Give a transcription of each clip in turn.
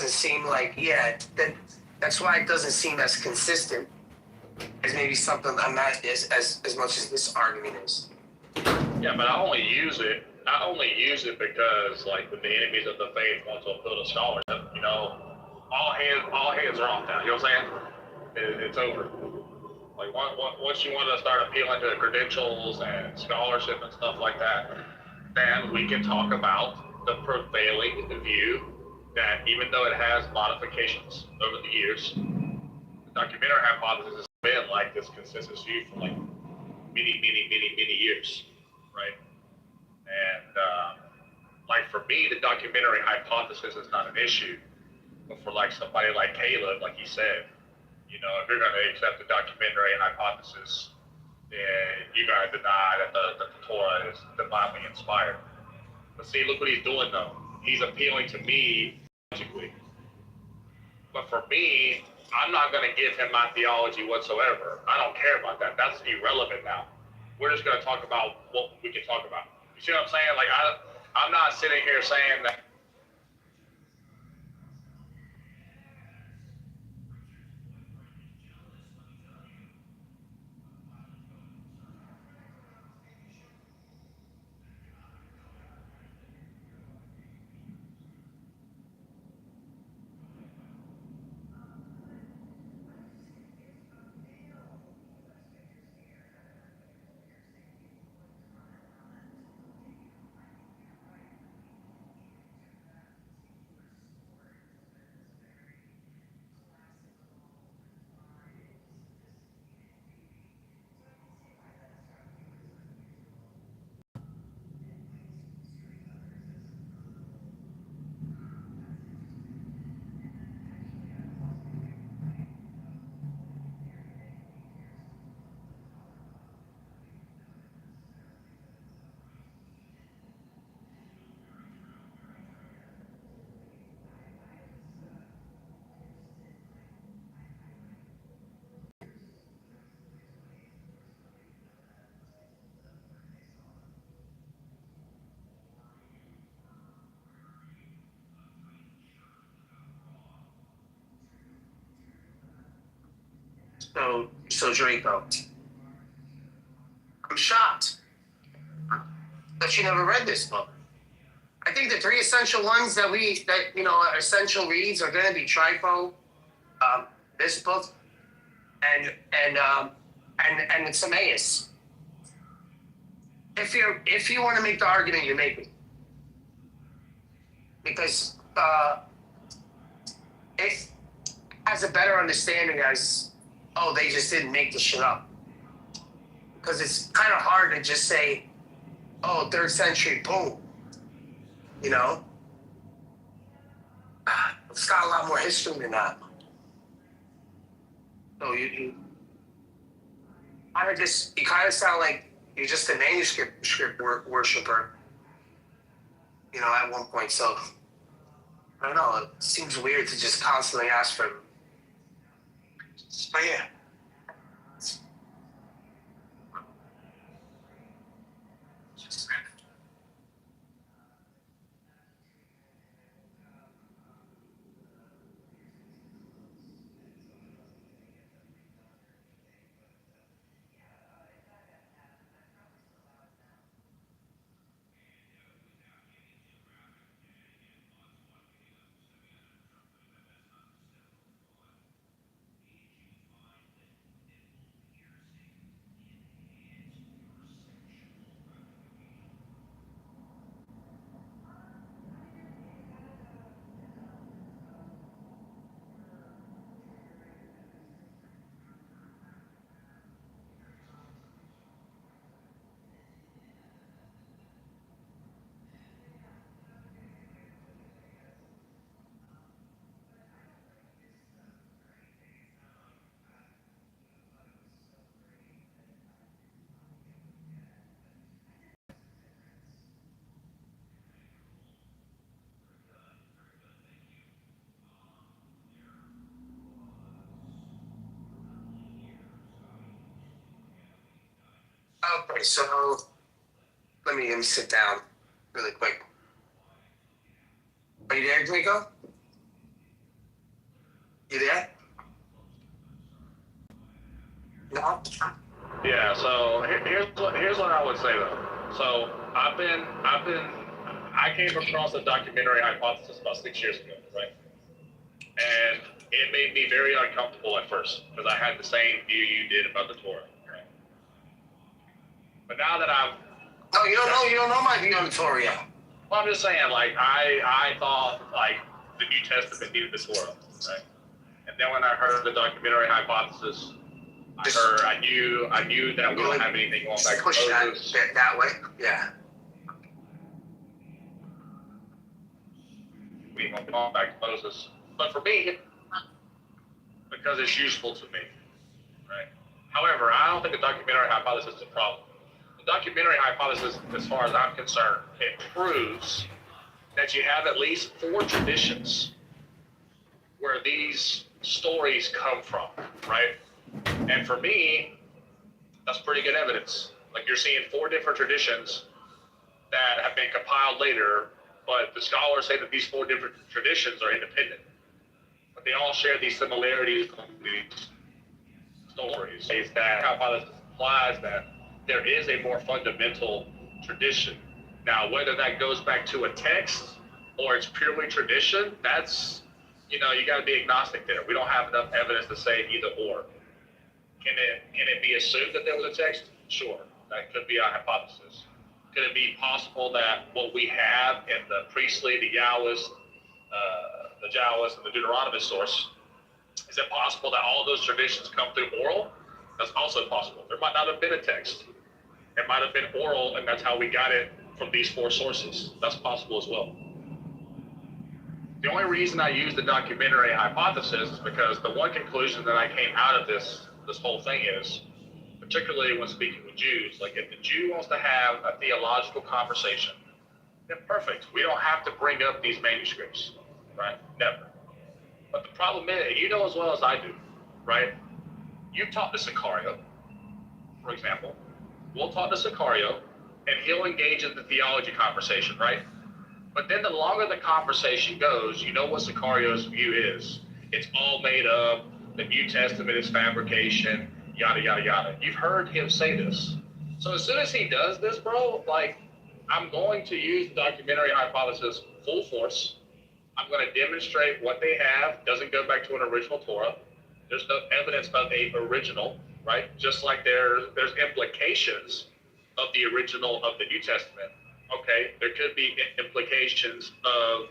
doesn't seem like, that's why it doesn't seem as consistent as maybe something I'm not as much as this argument is. Yeah, but I only use it because like when the enemies of the faith want to appeal to scholars, you know, all hands are off now. You know what I'm saying? It's over. Like once you want to start appealing to credentials and scholarship and stuff like that, then we can talk about the prevailing view that even though it has modifications over the years, the documentary hypothesis has been like this consensus view for like many years, right? And like for me, the documentary hypothesis is not an issue, but for like somebody like Caleb, like he said, you know, if you're going to accept the documentary hypothesis, then you got to deny that the Torah is divinely inspired. But see, look what he's doing though. He's appealing to me logically. But for me, I'm not going to give him my theology whatsoever. I don't care about that. That's irrelevant now. We're just going to talk about what we can talk about. You see what I'm saying? Like, I'm not sitting here saying that. So Draco, I'm shocked that you never read this book. I think the three essential ones that are essential reads are going to be Trifo, this book, and the Timaeus. If you want to make the argument you're making, because it has a better understanding as, oh, they just didn't make the shit up. Because it's kind of hard to just say, oh, 3rd century, boom. You know? It's got a lot more history than that. So you kind of sound like you're just a manuscript worshiper, you know, at one point. So, I don't know, it seems weird to just constantly ask for. But yeah. Okay, so let me sit down really quick. Are you there, Draco? Yeah. So here's what I would say though. So I came across the documentary hypothesis about 6 years ago, right? And it made me very uncomfortable at first because I had the same view you did about the Torah. Right? But now that I've No, you don't know my view on the Torah yet. well, I'm just saying, like I thought like the New Testament needed the Torah, right? And then when I heard the documentary hypothesis, I knew that we don't have anything going back to Push Moses. that way. Yeah. We won't go back to Moses. But for me, because it's useful to me, right? However, I don't think the documentary hypothesis is a problem. The documentary hypothesis, as far as I'm concerned, it proves that you have at least 4 traditions where these stories come from, right? And for me, that's pretty good evidence. Like you're seeing 4 different traditions that have been compiled later, but the scholars say that these 4 different traditions are independent. But they all share these similarities on these stories. Is that hypothesis implies that there is a more fundamental tradition. Now, whether that goes back to a text or it's purely tradition, that's, you got to be agnostic there. We don't have enough evidence to say either or. Can it be assumed that there was a text? Sure, that could be a hypothesis. Could it be possible that what we have in the priestly, the Yahwist, the Jowist, and the Deuteronomist source, is it possible that all of those traditions come through oral? That's also possible. There might not have been a text. It might have been oral, and that's how we got it from these 4 sources. That's possible as well. The only reason I use the documentary hypothesis is because the one conclusion that I came out of this whole thing is, particularly when speaking with Jews, like if the Jew wants to have a theological conversation, then perfect. We don't have to bring up these manuscripts, right? Never. But the problem is, you know as well as I do, right? You talk to Sicario, for example. We'll talk to Sicario, and he'll engage in the theology conversation, right? But then the longer the conversation goes, you know what Sicario's view is. It's all made up. The New Testament is fabrication, yada, yada, yada. You've heard him say this. So as soon as he does this, bro, like, I'm going to use the documentary hypothesis full force. I'm going to demonstrate what they have doesn't go back to an original Torah. There's no evidence of a original, right? Just like there's implications of the original of the New Testament. Okay, there could be implications of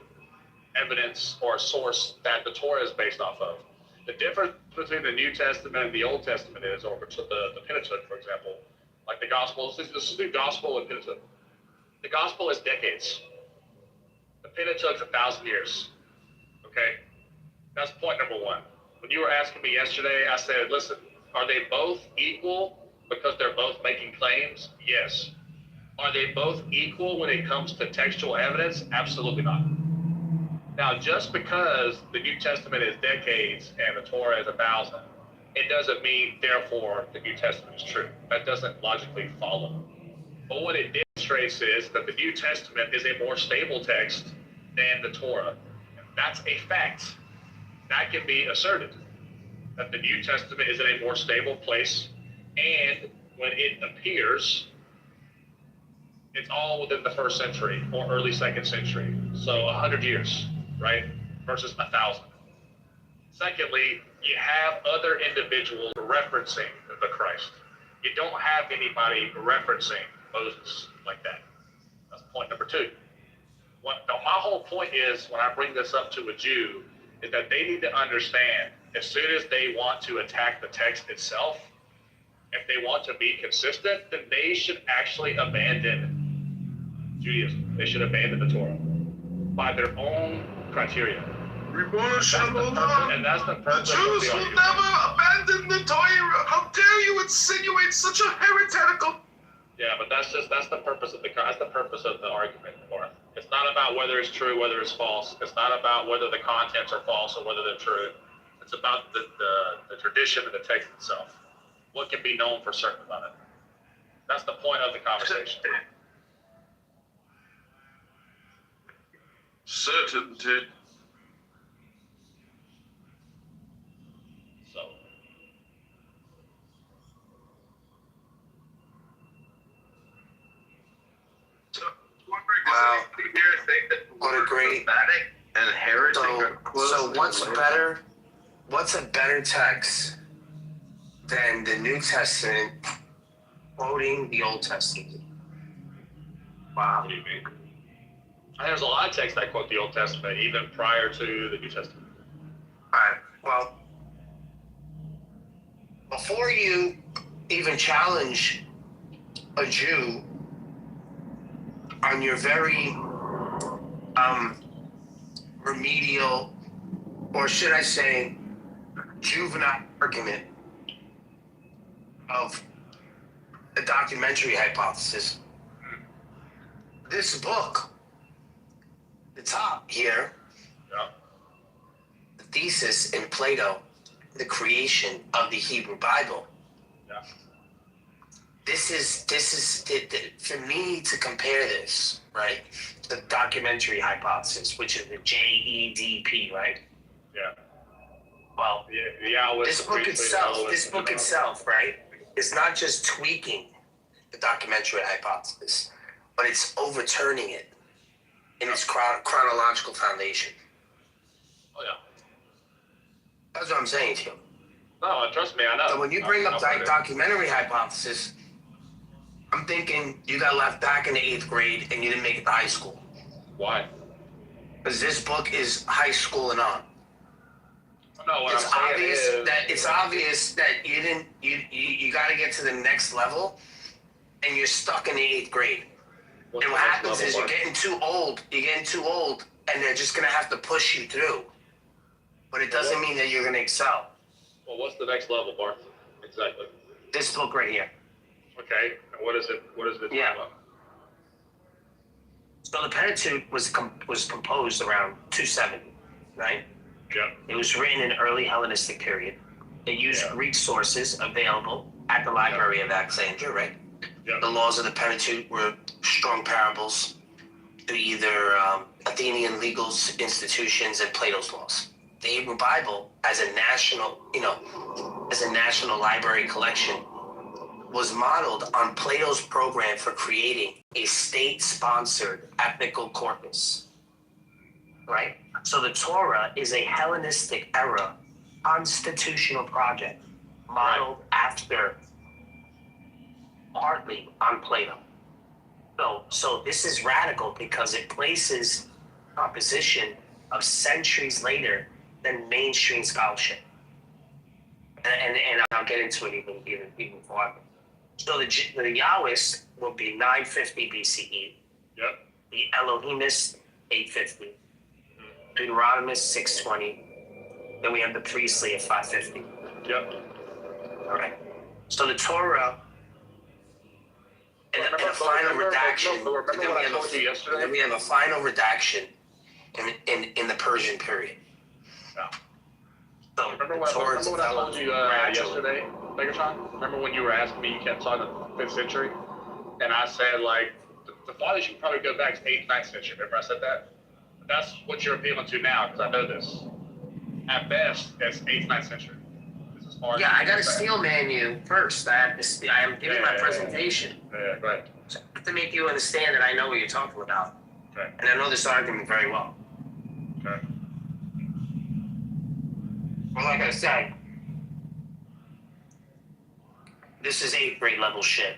evidence or a source that the Torah is based off of. The difference between the New Testament and the Old Testament is, or the Pentateuch, for example, like the Gospels, this is the Gospel and Pentateuch. The Gospel is decades. The Pentateuch's 1,000 years. Okay, that's point number 1. When you were asking me yesterday, I said, listen, are they both equal because they're both making claims? Yes. Are they both equal when it comes to textual evidence? Absolutely not. Now, just because the New Testament is decades and the Torah is 1,000, it doesn't mean, therefore, the New Testament is true. That doesn't logically follow. But what it demonstrates is that the New Testament is a more stable text than the Torah. That's a fact. That can be asserted, that the New Testament is in a more stable place, and when it appears, it's all within the 1st century or early 2nd century. So 100 years, right? Versus 1,000. Secondly, you have other individuals referencing the Christ. You don't have anybody referencing Moses like that. That's point number 2. My whole point is, when I bring this up to a Jew, is that they need to understand, as soon as they want to attack the text itself, if they want to be consistent, then they should actually abandon Judaism. They should abandon the Torah by their own criteria. And that's the purpose. The Jews will never abandon the Torah. How dare you insinuate such a heretical? Yeah, but that's the purpose of the argument, Laura. It's not about whether it's true, whether it's false. It's not about whether the contents are false or whether they're true. It's about the tradition and the text itself. What can be known for certain about it? That's the point of the conversation. Certainty. So, Wow. Here think that What a great. prophetic and heretic are close So to what's related. better? What's a better text than the New Testament quoting the Old Testament? Wow. What do you mean? And there's a lot of texts that quote the Old Testament even prior to the New Testament. All right. Well, before you even challenge a Jew on your very remedial, or should I say, juvenile argument of the documentary hypothesis, this book, the top here, Yeah. the thesis in Plato, the creation of the Hebrew Bible. Yeah. This is for me to compare this, right? The documentary hypothesis, which is the JEDP, right? Yeah. Well, Yeah. this book itself, right, is not just tweaking the documentary hypothesis, but it's overturning it in its chronological foundation. Oh yeah. That's what I'm saying to you. No, trust me, I know. So when you bring up documentary hypothesis, I'm thinking you got left back in the 8th grade and you didn't make it to high school. Why? Because this book is high school and on. No, what It's I'm saying obvious is, that you didn't. You got to get to the next level, and you're stuck in the 8th grade. what's And the what next happens level, is you're Mark? getting too old. You're getting too old, and they're just gonna have to push you through. But it doesn't mean that you're gonna excel. Well, what's the next level, Bart? Exactly. This book right here. Okay. And what is it? What is it? Yeah. About? So the Pentateuch was composed around 270, right? Yeah. It was written in early Hellenistic period. It used Greek sources available at the Library of Alexandria, right? Yeah. The laws of the Pentateuch were strong parables to either Athenian legal institutions and Plato's laws. The Hebrew Bible, as a national, as a national library collection, was modeled on Plato's program for creating a state-sponsored ethnical corpus, right? So the Torah is a Hellenistic era constitutional project modeled after, partly on Plato. So this is radical because it places composition of centuries later than mainstream scholarship. And I'll get into it even farther. So the Yahwist will be 950 BCE. Yep. The Elohimist 850. Deuteronomist 620. Then we have the priestly at 550. Yep. All right. So the Torah and a final redaction. Remember what I told you yesterday? Then we have a final redaction in the Persian period. Yeah. So Remember what I told you yesterday, Megatron? Remember when you were asking me, you kept talking the 5th century? And I said, like, the farthest you can probably go back to 8th, 9th century. Remember I said that? That's what you're appealing to now, because I know this. At best, it's 8th, 9th century. This is hard. Yeah, I got to steel man you first. I am giving my presentation. Yeah, go ahead. So I have to make you understand that I know what you're talking about. Okay. And I know this argument very well. Okay. Well, like I said, this is 8th grade level shit.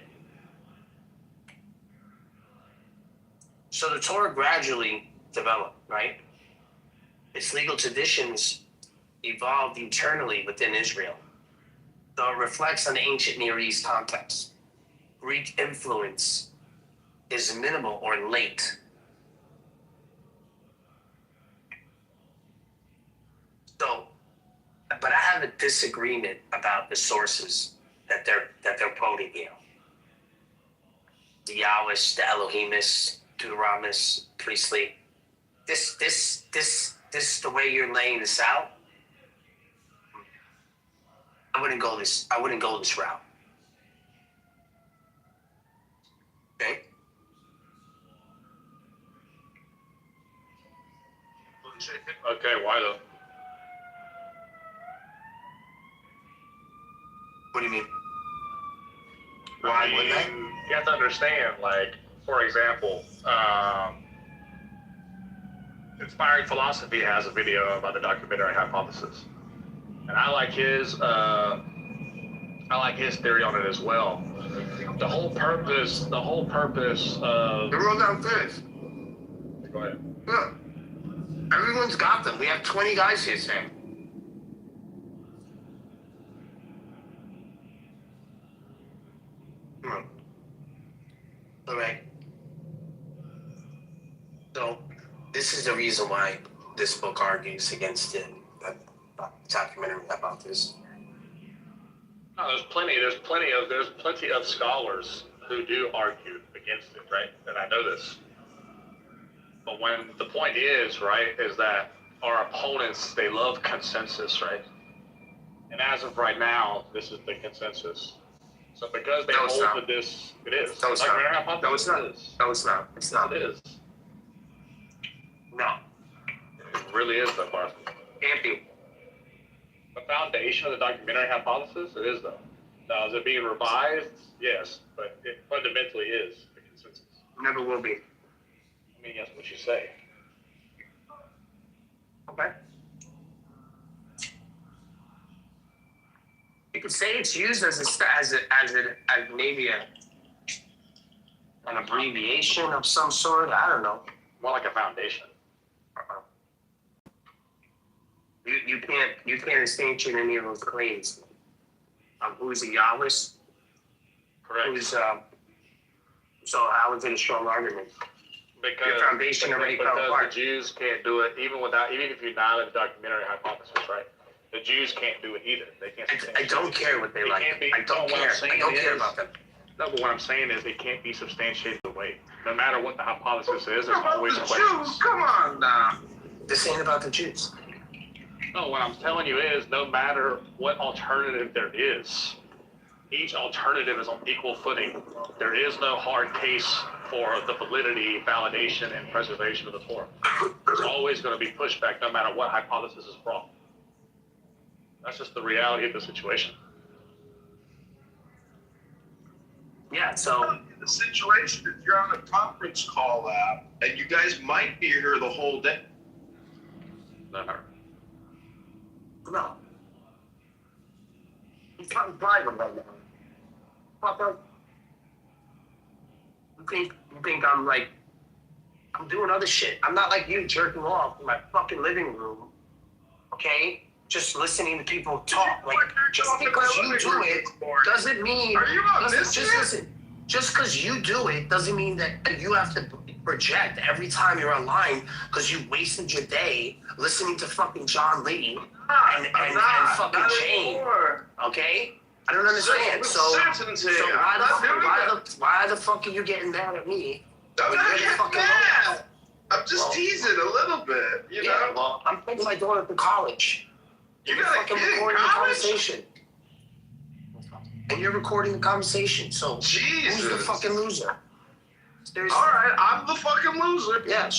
So the Torah gradually developed, right? Its legal traditions evolved eternally within Israel. So it reflects on the ancient Near East context. Greek influence is minimal or late. So, but I have a disagreement about the sources that they're quoting here. The Yahwist, the Elohimist, Deuteronomist, priestly. This the way you're laying this out. I wouldn't go this route. Okay? Okay, why though? What do you mean? I Why mean, wouldn't I? you have to understand, like, for example, Inspiring Philosophy has a video about the documentary hypothesis, and I like his theory on it as well. The whole purpose of The roll down first. go ahead. Look, everyone's got them. We have 20 guys here, Sam. All right. So, this is the reason why this book argues against it. Documentary about this. No, there's plenty of scholars who do argue against it, right? And I know this. But when the point is, right, is that our opponents, they love consensus, right? And as of right now, this is the consensus. So because they hold to this, it is. No, it's not. No, it's not. It is. No, it's not. It's not. It is. No. It really is, though, Martha. Can't be. The foundation of the documentary hypothesis, it is, though. Now, is it being revised? Yes, but it fundamentally is the consensus. Never will be. I mean, that's what you say. Okay. You could say it's used as maybe an abbreviation of some sort. I don't know. More like a foundation. You can't substantiate any of those claims. Who's a Yahwist? Correct. So how is it a strong argument? Because Your foundation already fell apart. the Jews can't do it, even if you deny the documentary hypothesis, right? The Jews can't do it either. They can't. I don't care what they like. I don't care. I don't care about them. No, but what I'm saying is it can't be substantiated away. No matter what the hypothesis is, there's always the questions. Jews, come on now. This ain't about the Jews. No, what I'm telling you is no matter what alternative there is, each alternative is on equal footing. There is no hard case for the validity, validation, and preservation of the Torah. There's always going to be pushback no matter what hypothesis is brought. That's just the reality of the situation. Yeah, so The situation is you're on a conference call app, and you guys might be here the whole day. Never. no. He's kind of driving right now. Papa, you think I'm doing other shit. I'm not like you jerking off in my fucking living room, okay? Just listening to people talk. Like, just because you do it doesn't mean... Are you not just listening? listen. Just because you do it doesn't mean that you have to project every time you're online because you wasted your day listening to fucking John Lee and fucking Jane. Okay? I don't understand. So why the fuck are you getting mad at me? I'm not You're getting fucking mad. I'm just teasing a little bit, you Yeah, know? well, I'm taking my daughter to college. You You're got a fucking kid in recording the college? conversation. And you're recording the conversation, so Jesus. who's the fucking loser? Seriously. All right, I'm the fucking loser. Yeah,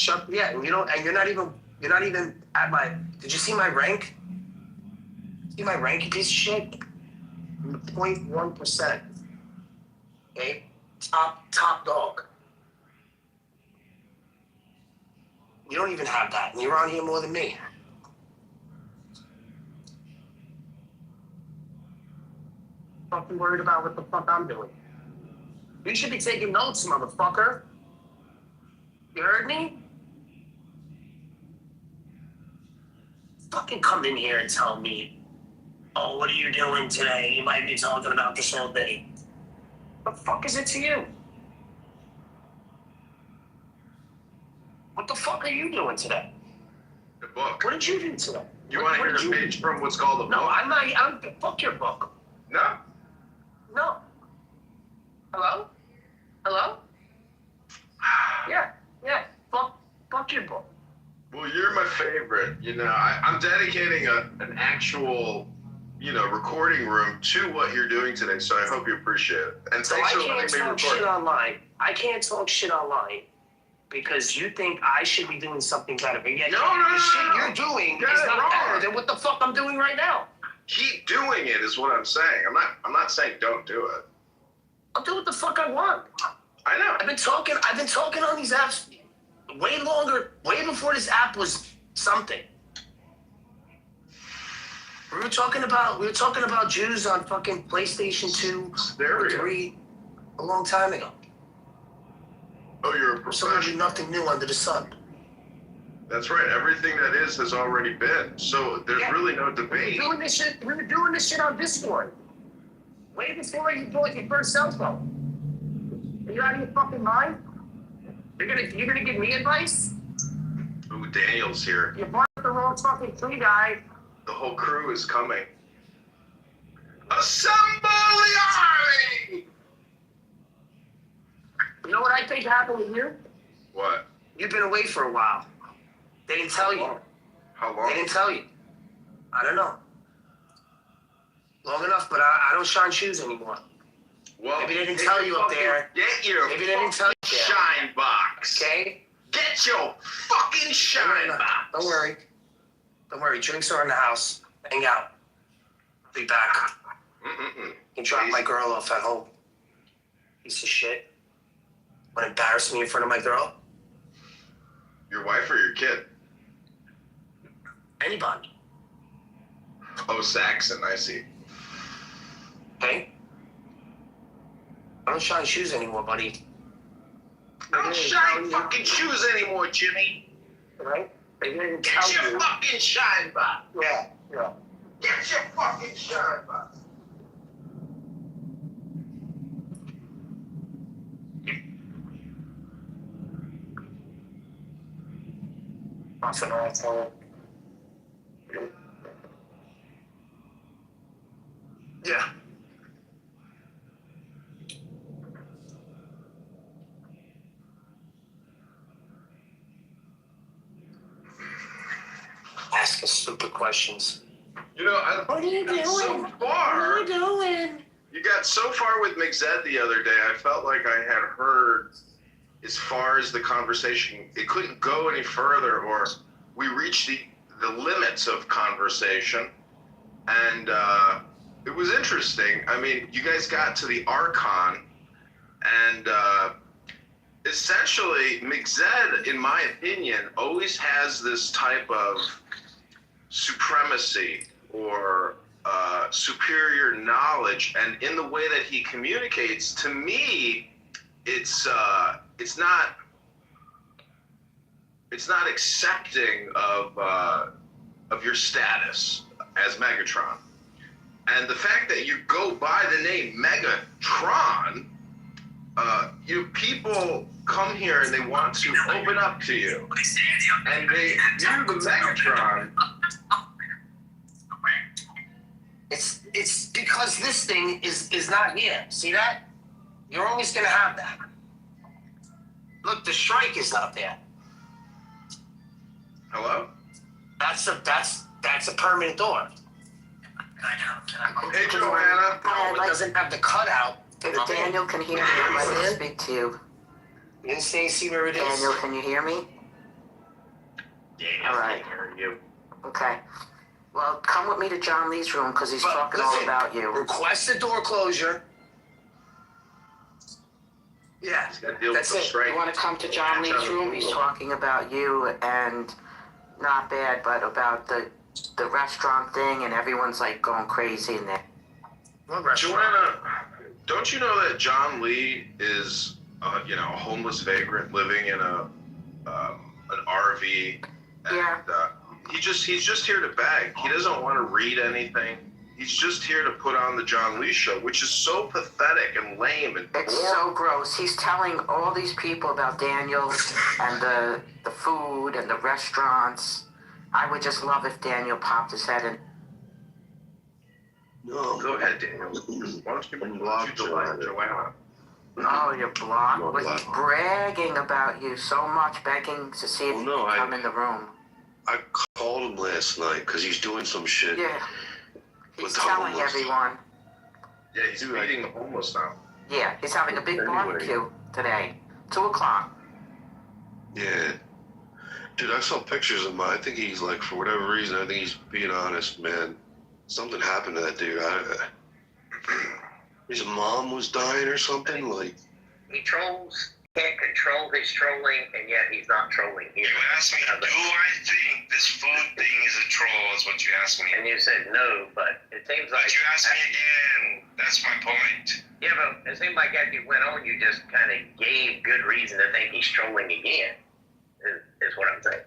and you're not even at my, did you see my rank? See my rank, you piece of shit? 0.1%. Okay? Top dog. You don't even have that, and you're on here more than me. Fucking worried about what the fuck I'm doing. You should be taking notes, motherfucker. You heard me? Fucking come in here and tell me, oh, what are you doing today? You might be talking about this all day. What the fuck is it to you? What the fuck are you doing today? The book. What did you do today? You want to hear a page from what's called the book? No, I'm not. Fuck your book. No. No. Hello? Hello? Yeah. Fuck your book. Well, you're my favorite. You know, I'm dedicating an actual, recording room to what you're doing today, so I hope you appreciate it. And So thanks I for can't letting me talk record. shit online. I can't talk shit online because you think I should be doing something better. But yet, No. the shit you're doing Got is it not wrong. better than what the fuck I'm doing right now. Keep doing it is what I'm saying. I'm not saying don't do it. I'll do what the fuck I want. I know. I've been talking on these apps way longer, way before this app was something. We were talking about Jews on fucking PlayStation 2 or 3 a long time ago. Oh, you're a So there's professional. nothing new under the sun. That's right. Everything that is has already been. So there's really no debate. We were doing this shit on Discord. Way before you bought your first cell phone. Are you out of your fucking mind? You're gonna give me advice? Ooh, Daniel's here. You bought the wrong fucking tree guy. The whole crew is coming. Assemble the army! You know what I think happened with you? What? You've been away for a while. They didn't tell you. How They long? didn't tell you. I don't know. Long enough, but I don't shine shoes anymore. Well, Maybe they didn't tell you up there. Get your Maybe they didn't tell you there. shine box. Okay? Get your fucking shine box. Don't worry. Don't worry. Drinks are in the house. Hang out. I'll be back. Mm-mm-mm. You drop my girl off at home. Piece of shit. Want to embarrass me in front of my girl? Your wife or your kid? Anybody. Oh, Saxon, I see. Okay? I don't shine shoes anymore, buddy. I don't shine fucking shoes anymore, Jimmy. Right? They didn't Get tell your you. fucking shine box. Yeah. Get your fucking shine box. That's an asshole. Yeah. Asking stupid questions. You know, What are you doing? so What far, are you doing? you got so far with McZed the other day, I felt like I had heard as far as the conversation, it couldn't go any further, or we reached the limits of conversation. And it was interesting. I mean, you guys got to the Archon, and essentially, McZed, in my opinion, always has this type of supremacy or superior knowledge, and in the way that he communicates, to me, it's not accepting of your status as Megatron. And the fact that you go by the name Megatron, people come here and they want to open up to you, and they view the Megatron. It's because this thing is not here. See that? You're always gonna have that. Look, the strike is out there. Hello? That's a permanent door. Hey, Joanna. No, it doesn't have the cutout. If Daniel can hear me, I'd like to speak to you. You didn't see where it is. Daniel, can you hear me? Yeah, All right. you. Okay. Well, come with me to John Lee's room because he's But talking all listen, about you. Request the door closure. Yeah, He's got to deal with that's the it. strike. You want to come to John Lee's room? He's talking about you and not bad, but about the restaurant thing, and everyone's like going crazy in there. What restaurant? Joanna, don't you know that John Lee is, a homeless vagrant living in an RV? And, Yeah. he's just here to beg. He doesn't want to read anything. He's just here to put on the John Lee show, which is so pathetic and lame and It's boring. so gross. He's telling all these people about Daniel and the food and the restaurants. I would just love if Daniel popped his head in. No. Go ahead, Daniel. Why don't you blocked Joanna? Oh, you're blocked? I'm Well, he's blocked. bragging about you so much, begging to see if Well, you no, can come in the room. I called him last night because he's doing some shit. Yeah. He's With telling homeless. everyone. Yeah, he's feeding the homeless now. Yeah, he's having a big Anyway. barbecue today. 2:00. Yeah. Dude, I saw pictures of him. I think he's like, for whatever reason, I think he's being honest, man. Something happened to that dude. His mom was dying or something. Like, he trolls, can't control his trolling, and yet he's not trolling here. You asked me, do I think this food thing is a troll, is what you asked me. And you said no, but it seems like... But you asked me again. That's my point. Yeah, but it seemed like as you went on, you just kind of gave good reason to think he's trolling again, is what I'm saying.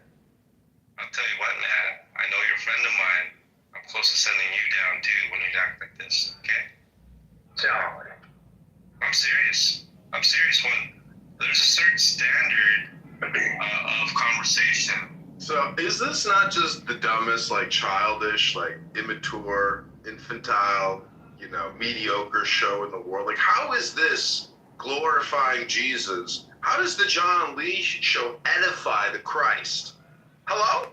I'll tell you what, man. I know you're a friend of mine. I'm close to sending you down, too, when you act like this, okay? So... I'm serious. I'm serious. When there's a certain standard of conversation. So is this not just the dumbest, like childish, like immature, infantile, mediocre show in the world? Like, how is this glorifying Jesus? How does the John Lee show edify the Christ? Hello?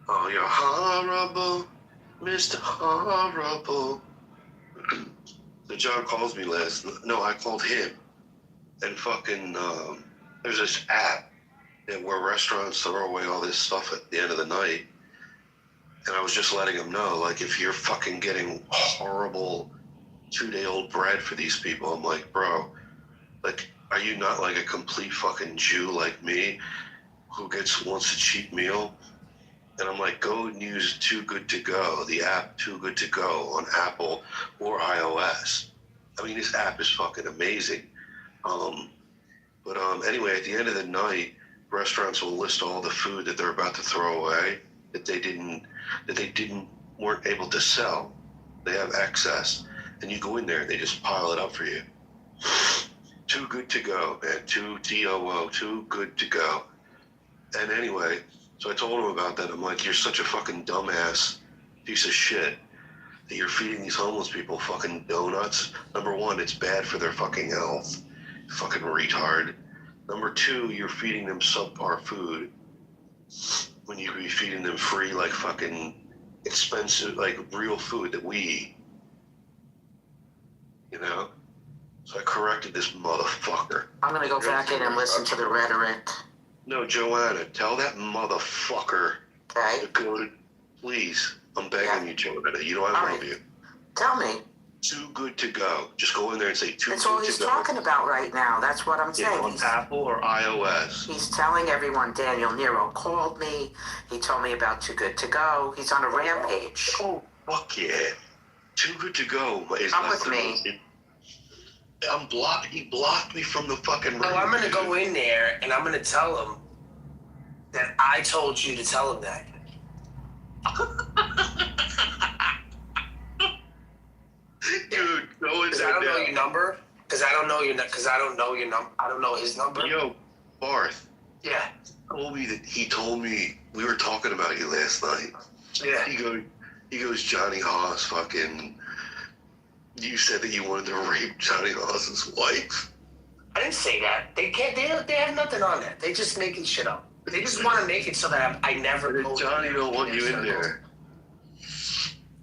Oh, you're horrible, Mr. Horrible. So John calls me I called him. And fucking, there's this app where restaurants throw away all this stuff at the end of the night. And I was just letting him know, like, if you're fucking getting horrible 2-day-old bread for these people, I'm like, bro, like, are you not like a complete fucking Jew like me who wants a cheap meal? And I'm like, go and use Too Good To Go, the app Too Good To Go on Apple or iOS. I mean, this app is fucking amazing. Anyway, at the end of the night, restaurants will list all the food that they're about to throw away that they weren't able to sell. They have excess, and you go in there and they just pile it up for you. Too Good To Go, man. Too Good To Go. And anyway, so I told him about that. I'm like, you're such a fucking dumbass piece of shit that you're feeding these homeless people fucking donuts. Number one, it's bad for their fucking health. Fucking retard. Number two, you're feeding them subpar food when you could be feeding them free, like fucking expensive, like real food that we eat. So I corrected this motherfucker. I'm gonna go back in and listen to the rhetoric. No, Joanna, tell that motherfucker Okay. to go to, please. I'm begging you, Joanna. You know I love you. Tell me. Too Good To Go. Just go in there and say Too That's Good all To he's Go. talking about right now. That's what I'm saying. On Apple or iOS. He's telling everyone Daniel Nero called me. He told me about Too Good To Go. He's on a rampage. Oh, fuck yeah. Too Good To Go is Come not with the me. most- I'm blocked. He blocked me from the fucking. Oh, I'm gonna go in there and I'm gonna tell him that I told you to tell him that. Dude, go in Because there. I don't know your number. Because I don't know your number. I don't know his number. Yo, Barth. Yeah. He told me we were talking about you last night. Yeah. He goes, Johnny Haas fucking. You said that you wanted to rape Johnny Haas's wife. I didn't say that. They can't. They have nothing on that. They just making shit up. They just want to make it so that I never. Johnny don't want you in there.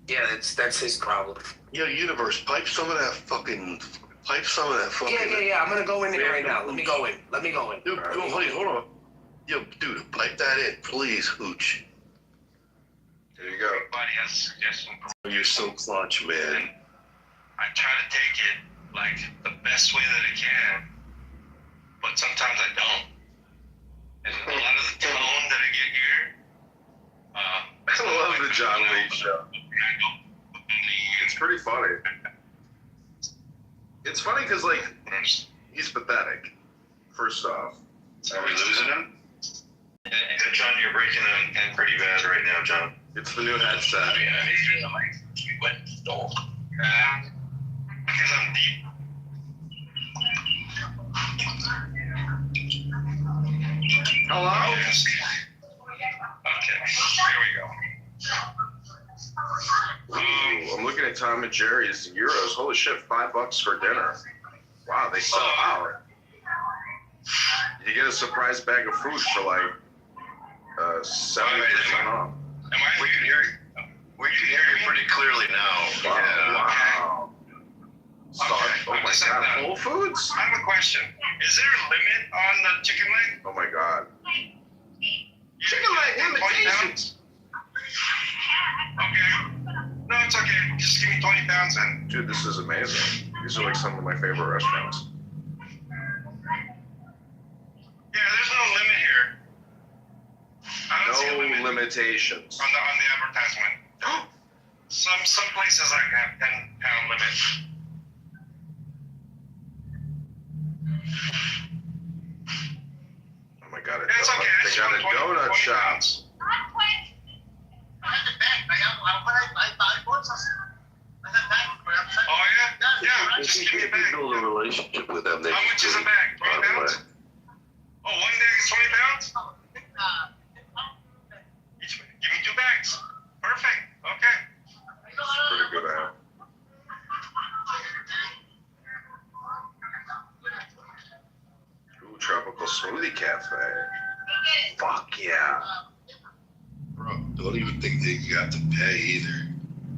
Yeah, that's his problem. Yo, Universe, pipe some of that fucking. Yeah. I'm gonna go in there right now. Let me go in. Dude, hold on. Yo, dude, pipe that in, please, Hooch. There you go. Everybody has a suggestion. You're so clutch, man. I try to take it like the best way that I can, but sometimes I don't. And a lot of the tone that I get here, I love the John Lee show. It's pretty funny. It's funny because, like, he's pathetic, first off. Are we losing him? Yeah, John, you're breaking in pretty bad right now, John. It's the new headset. Yeah, he's doing the mic. What? Because I'm deep. Hello? Yes. Okay, here we go. Ooh, I'm looking at Tom and Jerry's euros. Holy shit, $5 for dinner. Wow, they sell out. You get a surprise bag of food for like 70% off. We can hear you pretty clearly now. Wow. Okay. Oh my god, Whole Foods? I have a question. Is there a limit on the chicken leg? Oh my god. Chicken leg limitations. Okay. No, it's okay. Just give me 25 pounds, and dude, this is amazing. These are like some of my favorite restaurants. Yeah, there's no limit here. I don't see a limit. Limitations on the advertisement. Some places like have 10-pound limit. Oh my god! It's okay. They got a donut shop. Oh yeah, yeah. Just give me a bag. Build a relationship with them. How much is a bag? 20 pounds? Oh, one bag is 20 pounds? Give me 2 bags. Perfect. Okay. That's pretty good, Al. Ooh, tropical smoothie cafe. Fuck yeah. Bro, don't even think that you have to pay either.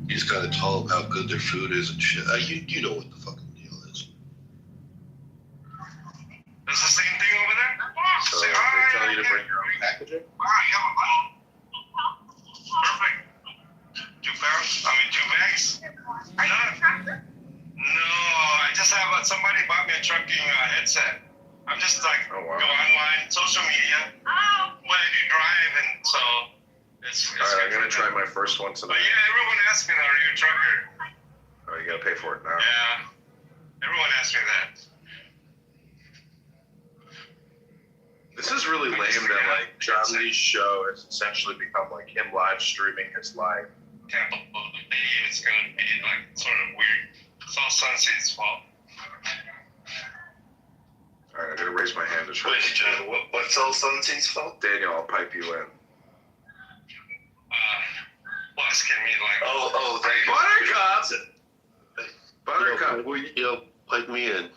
You just gotta tell them how good their food is and shit. You know what the fucking deal is. It's the same thing over there? So they tell you to bring your own packaging? Perfect. 2 pounds? I mean, 2 bags? No, I just have somebody bought me a trucking headset. I'm just like, go online, social media. When I do drive, and so it's alright, I'm gonna try my first one tonight. But yeah, everyone asks me, are you a trucker? Oh, you gotta pay for it now. Yeah. Everyone asks me that. This is really lame that like John Lee's show has essentially become like him live streaming his life. Can't believe it's gonna be like sort of weird. It's all Sunset's fault. Alright, I gotta raise my hand to try. Wait, John, what's all Sunset's fault? Daniel, I'll pipe you in. Asking me like, Buttercup, will you pipe me in.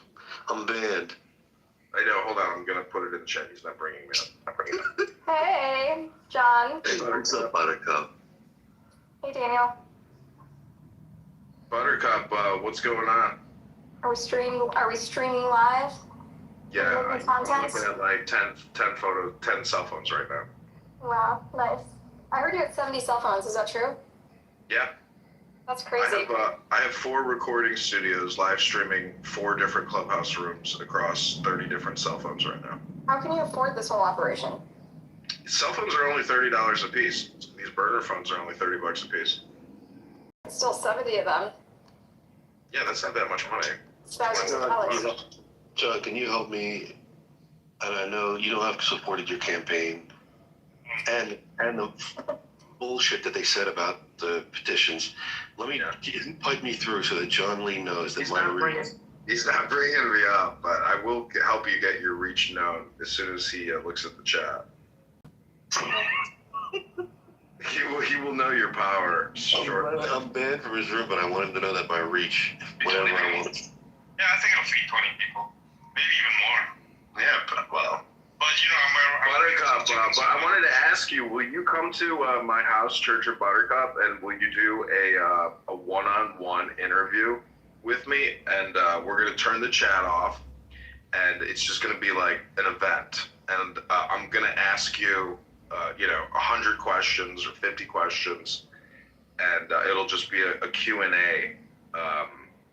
I'm banned. I know, hold on, I'm gonna put it in the chat. He's not bringing me up. I'm bringing it up. Hey, John. Hey, what's up, Buttercup? Hey, Daniel. Buttercup, what's going on? Are we streaming live? Yeah, Looking I'm content? looking at like 10 cell phones right now. Wow, nice. I heard you had 70 cell phones. Is that true? Yeah. That's crazy. I have 4 recording studios live streaming 4 different clubhouse rooms across 30 different cell phones right now. How can you afford this whole operation? Cell phones are only $30 a piece. These burner phones are only $30 a piece. It's still 70 of them. Yeah, that's not that much money. It's thousands of dollars. John, can you help me? And I know you don't have supported your campaign and the bullshit that they said about the petitions. Let me pipe me through so that John Lee knows that He's not bringing me up, but I will help you get your reach known as soon as he looks at the chat. He will know your power shortly. I'm banned from his room, but I want him to know that my reach, whatever I want. Yeah, I think I'll feed 20 people, maybe even more. Yeah, but you know, Buttercup. But I wanted to ask you: will you come to my house, Church of Buttercup, and will you do a one-on-one interview with me? And we're gonna turn the chat off, and it's just gonna be like an event. And I'm gonna ask you, 100 questions or 50 questions, and it'll just be a Q&A.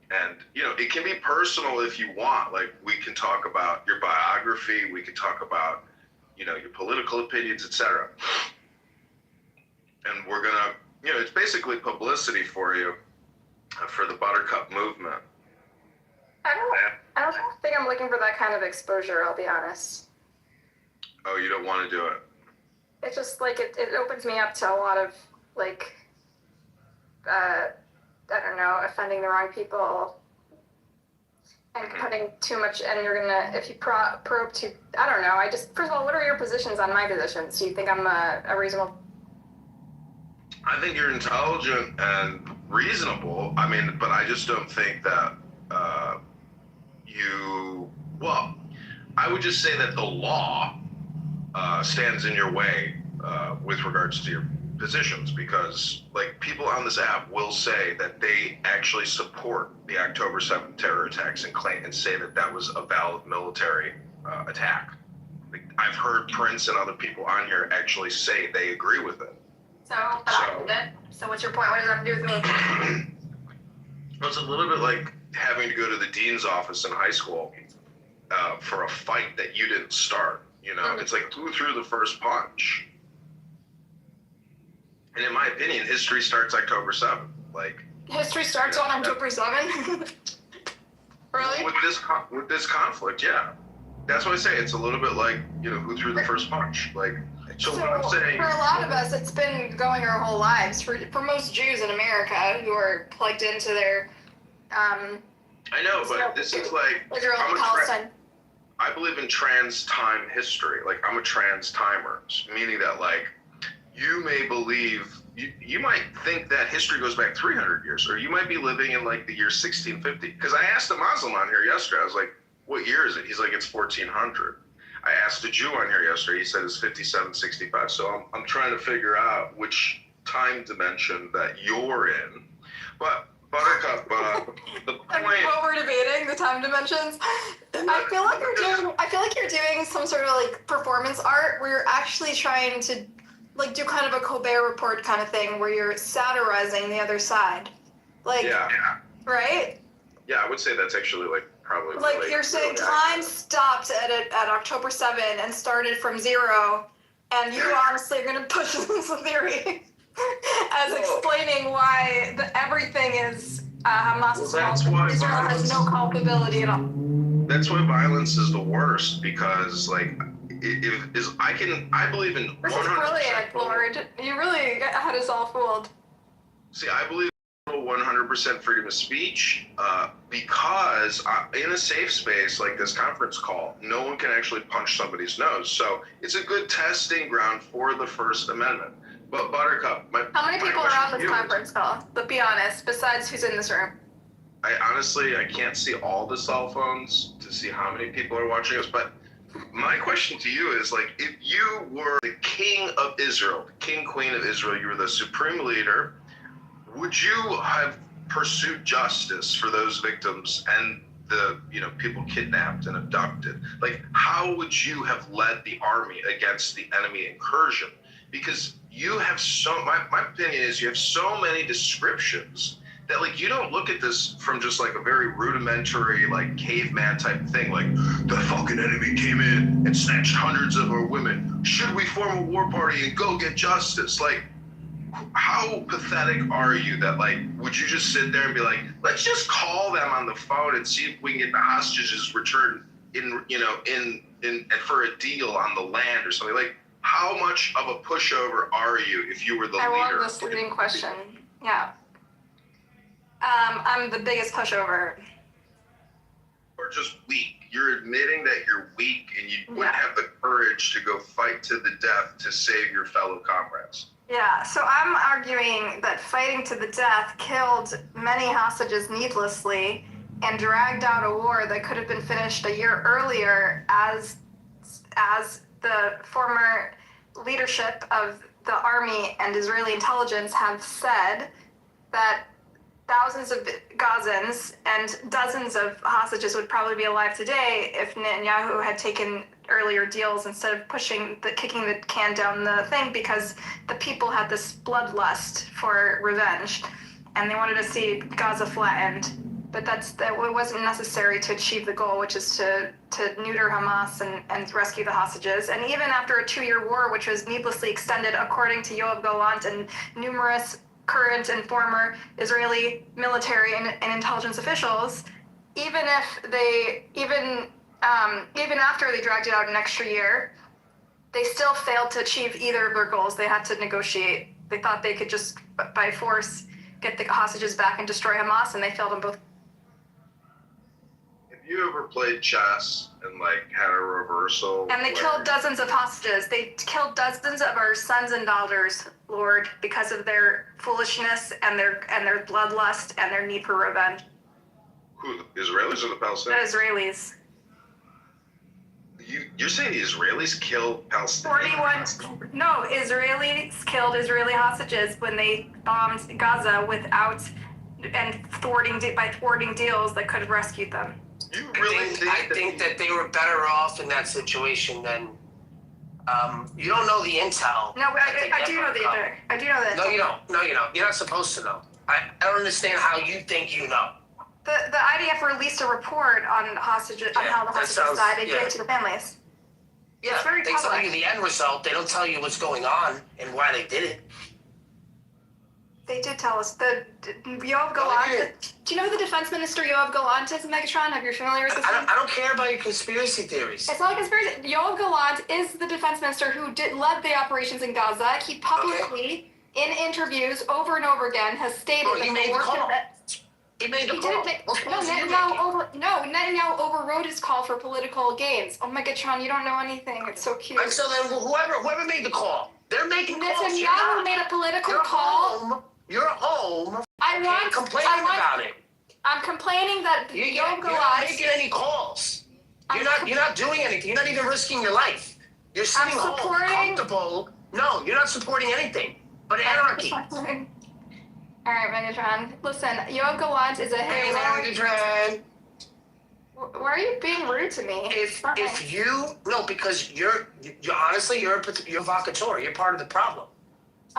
And, it can be personal if you want. Like, we can talk about your biography. We can talk about, your political opinions, etc. And we're going to, it's basically publicity for you, for the Buttercup movement. I don't think I'm looking for that kind of exposure, I'll be honest. Oh, you don't want to do it? It's just like it opens me up to a lot of like I don't know, offending the wrong people and putting too much, and you're gonna, if you probe too, I don't know, first of all, what are your positions on my positions? Do you think I'm a reasonable? I think you're intelligent and reasonable. I mean, but I just don't think that I would just say that the law stands in your way with regards to your positions, because like people on this app will say that they actually support the October 7th terror attacks and claim and say that was a valid military attack. Like, I've heard Prince and other people on here actually say they agree with it. So what's your point? What does that have to do with me? It's a little bit like having to go to the dean's office in high school for a fight that you didn't start. You know, it's like who threw the first punch? And in my opinion, history starts October 7th. Like History starts on October 7th. Really? with this conflict, yeah. That's why I say it's a little bit like, you know, who threw the first punch? Like, so what I'm saying, for a lot of us, it's been going our whole lives. For most Jews in America who are plugged into their I know, but this is like Israel and Palestine. I believe in trans time history. Like I'm a trans timer, meaning that like you may believe you might think that history goes back 300 years, or you might be living in like the year 1650. Because I asked a Muslim on here yesterday, I was like, what year is it? He's like, it's 1400. I asked a Jew on here yesterday, he said it's 5765. So I'm trying to figure out which time dimension that you're in. But Buttercup, the point. What we're debating, the time dimensions. I feel like you're doing some sort of like performance art where you're actually trying to like do kind of a Colbert Report kind of thing where you're satirizing the other side. Like, Yeah. right? Yeah, I would say that's actually like probably Like really, you're saying really time stopped at October 7 and started from 0, and you honestly are going to push this theory as explaining why everything is Hamas. That's why Israel has no culpability at all. That's why violence is the worst, because like I believe in 100%. This is brilliant, Lord. You really had us all fooled. See, I believe in 100% freedom of speech because in a safe space like this conference call, no one can actually punch somebody's nose. So it's a good testing ground for the First Amendment. But Buttercup, How many people are on this question to you is- conference call? But be honest, besides who's in this room. I honestly can't see all the cell phones to see how many people are watching us, but my question to you is like, if you were the king of Israel, the king, queen of Israel, you were the supreme leader, would you have pursued justice for those victims and the, you know, people kidnapped and abducted? Like, how would you have led the army against the enemy incursion? Because you have my opinion is you have so many descriptions that like you don't look at this from just like a very rudimentary like caveman type thing, like the fucking enemy came in and snatched hundreds of our women. Should we form a war party and go get justice? Like, how pathetic are you that like would you just sit there and be like, let's just call them on the phone and see if we can get the hostages returned in, you know, in for a deal on the land or something? Like, how much of a pushover are you if you were the leader? I love this leading question. Yeah. I'm the biggest pushover. Or just weak. You're admitting that you're weak and you wouldn't have the courage to go fight to the death to save your fellow comrades. Yeah, so I'm arguing that fighting to the death killed many hostages needlessly and dragged out a war that could have been finished a year earlier as the former leadership of the army and Israeli intelligence have said that thousands of Gazans and dozens of hostages would probably be alive today if Netanyahu had taken earlier deals instead of kicking the can down the thing, because the people had this bloodlust for revenge and they wanted to see Gaza flattened. But that wasn't necessary to achieve the goal, which is to neuter Hamas and rescue the hostages. And even after a 2-year war, which was needlessly extended, according to Yoav Gallant and numerous current and former Israeli military and intelligence officials, even after they dragged it out an extra year, they still failed to achieve either of their goals. They had to negotiate. They thought they could just by force get the hostages back and destroy Hamas, and they failed on both. Have you ever played chess and like had a reversal? And they killed dozens of hostages. They killed dozens of our sons and daughters, Lord, because of their foolishness and their bloodlust and their need for revenge. Who, the Israelis or the The Palestinians? Israelis. You're saying the Israelis killed Palestinians? Israelis killed Israeli hostages when they bombed Gaza thwarting deals that could have rescued them. You really I think that they were better off in that situation than. You don't know the intel. No, I do know the intel. I do know that. No, you don't. No, you don't. You're not supposed to know. I don't understand how you think you know. The IDF released a report on hostages, on Yeah, how the that hostages sounds- died. They yeah. gave it to the families. Yeah, It's very they tell public. you the end result. They don't tell you what's going on and why they did it. They did tell us. Yoav Well, they Gallant. did. Do you know who the defense minister Yoav Gallant is in Megatron? Have you familiar with this? I don't care about your conspiracy theories. It's not a conspiracy. Yoav Gallant is the defense minister who led the operations in Gaza. He publicly, in interviews over and over again, has stated Oh, that he the made the war call. can- He made the He call. didn't make. What No, calls are you making? Netanyahu overrode his call for political gains. Oh my God, Sean, you don't know anything. It's so cute. And so then whoever made the call, they're making calls. You're Netanyahu not. made a political You're call. home. You're home. I complaining want. about it. I'm complaining that You're Yoav not Gallant. making any calls. I'm You're not doing anything. You're not even risking your life. You're sitting home supporting- comfortable. No, you're not supporting anything but anarchy. All right, Megatron. Listen, Yoav Gallant is a Hey, hero. Megatron. Why are you being rude to me? If you no, because you're honestly you're a vocateur. You're part of the problem.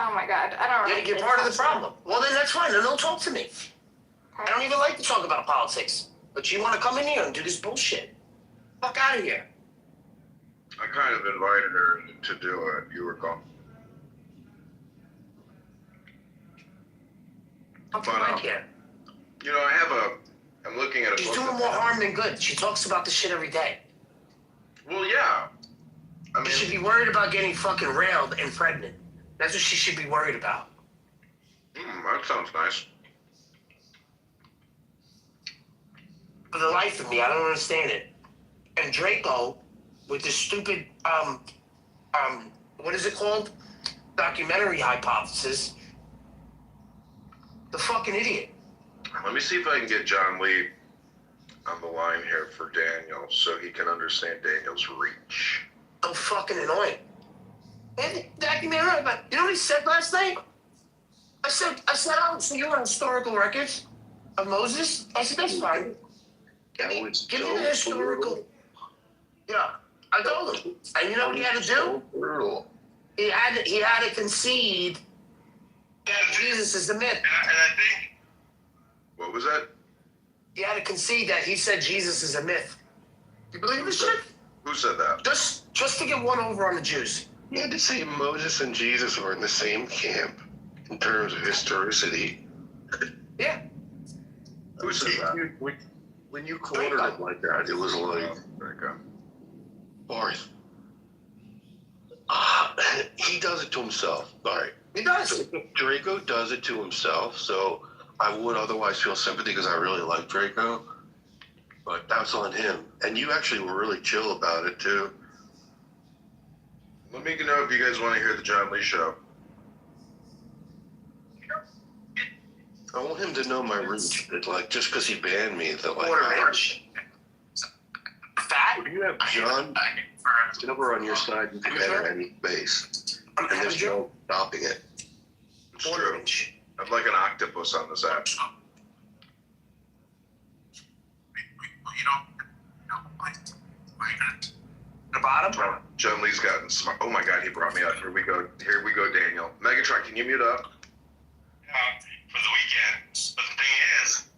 Oh my God, I don't. You're part of the problem. Well, then that's fine. Then don't talk to me. I don't even like to talk about politics. But you want to come in here and do this bullshit? Fuck out of here. I kind of invited her to do it. You were gone. Fuck But, right here. You know, I'm looking at a She's book. doing more harm than good. She talks about this shit every day. Well, yeah. I You should mean, be worried about getting fucking railed and pregnant. That's what she should be worried about. that sounds nice. For the life of me, I don't understand it. And Draco, with this stupid, what is it called? Documentary hypothesis. The fucking idiot. Let me see if I can get John Lee on the line here for Daniel so he can understand Daniel's reach. So fucking annoying. And documentary, but you know what he said last night? I said, so you want historical records of Moses? I said, that's fine. Give me the historical. Yeah, I told him. And you know what he had to do? Brutal. He had to concede that Jesus is the myth. And I think. What was that? He had to concede that he said Jesus is a myth. You believe this shit? Who said that? Just to get one over on the Jews. You had to say Moses and Jesus were in the same camp in terms of historicity. Yeah. Who said that? When you cornered it like that, it was like, There you go. Boris. He does it to himself. Sorry. He does. Draco does it to himself, so I would otherwise feel sympathy because I really like Draco, but that's on him. And you actually were really chill about it too. Let me know if you guys want to hear the John Lee show. I want him to know my reach. That like just because he banned me, that like Quarter inch. Fat? if you have John Kitover on your side, you can enter any base, I'm and there's having no stopping it. It's quarter true. inch. I'm like an octopus on this app. The bottom? John Lee's gotten smart. Oh my God, he brought me up. Here we go, Daniel. Megatron, can you mute up? For the weekend. But the thing is,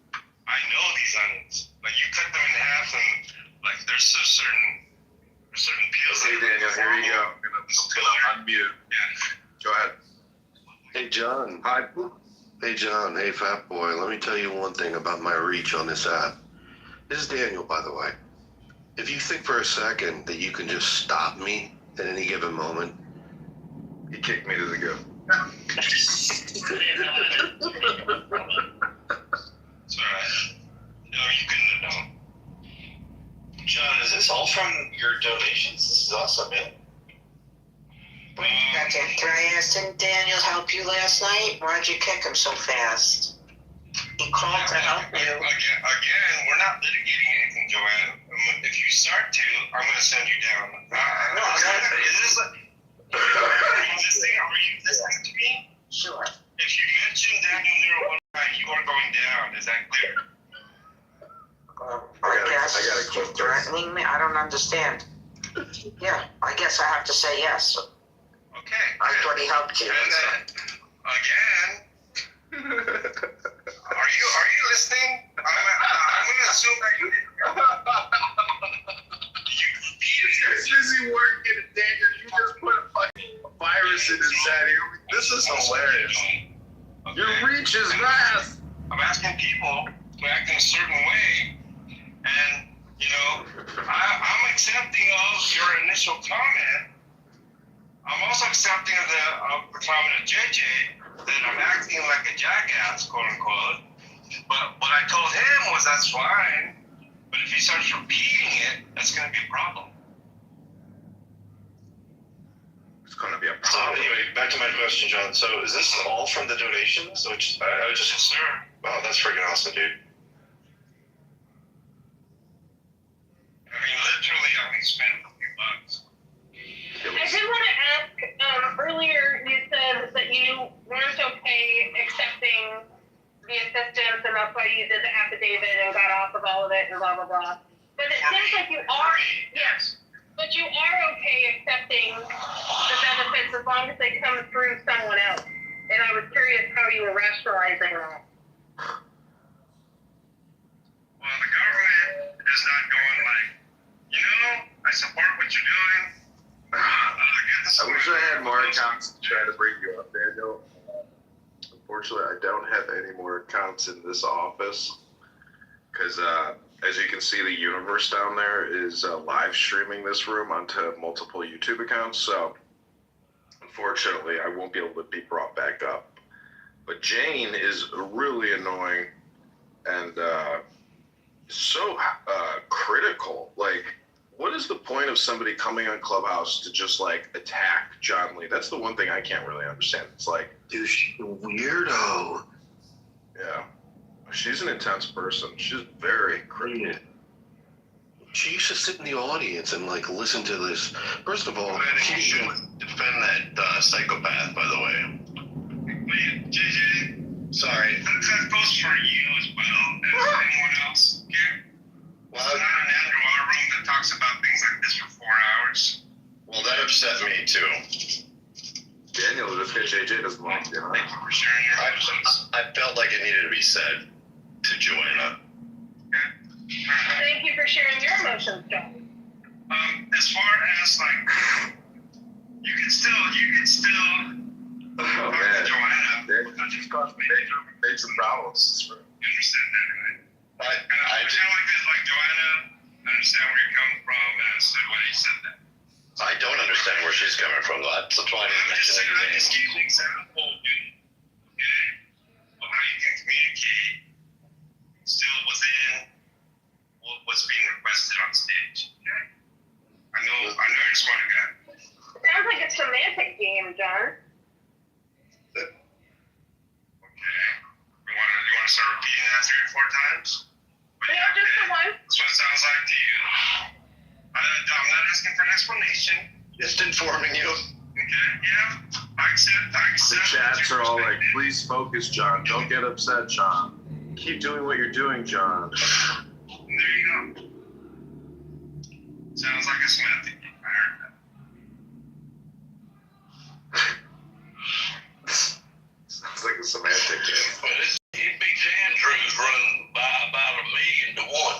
I know these onions. Like you cut them in half, and like there's certain peels. Okay, Daniel, here you go. I'm gonna unmute. Yeah. Go ahead. Hey John. Hi. Hey John. Hey Fat Boy. Let me tell you one thing about my reach on this app. This is Daniel, by the way. If you think for a second that you can just stop me at any given moment, He kicked me to the goo. It's alright. No, you couldn't have known. John, is this all from your donations? This is awesome, man. Can I ask, didn't Daniel help you last night? Why'd you kick him so fast? He called to help you. Again, we're not litigating anything, Joanne. If you start to, I'm going to send you down. No, Are you listening to me? Sure. If you mention Daniel Nero one time, you are going down. Is that clear? I guess. I gotta click You're this. threatening me? I don't understand. Yeah, I guess I have to say yes. Okay. I thought he helped you. And then, again, doing. Okay? Your reach is vast. I'm asking people to act in a certain way, and you know, I'm accepting of your initial comment. I'm also accepting of the comment of JJ that I'm acting like a jackass, quote unquote. But what I told him was that's fine, but if he starts repeating it, that's going to be a problem. It's gonna be a So problem. anyway, back to my question, John. So is this all from the donations? Which I was just, Yes, sir. wow, that's freaking awesome, dude. I mean, literally, I only spent a few bucks. I did want to ask, earlier you said that you weren't okay accepting the assistance and that's why you did the affidavit and got off of all of it and blah, blah, blah. But it seems like you are, Yes. but you are okay accepting the benefits as long as they come through someone else. And I was curious how you were rationalizing that. Well, the government is not going like, you know, I support what you're doing. I wish I had more accounts to try to bring you up, Daniel. Unfortunately, I don't have any more accounts in this office because, as you can see, the universe down there is live streaming this room onto multiple YouTube accounts. So, unfortunately, I won't be able to be brought back up. But Jane is really annoying and so critical. Like, what is the point of somebody coming on Clubhouse to just like attack John Lee? That's the one thing I can't really understand. It's like, Dude, she's a weirdo. yeah, she's an intense person. She's very critical. She used to sit in the audience and like listen to this. First of all, I think you should defend that psychopath, by the way. Wait, JJ, Sorry. that goes for you as well as anyone else here. Well, There's not an Andrew R room that talks about things like this for 4 hours. well, that upset me too. Daniel, this guy JJ doesn't like you, huh? Thank you for sharing your emotions. I felt like it needed to be said to Joanna. Thank you for sharing your emotions, John. As far as like, you can still Oh talk to man, Joanna. that just caused major problems. You understand that, right? I Pretend like this, like Joanna, I understand where you're coming from, and I said why you said that. I don't understand where she's coming from. That's why I didn't I'm just mention saying, I just anything. gave an example, dude, okay, of how you can communicate still within what's being requested on stage, okay? I know you're a smart guy. Sounds like a semantic game, John. Okay. You wanna start repeating that 3 or 4 times? But Yeah, just the one. That's what it sounds like to you. I'm not asking for an explanation. Just informing you. Okay, yeah. I accept. The chats your are all like, perspective. please focus, John. Don't get upset, John. Keep doing what you're doing, John. There you go. Sounds like a semantic game. I heard that. Sounds like a semantic game. But it beats Andrew's run by about 1,000,000 to 1.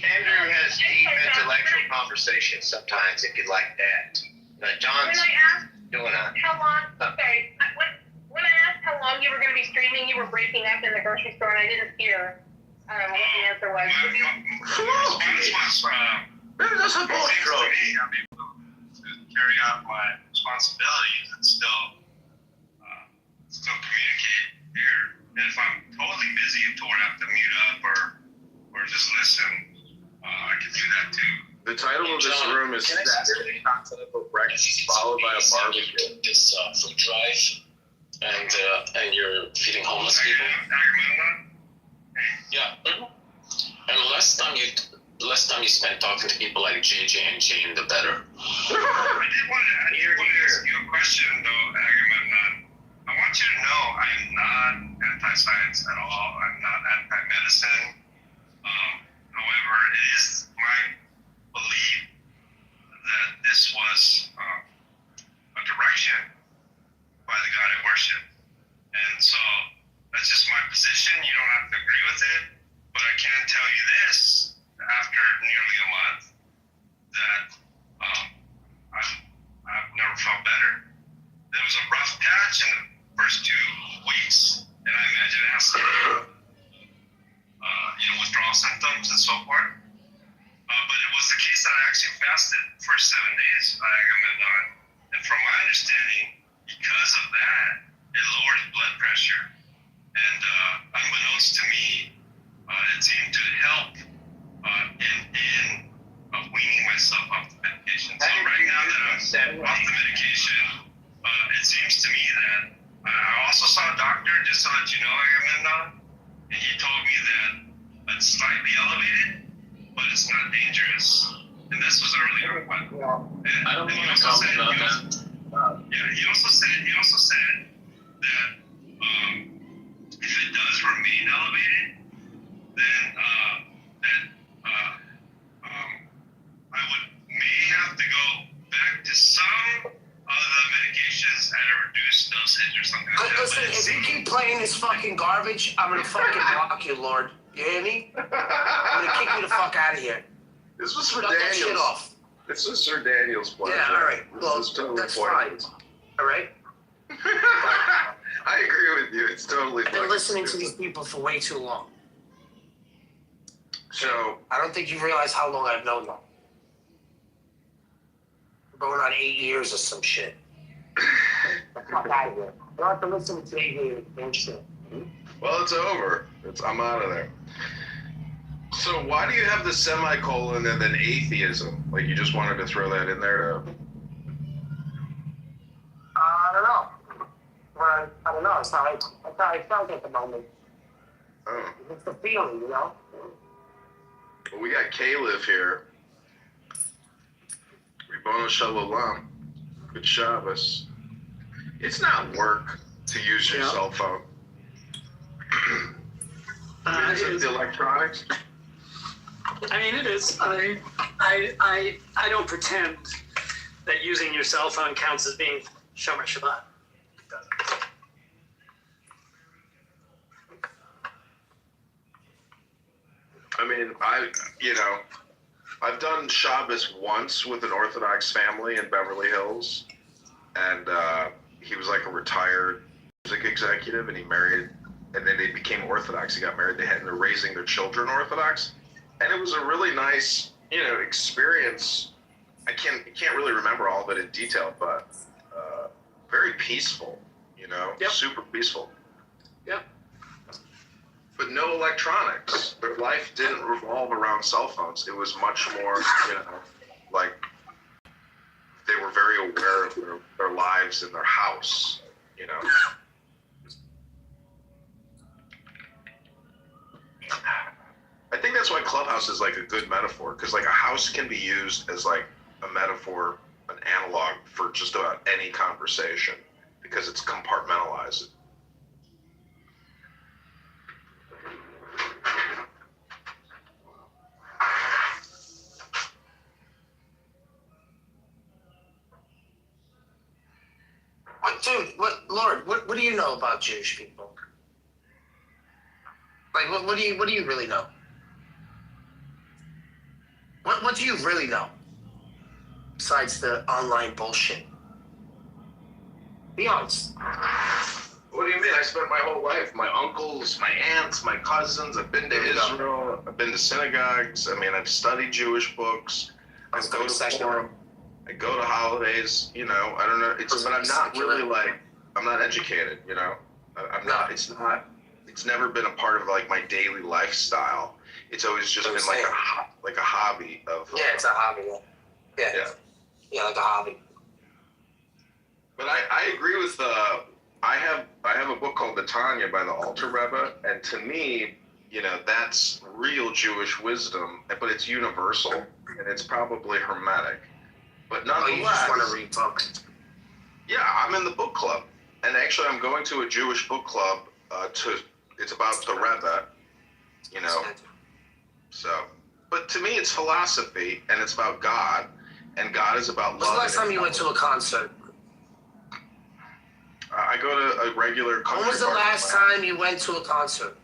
Andrew has deep intellectual conversations sometimes if you like that. John's When I asked doing a. how long, sorry, when I asked how long you were going to be streaming, you were breaking up in the grocery store, and I didn't hear what the answer was. Would you- My response was, That's a seems to me I'm able to carry out my responsibilities and still communicate here. And if I'm totally busy and told I have to mute up or just listen, I can do that too. The title of this room is Saturday Continental Breakfast, followed by a barbecue. This food drive, and you're feeding homeless people. Agamemnon? Yeah. And less time you spend talking to people like JJ and Jane, the better. I did want to ask you a question though, Agamemnon. I want you to know I am not anti-science at all. I'm not anti-medicine. However, it is my belief that this was a direction by the God I worship. And so that's just my position. You don't have to agree with it. But I can tell you this, after nearly a month, that I've never felt better. there was a rough patch in the first 2 weeks, and I imagine it has to do withdrawal symptoms and so forth. But it was the case that I actually fasted for 7 days, Agamemnon. And from my understanding, because of that, it lowered blood pressure. And unbeknownst to me, it seemed to help in weaning myself off the medication. So right now that I'm off the medication, it seems to me that I also saw a doctor, just to let you know, Agamemnon, and he told me that it's slightly elevated, but it's not dangerous. And this was early on. But I don't he want to also comment on that. he also said that if it does remain elevated, then I may have to go back to some of the medications at a reduced dosage or something like that. Listen, if you keep playing this fucking garbage, I'm gonna fucking block you, Lord. You hear me? I'm gonna kick you the fuck out of here. This was for Shut that shit Daniels. off. This was Sir Daniel's pleasure. Yeah, all right. Well, This is totally that's fine. pointless. All right? I agree with you. It's totally I've been listening to these people for way too long. So, I don't think you realize how long I've known them. We're going on 8 years or some shit. The fuck out of here. You don't have to listen to today's bullshit. well, it's over. I'm out of there. So why do you have the semicolon and then atheism? Like you just wanted to throw that in there to... I don't know. Well, I don't know. That's how I felt at the moment. Oh. It's the feeling, you know? Well, we got Caleb here. Ribono Shalom. Good Shabbos. It's not work to use your cell phone. Is it the electronics? I mean, it is. I don't pretend that using your cell phone counts as being Shomer Shabbat. It doesn't. I mean, I've done Shabbos once with an Orthodox family in Beverly Hills, and he was like a retired music executive, and he married, and then they became Orthodox. He got married, and they're raising their children Orthodox, and it was a really nice, experience. I can't really remember all of it in detail, but very peaceful, Yep. super peaceful. Yep. But no electronics. Their life didn't revolve around cell phones. It was much more, like they were very aware of their lives in their house, I think that's why Clubhouse is like a good metaphor, because like a house can be used as like a metaphor, an analog for just about any conversation, because it's compartmentalized. What do you know about Jewish people? Like, what do you really know? What do you really know? Besides the online bullshit. Be honest. What do you mean? I spent my whole life, my uncles, my aunts, my cousins, I've been to Israel, I've been to synagogues, I've studied Jewish books, I go to forum, I go to holidays, I don't know, but I'm not really I'm not educated, I'm not, it's never been a part of like my daily lifestyle. It's always just been like a hobby of. Yeah, it's a hobby. Yeah, like a hobby. But I agree with I have a book called the Tanya by the Alter Rebbe, and to me, that's real Jewish wisdom, but it's universal and it's probably hermetic. But nonetheless, you just want to read books. Yeah, I'm in the book club, and actually, I'm going to a Jewish book club. It's about the Rebbe, So, but to me, it's philosophy, and it's about God, and God is about love. When's the last time you went to a concert? I go to a regular country. When was the last time you went to a concert?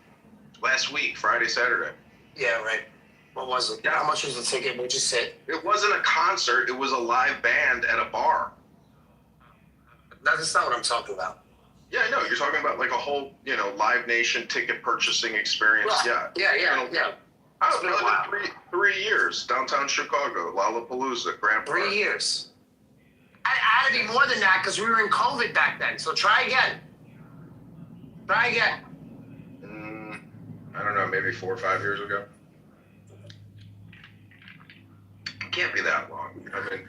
Last week, Friday, Saturday. Yeah, right. What was it? Yeah. How much was the ticket? Where'd you sit? It wasn't a concert. It was a live band at a bar. That's not what I'm talking about. Yeah, I know. You're talking about like a whole, Live Nation ticket purchasing experience. Right. Yeah. Yeah. I It's been a was while. three years, downtown Chicago, Lollapalooza, Grand Park. 3 years. I had to be more than that because we were in COVID back then. So try again. Try again. I don't know, maybe 4 or 5 years ago. Can't be that long. I mean,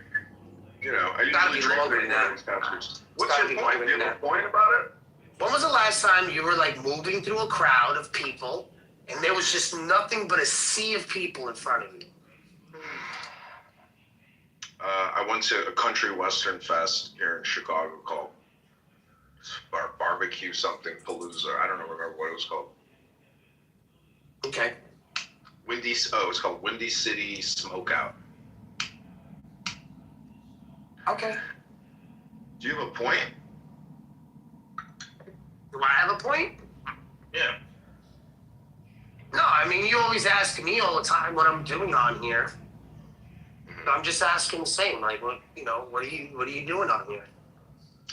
I Gotta usually be drink longer for than that. these concerts. Gotta What's be your point? longer Do you than have a that. point about it? When was the last time you were like moving through a crowd of people and there was just nothing but a sea of people in front of you? I went to a country western fest here in Chicago called Barbecue something Palooza. I don't remember what it was called. Okay. It's called Windy City Smokeout. Okay. Do you have a point? Do I have a point? Yeah. No, I mean, you always ask me all the time what I'm doing on here. I'm just asking the same. Like, what are you doing on here?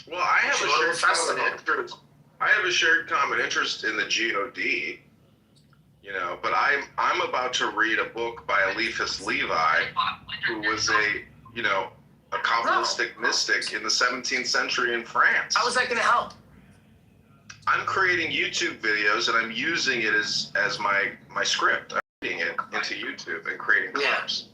Well, I have Should a go to shared a festival. common interest. I have a shared common interest in the GOD. But I'm about to read a book by Eliphas Levi, who was a Kabbalistic mystic in the 17th century in France. How is that going to help? I'm creating YouTube videos and I'm using it as my script. I'm reading it into YouTube and creating clips.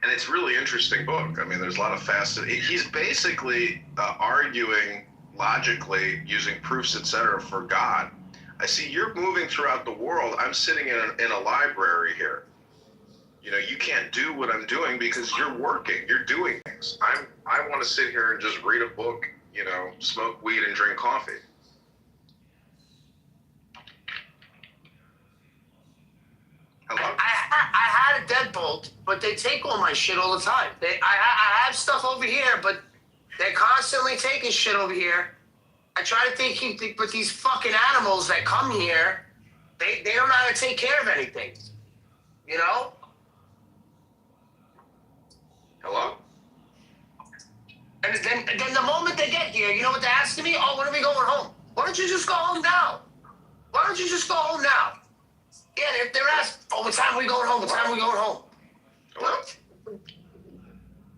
And it's a really interesting book. I mean, there's a lot of fascinating. He's basically arguing logically using proofs, etc., for God. I see you're moving throughout the world. I'm sitting in a library here. You can't do what I'm doing because you're working. You're doing things. I want to sit here and just read a book. Smoke weed and drink coffee. Hello? I had a deadbolt, but they take all my shit all the time. I have stuff over here, but they're constantly taking shit over here. I try to think, but these fucking animals that come here, they don't know how to take care of anything. Hello? And then the moment they get here, you know what they're asking me? Oh, when are we going home? Why don't you just go home now? Why don't you just go home now? Yeah, if they're asking, oh, what time are we going home? What time are we going home? What?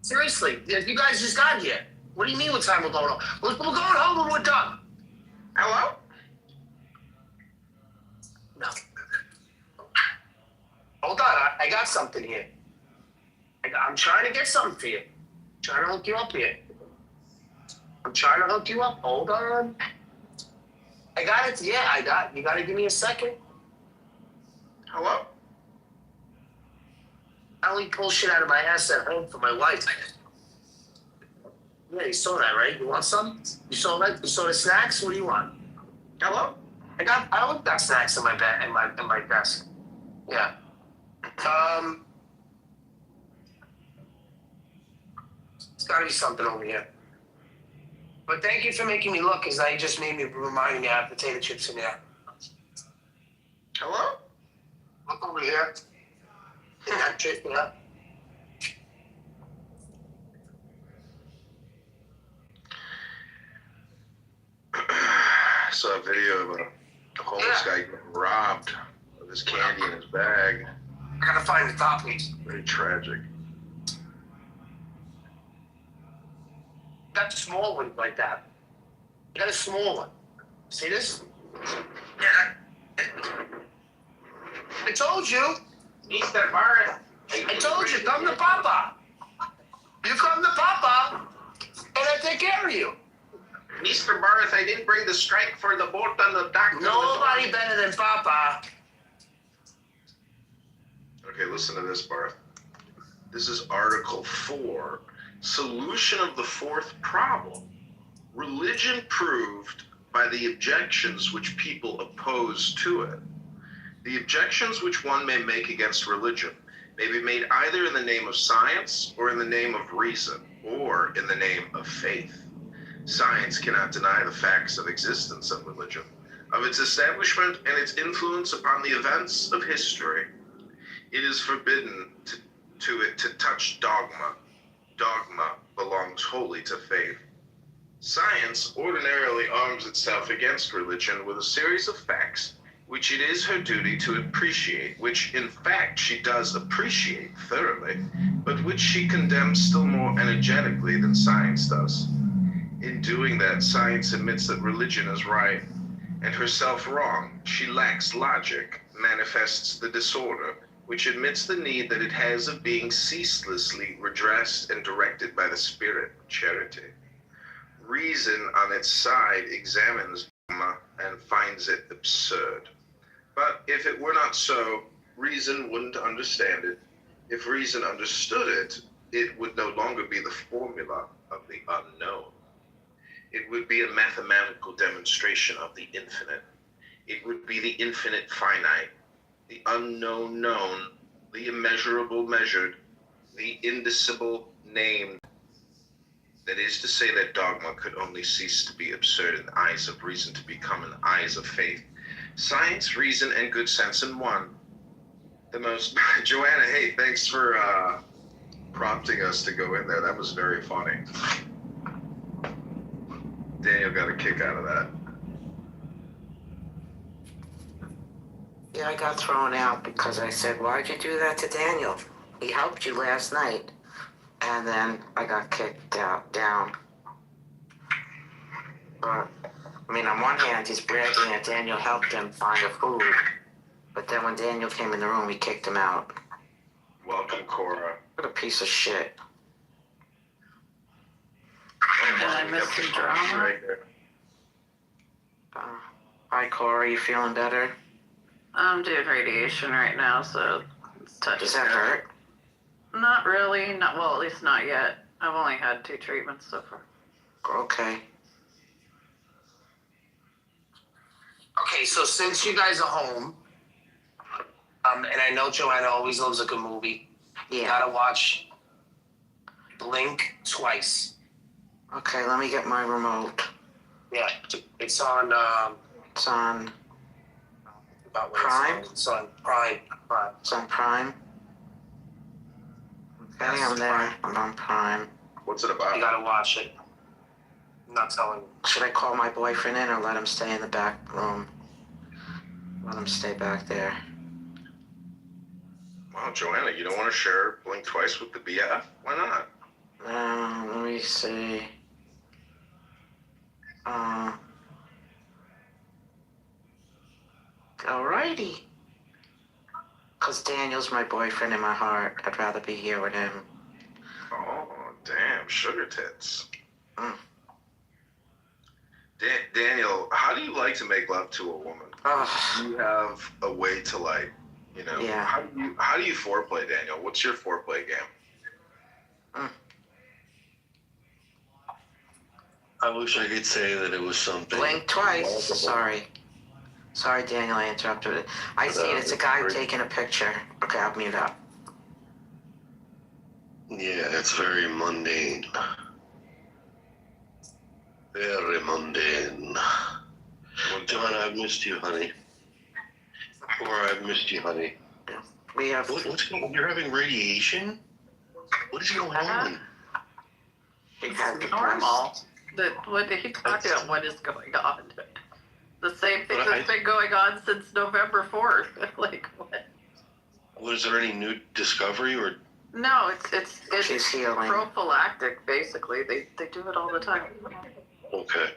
Seriously, you guys just got here. What do you mean what time we're going home? We're going home when we're done. Hello? No. Hold on, I got something here. I'm trying to get something for you. I'm trying to hook you up here. I'm trying to hook you up. Hold on. I got it. Yeah, you got to give me a second. Hello? I only pull shit out of my ass at home for my wife. Yeah, you saw that, right? You want some? You saw that? You saw the snacks? What do you want? Hello? I always got snacks in my bed, in my desk. Yeah. It's got to be something over here. But thank you for making me look, because I just made me remind me I have potato chips in there. Hello? Look over here. That chip, yeah. I saw a video of a homeless guy getting robbed of his candy in his bag. I gotta find the top piece. Very tragic. Got small ones like that. I got a small one. See this? Yeah. I told you. Mr. Barrett. I told you, come to Papa. You come to Papa, and I take care of you. Mr. Barrett, I didn't bring the strike for the boat on the dock. Nobody better than Papa. Okay, listen to this, Barth. This is Article 4. Solution of the fourth problem. Religion proved by the objections which people oppose to it. The objections which one may make against religion may be made either in the name of science or in the name of reason or in the name of faith. Science cannot deny the facts of existence of religion, of its establishment and its influence upon the events of history. It is forbidden to it to touch dogma. Dogma belongs wholly to faith. Science ordinarily arms itself against religion with a series of facts which it is her duty to appreciate, which in fact she does appreciate thoroughly, but which she condemns still more energetically than science does. In doing that, science admits that religion is right and herself wrong. She lacks logic, manifests the disorder, which admits the need that it has of being ceaselessly redressed and directed by the spirit of charity. Reason on its side examines dogma and finds it absurd. But if it were not so, reason wouldn't understand it. If reason understood it, it would no longer be the formula of the unknown. It would be a mathematical demonstration of the infinite. It would be the infinite finite, the unknown known, the immeasurable measured, the indicible named. That is to say that dogma could only cease to be absurd in the eyes of reason to become in the eyes of faith. Science, reason, and good sense in one. The most... Joanna, hey, thanks for prompting us to go in there. That was very funny. Daniel got a kick out of that. Yeah, I got thrown out because I said, why'd you do that to Daniel? He helped you last night. And then I got kicked down. But, I mean, on one hand, he's bragging that Daniel helped him find a food. But then when Daniel came in the room, he kicked him out. Welcome, Cora. What a piece of shit. Did I miss some drama? Right there. Hi, Cora. You feeling better? I'm doing radiation right now, so it's touch. Does that hurt? Not really. Not well, at least not yet. I've only had 2 treatments so far. Okay. Okay, so since you guys are home, and I know Joanna always loves a good movie, you Yeah. gotta watch Blink Twice. Okay, let me get my remote. Yeah, it's on. It's on. About what Prime? It's on Prime. Prime. It's on Prime. Okay, I'm there. I'm on Prime. What's it about? You gotta watch it. I'm not telling you. Should I call my boyfriend in or let him stay in the back room? Let him stay back there. Wow, Joanna, you don't want to share Blink Twice with the BF? Why not? Let me see. Alrighty. Because Daniel's my boyfriend in my heart. I'd rather be here with him. Oh, damn, sugar tits. Mm. Daniel, how do you like to make love to a woman? Oh, Do you have a way to, like, you know, Yeah. how do you foreplay, Daniel? What's your foreplay game? I wish I could say that it was something. blink twice. remarkable. Sorry, Daniel, I interrupted it. I see it. It's a guy taking a picture. Okay, I'll mute up. Yeah, it's very mundane. Very mundane. Joanna, I've missed you, honey. Or I've missed you, honey. We have. What's going on? You're having radiation? What is going on? We have It's normal. What did he talk about? What is going on? The same thing But that's been going on since November 4th. Like what? Was there any new discovery or? No, it's She's healing. prophylactic. Basically, they do it all the time. Okay.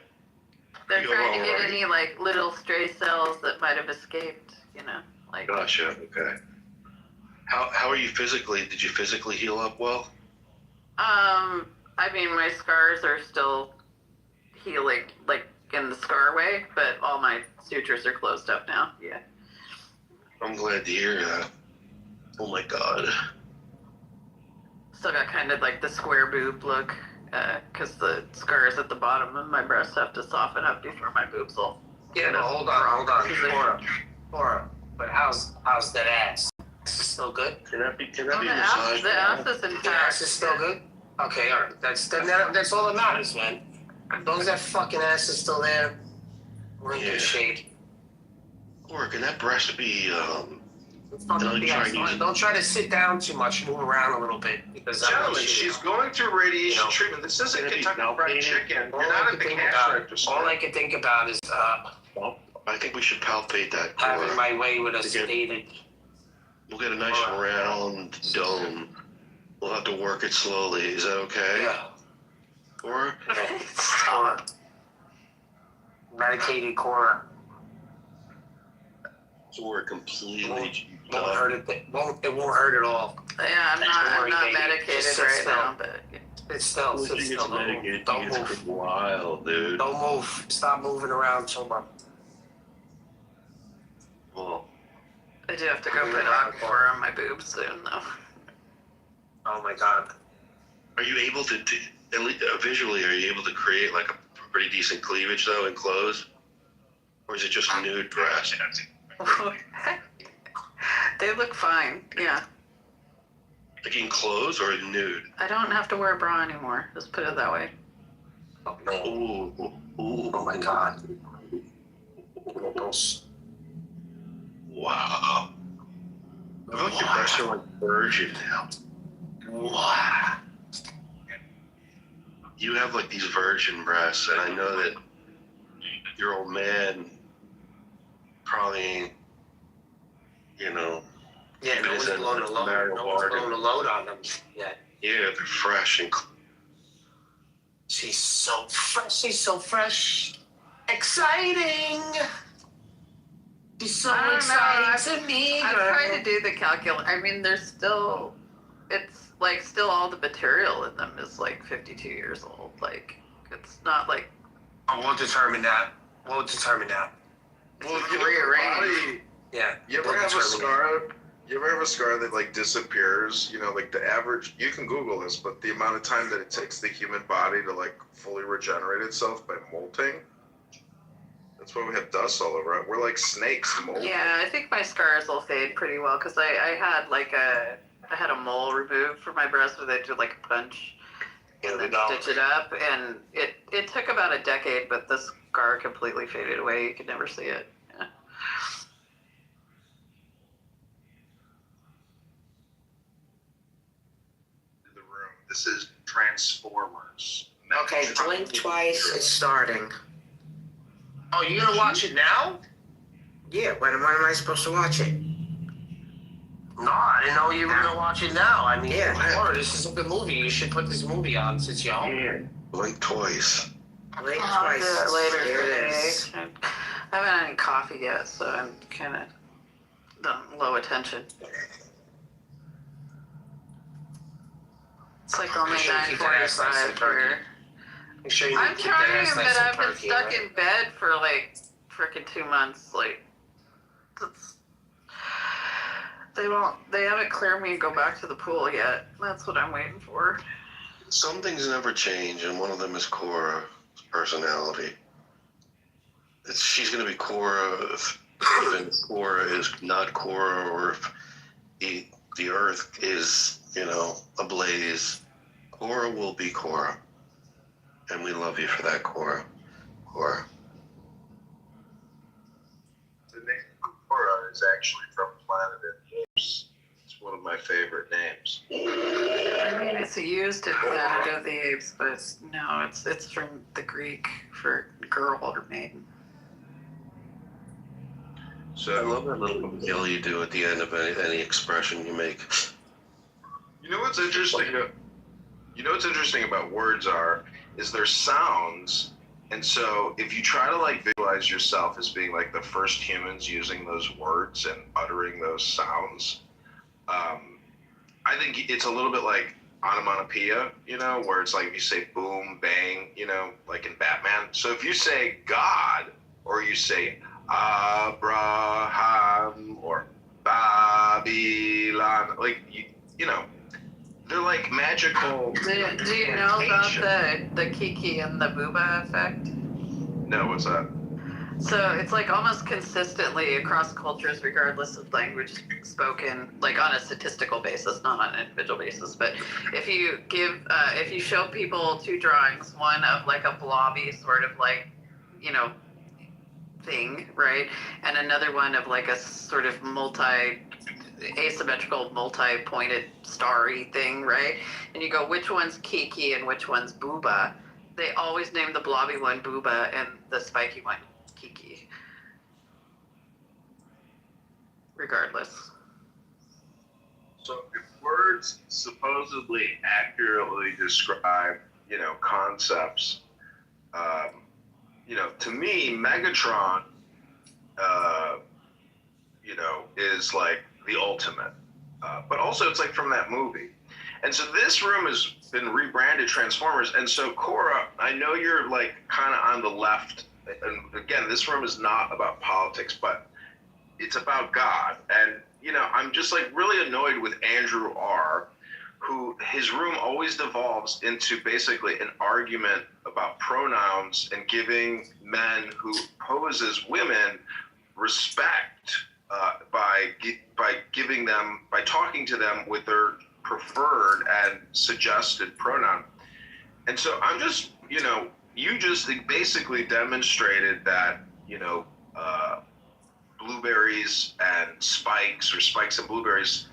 They're You're trying to get all right. any like little stray cells that might have escaped. You know, like. Gotcha. Okay. How are you physically? Did you physically heal up well? I mean, my scars are still healing, like in the scar way, but all my sutures are closed up now. Yeah. I'm glad to hear that. Oh my God. Still got kind of like the square boob look, because the scars at the bottom of my breast have to soften up before my boobs will. Yeah, no, hold on. Cora. But how's that ass? Is it still good? Can that be The massaged? ass is in The ass is still good? Okay, all right. That's all that matters, man. As long as that fucking ass is still there, we're in Yeah. good shape. Or can that breast be Don't try to sit down too much. Move around a little bit because Gentlemen, she's going through radiation treatment. This isn't Kentucky Fried Chicken. You're not at the cash register. All I can think about is I think we should palpate that having core. my way with a sedated. We'll get a nice round dome. We'll have to work it slowly. Is that okay? Yeah. Or Medicated core. so we're completely Won't hurt it. It won't hurt at all. Yeah, I'm not medicated right now, but It's still. Once you get medicated, Don't it gets move. wild, dude. Don't move. Stop moving around so much. Well, I do have to go put Aquaphor on my boobs soon, though. Oh my God. are you able to, at least visually, are you able to create like a pretty decent cleavage though in clothes? Or is it just nude breast? They look fine, yeah. Like in clothes or nude? I don't have to wear a bra anymore, let's put it that way. Oh man. Ooh, ooh. Oh my God. Wow. I feel like your breasts are like virgin now. Wow. You have like these virgin breasts, and I know that your old man probably ain't, Yeah, no Even one's as a blown a load. marital No one's bargain. blown a load on them yet. yeah, they're fresh and She's so fresh. She's so fresh. Exciting. She's so I don't know, exciting to me. I'm girl. trying to do the calculation. I mean, there's still, it's like still all the material in them is like 52 years old. Like, it's not like. Oh, we'll determine that. We'll determine that. Well, It's you know, rearranged. body, Yeah. you ever we'll have a determine scar? You ever have a scar that like disappears? You know, like the average. You can Google this, but the amount of time that it takes the human body to like fully regenerate itself by molting. That's why we have dust all over it. We're like snakes molting. Yeah, I think my scars will fade pretty well because I had like I had a mole removed from my breast where they did like a punch Here and we then go. stitch it up, and it took about a decade, but the scar completely faded away. You could never see it. Yeah. The room. This is Transformers. Okay, blink twice is starting. Oh, you're gonna watch it now? Yeah, when am I supposed to watch it? No, I didn't know you were gonna watch it now. I mean, Yeah. Lord, this is a good movie. You should put this movie on since you're home. blink twice. Blink I'll twice. do it later There it today. is. I haven't had any coffee yet, so I'm kind of low attention. It's like only Make sure you keep that ass nice 9:45 and perky. here. Make sure you I'm keep that trying, ass but nice and I've been perky, stuck right? in bed for like freaking 2 months. Like, they haven't cleared me and go back to the pool yet. That's what I'm waiting for. Some things never change, and one of them is Cora's personality. She's going to be Cora if even Cora is not Cora, or if the Earth is, ablaze. Cora will be Cora, and we love you for that, Cora. Cora. The name Cora is actually from Planet of the Apes. It's one of my favorite names. I mean, it's used in Planet of the Apes, but no, it's from the Greek for girl or maiden. So I love that little yell you do at the end of any expression you make. You know what's interesting? You know what's interesting about words is they're sounds, and so if you try to like visualize yourself as being like the first humans using those words and uttering those sounds, I think it's a little bit like onomatopoeia, where it's like if you say boom, bang, like in Batman. So if you say God or you say Abraham or Babylon, like they're like magical. Do you know about the Kiki and the Booba effect? No, what's that? So it's like almost consistently across cultures, regardless of language spoken, like on a statistical basis, not on an individual basis. But if you if you show people two drawings, one of like a blobby sort of like, thing, right? And another one of like a sort of asymmetrical, multi-pointed, starry thing, right? And you go, which one's Kiki and which one's Booba? They always name the blobby one Booba and the spiky one Kiki. Regardless. So if words supposedly accurately describe, concepts, to me, Megatron, is like the ultimate. But also it's like from that movie. And so this room has been rebranded Transformers. And so Cora, I know you're like kind of on the left. And again, this room is not about politics, but it's about God. And, I'm just like really annoyed with Andrew R., who his room always devolves into basically an argument about pronouns and giving men who pose as women respect by talking to them with their preferred and suggested pronoun. And so I'm just, you just basically demonstrated that, blueberries and spikes, or spikes and blueberries,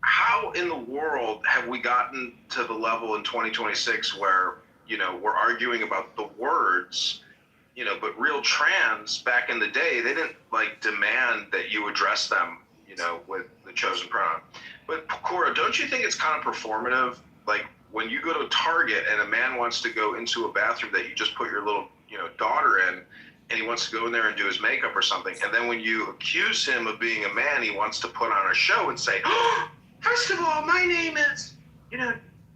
how in the world have we gotten to the level in 2026 where, we're arguing about the words, but real trans back in the day, they didn't like demand that you address them, with the chosen pronoun. But Cora, don't you think it's kind of performative? Like when you go to Target and a man wants to go into a bathroom that you just put your little, daughter in, and he wants to go in there and do his makeup or something. And then when you accuse him of being a man, he wants to put on a show and say, oh, first of all, my name is,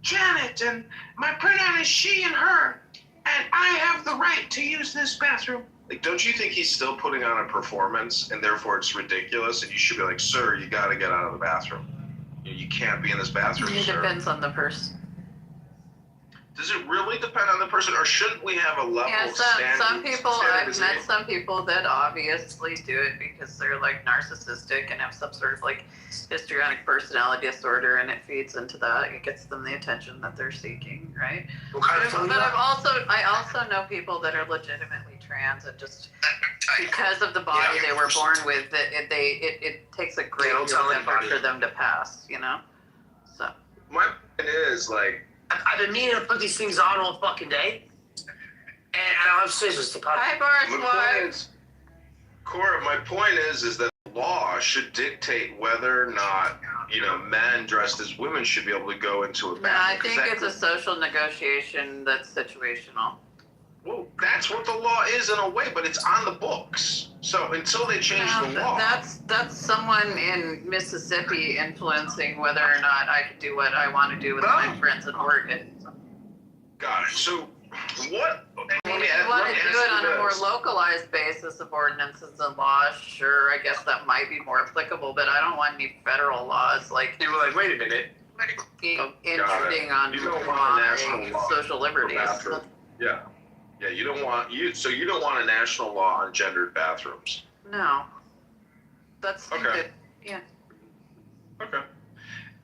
Janet, and my pronoun is she and her, and I have the right to use this bathroom. Like, don't you think he's still putting on a performance, and therefore it's ridiculous, and you should be like, sir, you got to get out of the bathroom. You can't be in this bathroom, It sir. depends on the person. Does it really depend on the person, or shouldn't we have a level Yeah, of some people, I've met standardization? some people that obviously do it because they're like narcissistic and have some sort of like histrionic personality disorder, and it feeds into that. It gets them the attention that they're seeking, right? What kind of But phone I also know people that are legitimately trans and just because of the body they were born with, it takes a great deal of effort for them to pass, So My point is, like, I've been meaning to put these things on all fucking day, and I don't have scissors to cut. hi, Boris my point is, Cora, my point is that law should dictate whether or not, men dressed as women should be able to go into a No, bathroom. I think it's a social negotiation that's situational. Well, that's what the law is in a way, but it's on the books. So until they change the law. That's someone in Mississippi influencing whether or not I can do what I want to do with my friends in Oregon. Got it. So what? I mean, if you want to do it on a more localized basis of ordinances and laws, sure, I guess that might be more applicable, but I don't want any federal laws like You were like, wait a minute. intruding on You don't want a national my law social liberties. Yeah. Yeah, you don't want a national law on gendered bathrooms. No. That's stupid. Okay. Yeah. Okay.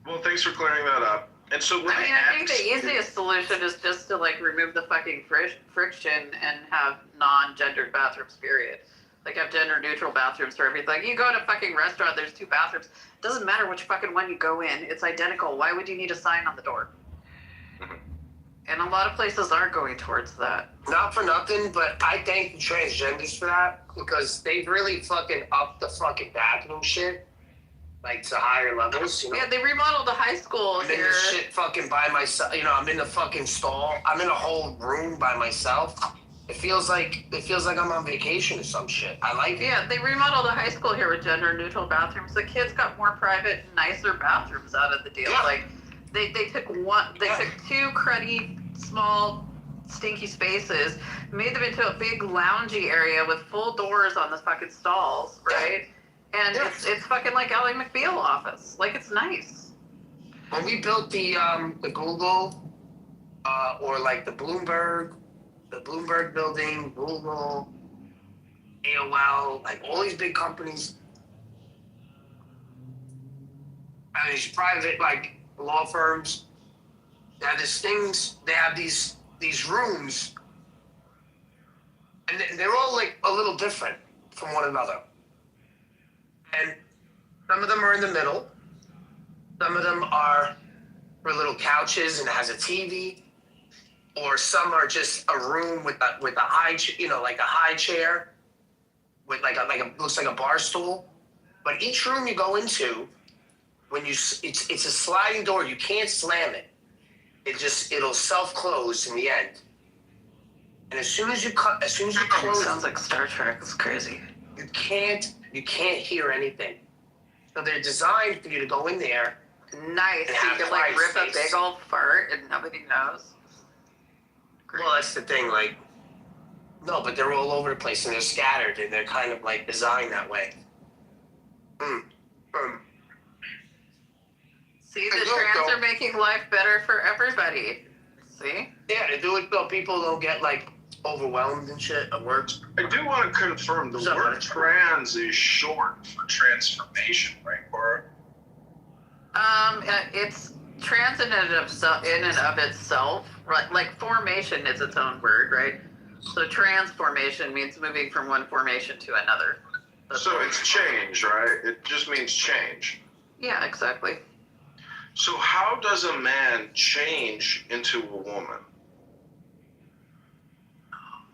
Well, thanks for clearing that up. And so I mean, I think the easiest solution is just to like remove the fucking friction and have non-gendered bathrooms, period. Like have gender-neutral bathrooms for everything. Like, you go to a fucking restaurant, there's 2 bathrooms. Doesn't matter which fucking one you go in. It's identical. Why would you need a sign on the door? Mm-hmm. And a lot of places are going towards that. Not for nothing, but I thank the transgenders for that, because they've really fucking upped the fucking bathroom shit, like to higher levels, Yeah, they remodeled the high school I'm in here. this shit fucking by myself. I'm in the fucking stall. I'm in a whole room by myself. It feels like I'm on vacation or some shit. I like it. Yeah, they remodeled a high school here with gender-neutral bathrooms. The kids got more private, nicer bathrooms out of the deal. Yeah. Like, they took 2 cruddy, small, stinky spaces, made them into a big loungy area with full doors on the fucking stalls, right? And it's fucking like Ally McBeal office. Like, it's nice. When we built the Google, or like the Bloomberg building, Google, AOL, like all these big companies, and these private like law firms, they have these rooms, and they're all like a little different from one another. And some of them are in the middle. Some of them are for little couches and it has a TV. Or some are just a room with a high, like a high chair with like a looks like a bar stool. But each room you go into, when it's a sliding door, you can't slam it. It'll self-close in the end. And as soon as you close, Sounds like Star Trek. It's crazy. you can't hear anything. So they're designed for you to go in there. Nice. And So you have can like quiet rip a space. big old fart and nobody knows. Well, that's the thing. Like, no, but they're all over the place and they're scattered and they're kind of like designed that way. See, the trans are making life better for everybody. See? Yeah, they do it so people don't get like overwhelmed and shit at work. I do want to confirm the word trans is short for transformation, right, Cora? It's trans in and of itself, right? Like formation is its own word, right? So transformation means moving from one formation to another. So it's change, right? It just means change. Yeah, exactly. So how does a man change into a woman?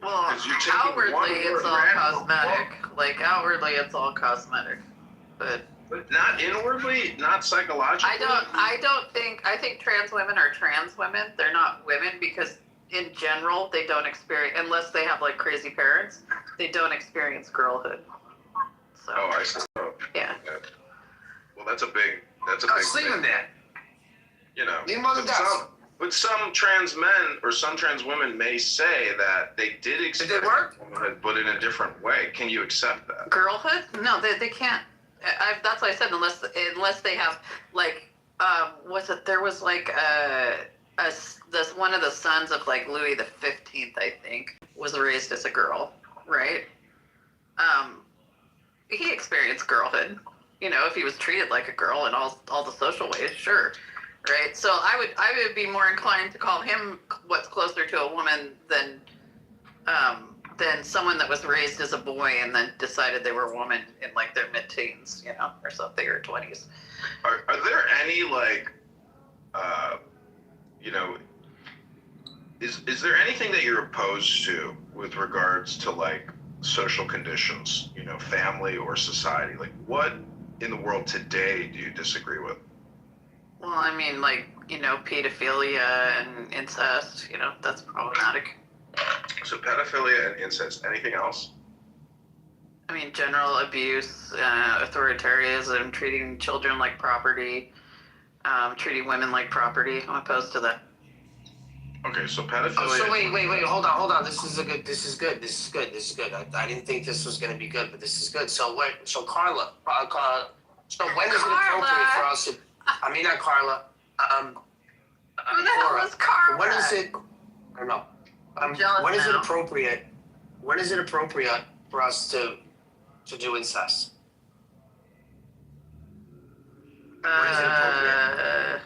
Well, 'Cause you're taking outwardly one it's word all random cosmetic. Like outwardly it's all cosmetic, but not inwardly, not psychologically. I think trans women are trans women. They're not women because in general they don't experience, unless they have like crazy parents, they don't experience girlhood. So Oh, I see. Oh, yeah. Well, that's a big Sleep thing. in there. You know, Leave 'em on the desk. but some trans men or some trans women may say that they did experience womanhood, but in a different way. Can you accept that? Girlhood? No, they can't. That's what I said. Unless they have like, was it? There was like this one of the sons of like Louis the 15th, I think, was raised as a girl, right? He experienced girlhood. You know, if he was treated like a girl in all the social ways, sure, right? So I would be more inclined to call him what's closer to a woman than someone that was raised as a boy and then decided they were a woman in like their mid-teens, you know, or something, or 20s. Are there any like, you know, is there anything that you're opposed to with regards to like social conditions, you know, family or society? Like what in the world today do you disagree with? Well, I mean, like, you know, pedophilia and incest, you know, that's problematic. So pedophilia and incest. Anything else? I mean, general abuse, authoritarianism, treating children like property, treating women like property. I'm opposed to that. Okay, so pedophilia. Oh, so wait, hold on. This is good. I didn't think this was going to be good, but this is good. So Carla, so when is it appropriate for us to, I mean, not Carla, Who the hell is Carla? when is it, I don't know, when is it appropriate for us to do incest? When is it appropriate?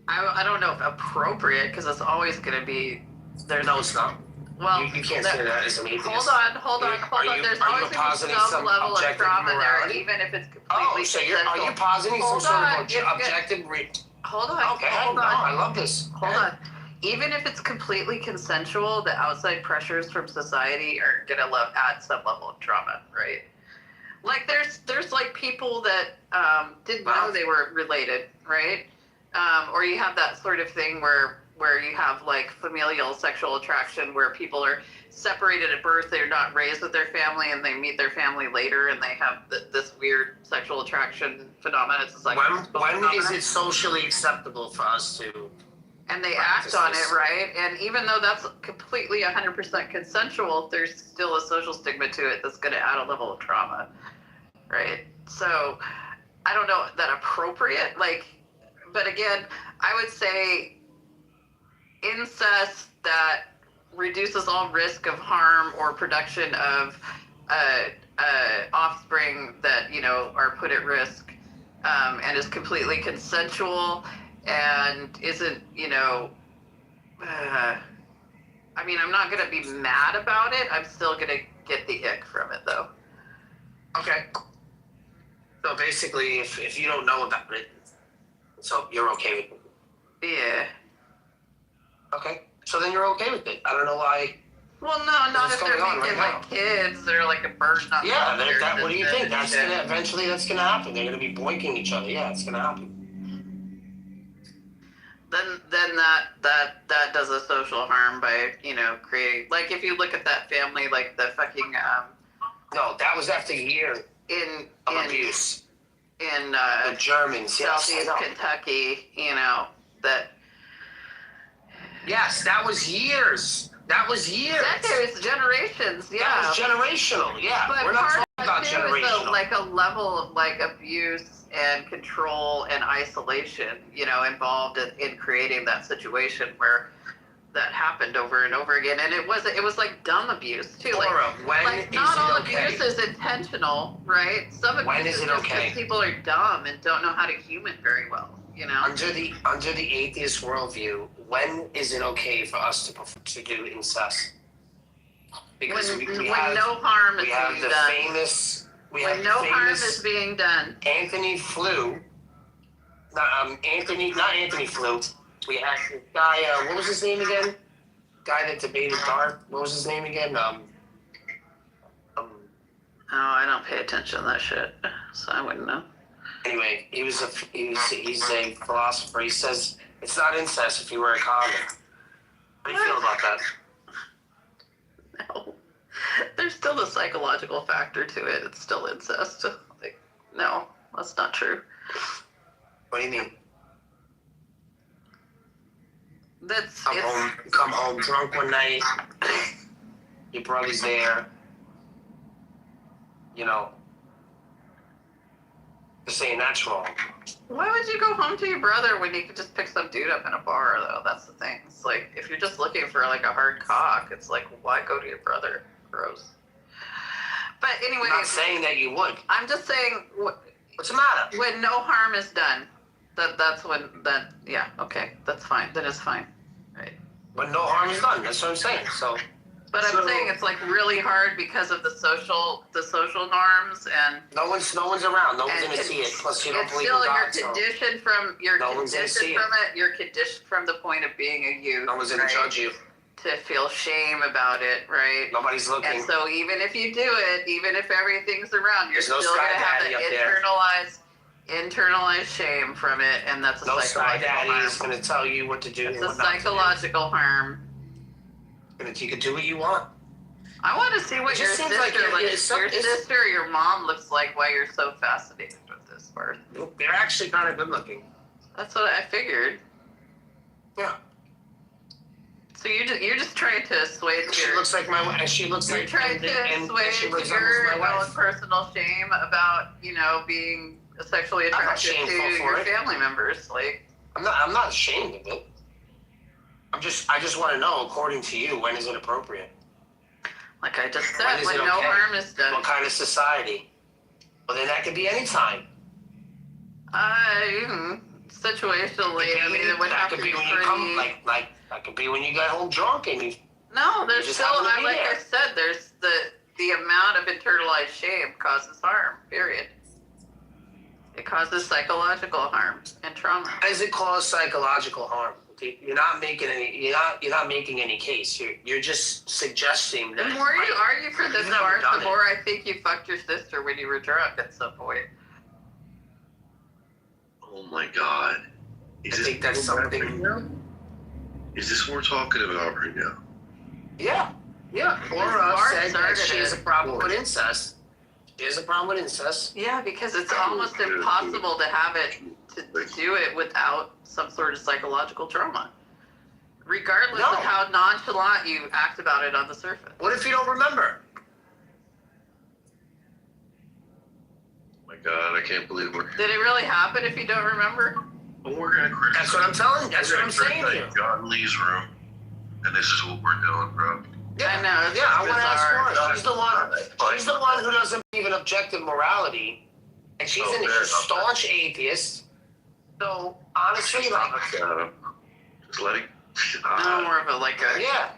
I don't know if appropriate, because it's always going to be, No, it's not. well, You can't say that as an atheist. Hold on. There's always going to be some level of trauma there, even if it's completely so are you positing some sort of objective Hold on. Okay, hold no, on. I love this. Hold on. Even if it's completely consensual, the outside pressures from society are going to add some level of trauma, right? Like there's like people that didn't know they were related, right? Or you have that sort of thing where you have like familial sexual attraction where people are separated at birth, they're not raised with their family, and they meet their family later, and they have this weird sexual attraction phenomenon. It's like when is it socially acceptable for us to? And they act on it, right? And even though that's completely 100% consensual, there's still a social stigma to it that's going to add a level of trauma, right? So I don't know that appropriate, like, but again, I would say incest that reduces all risk of harm or production of offspring that, you know, are put at risk, and is completely consensual and isn't, you know, I mean, I'm not going to be mad about it. I'm still going to get the ick from it, though. Okay. So basically, if you don't know about it, so you're okay with it. Yeah. Okay. So then you're okay with it. I don't know why. Well, no, not What's if they're going on making right like kids that are like a burden on Yeah, the that, what do you think? That's system. gonna eventually that's gonna happen. They're gonna be boinking each other. Yeah, it's gonna happen. Then that does a social harm by, you know, creating, like, if you look at that family, like the fucking No, that was after years in of abuse. in The Germans, yes. Southeast Kentucky, you know, that Yes, that was years. That was years. decades, generations, yeah. That was generational. Yeah, But we're not part talking about of it too is generational. like a level of like abuse and control and isolation, you know, involved in creating that situation where that happened over and over again. And it was like dumb abuse too. Laura, when Like is not all it okay? abuse is intentional, right? Some abuse When is it just okay? because people are dumb and don't know how to human very well, you know? Under the atheist worldview, when is it okay for us to do incest? Because When we have no harm is we have being the done. famous we When have no the harm is famous being done. Anthony Flew. Not Anthony Flew. We had this guy. What was his name again? Guy that debated Darth. What was his name again? Oh, I don't pay attention to that shit, so I wouldn't know. Anyway, he's a philosopher. He says it's not incest if you wear a condom. How do you feel about that? No. There's still the psychological factor to it. It's still incest. Like, no, that's not true. What do you mean? It's Come home drunk one night. Your brother's there. You know. Just saying that's wrong. Why would you go home to your brother when you could just pick some dude up in a bar, though? That's the thing. It's like, if you're just looking for like a hard cock, it's like, why go to your brother? Gross. But anyway, I'm not saying that you would. I'm just saying, What's the matter? when no harm is done, yeah, okay, that's fine. Then it's fine, right? But no harm is done. That's what I'm saying. So. But I'm saying it's like really hard because of the social norms and No one's around. No one's gonna see it. Plus, you don't it's believe in still God. you're conditioned from you're No one's gonna see conditioned from it. You're conditioned from the point of being a youth. No one's gonna judge you. To feel shame about it, right? Nobody's looking. And so even if you do it, even if everything's around, you're There's no still Sky gonna have Daddy the up there. internalized shame from it, and that's a No Sky psychological Daddy harm. is gonna tell you what to do. It's and a what not to do. psychological harm. You can do what you want. I want to see what It your just sister, seems like your it's- sister or your mom looks like. Why you're so fascinated with this part? They're actually kind of good looking. That's what I figured. Yeah. So you're just trying to assuage She your. looks like my wife. She looks You're like trying to and she assuage resembles your my own wife. personal shame about, you know, being sexually I'm not attracted to shameful for your it. family members. Like, I'm not ashamed of it. I just want to know, according to you, when is it appropriate? like I just When said, is when it no okay? harm is done. What kind of society? Well, then that could be any time. Situationally, I mean, it would that have could to be be when pretty. you come, like that could be when you got home drunk and you. No, there's You just still, happen to be like there. I said, there's the amount of internalized shame causes harm. Period. It causes psychological harm and trauma. How does it cause psychological harm? You're not making any. You're not making any case. You're just suggesting that. The more you argue for this You've never part, done the it. more I think you fucked your sister when you were drunk at some point. Oh my God. I think that's something. Is this what we're talking about right now? Yeah. Laura Mark said that started she has it. a problem with incest. She has a problem with incest. Yeah, because it's almost impossible to have it, to do it without some sort of psychological trauma. Regardless No. of how nonchalant you act about it on the surface. What if you don't remember? Oh my God, I can't believe we're. Did it really happen if you don't remember? Well, we're gonna criticize. That's what I'm telling. That's what I'm saying to you. John Lee's room, and this is what we're doing, bro. I know. It's Yeah, I just want to ask bizarre. Laura. She's the one who doesn't believe in objective morality, and she's Oh, a fair staunch atheist. So honestly, like, Just letting. I'm more of a yeah,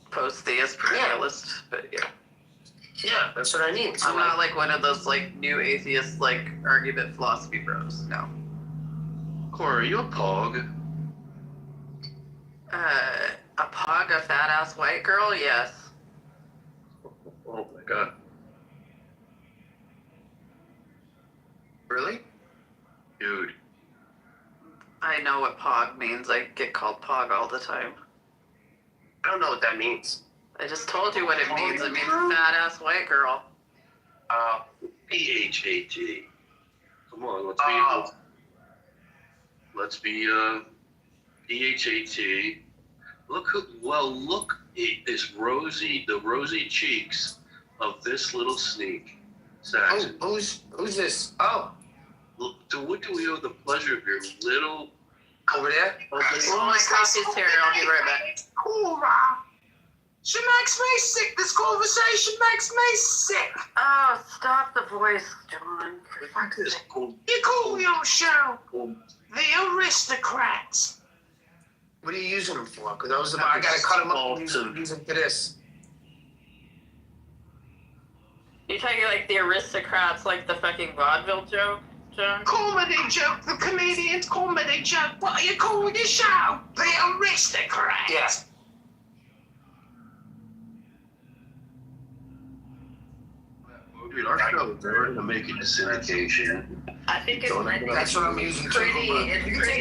post-theist realist, but yeah. Yeah, that's what I mean. So I'm not like one of those like new atheist like argument philosophy bros. No. Cora, are you a pog? A pog, a fat ass white girl? Yes. Oh my god. Really? Dude. I know what pog means. I get called pog all the time. I don't know what that means. I just told you what it means. It means fat ass white girl. PHAT. Come on, let's be PHAT. Look at this the rosy cheeks of this little sneak. Saxon. Oh, who's this? Oh, To what do we owe the pleasure of your little over there? Oh, my coffee's here. I'll be right back. Cora, she makes me sick. This conversation makes me sick. Oh, stop the voice, John. Fuck this cool. You call your show The Aristocrats. What are you using them for? Because I gotta cut them up and use them for this. You talking like the aristocrats, like the fucking vaudeville joke, John? Comedy joke, the comedian's comedy joke. What are you calling your show? The Aristocrats. Yes. Dude, our show is going to make it to syndication. I think it's That's what I'm using. pretty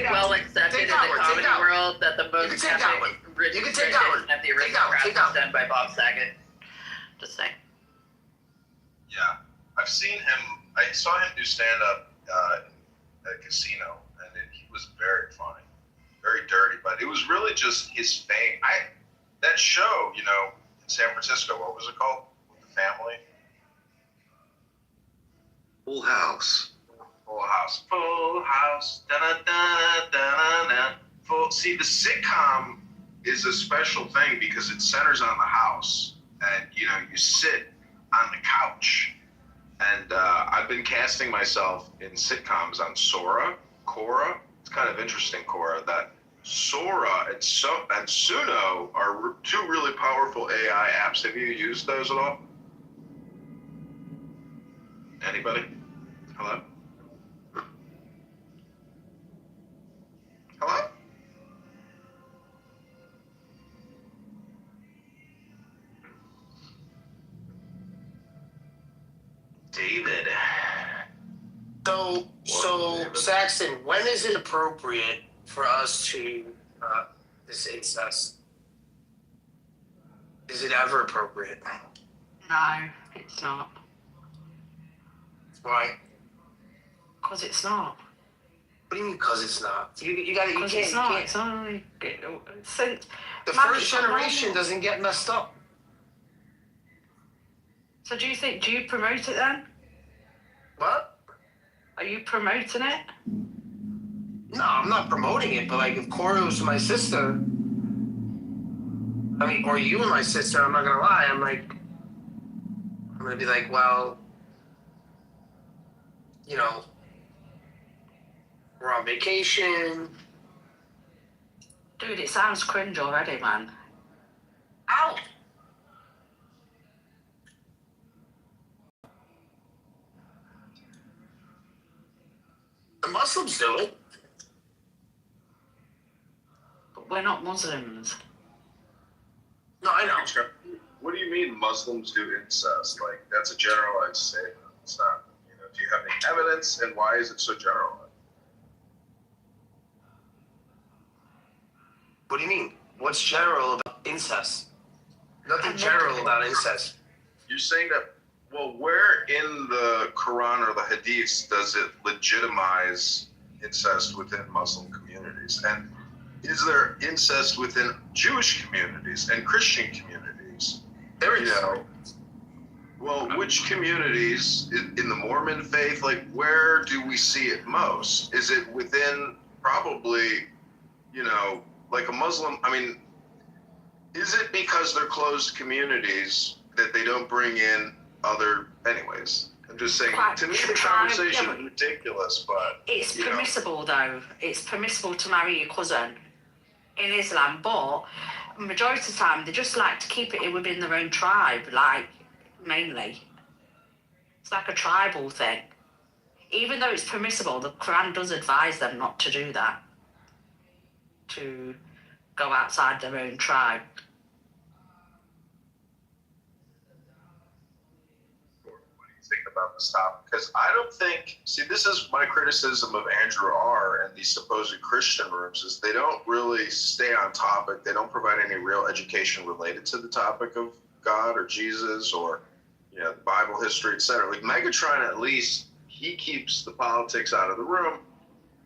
well accepted in the comedy world that the most epic rendition of the aristocrats is done by Bob Saget. Just saying. Yeah, I've seen him. I saw him do stand up at a casino, and he was very funny, very dirty. But it was really just his fame. That show, in San Francisco. What was it called? With the family. Full House. Full House. Full House. Da-da-da-da-da-da. See, the sitcom is a special thing because it centers on the house, and you sit on the couch. And I've been casting myself in sitcoms on Cora. It's kind of interesting, Cora, that Sora and Suno are two really powerful AI apps. Have you used those at all? Anybody? Hello? Hello? David. So Saxon, when is it appropriate for us to this incest? Is it ever appropriate? No, it's not. Why? Because it's not. What do you mean? Because it's not. You got to. Because it's not. It's only since the first generation doesn't get messed up. So do you promote it then? What? Are you promoting it? No, I'm not promoting it. But like, if Cora was my sister, or you and my sister, I'm not gonna lie. I'm gonna be like, well, we're on vacation. Dude, it sounds cringe already, man. Ow! The Muslims do it. But we're not Muslims. No, I know. What do you mean Muslims do incest? Like, that's a generalized statement. It's not, do you have any evidence, and why is it so generalized? What do you mean? What's general about incest? Nothing general about incest. You're saying that, well, where in the Quran or the Hadiths does it legitimize incest within Muslim communities? And is there incest within Jewish communities and Christian communities? There is. Well, which communities in the Mormon faith, like, where do we see it most? Is it within probably, like a Muslim? I mean, is it because they're closed communities that they don't bring in other? Anyways, I'm just saying, to me the conversation is ridiculous, but it's permissible though. It's permissible to marry your cousin in Islam, but majority of the time they just like to keep it within their own tribe. Like, mainly. It's like a tribal thing. Even though it's permissible, the Quran does advise them not to do that, to go outside their own tribe. What do you think about this topic? Because I don't think, see, this is my criticism of Andrew R. and these supposed Christian rooms, is they don't really stay on topic. They don't provide any real education related to the topic of God or Jesus or, you know, Bible history, etc. Like Megatron, at least, he keeps the politics out of the room.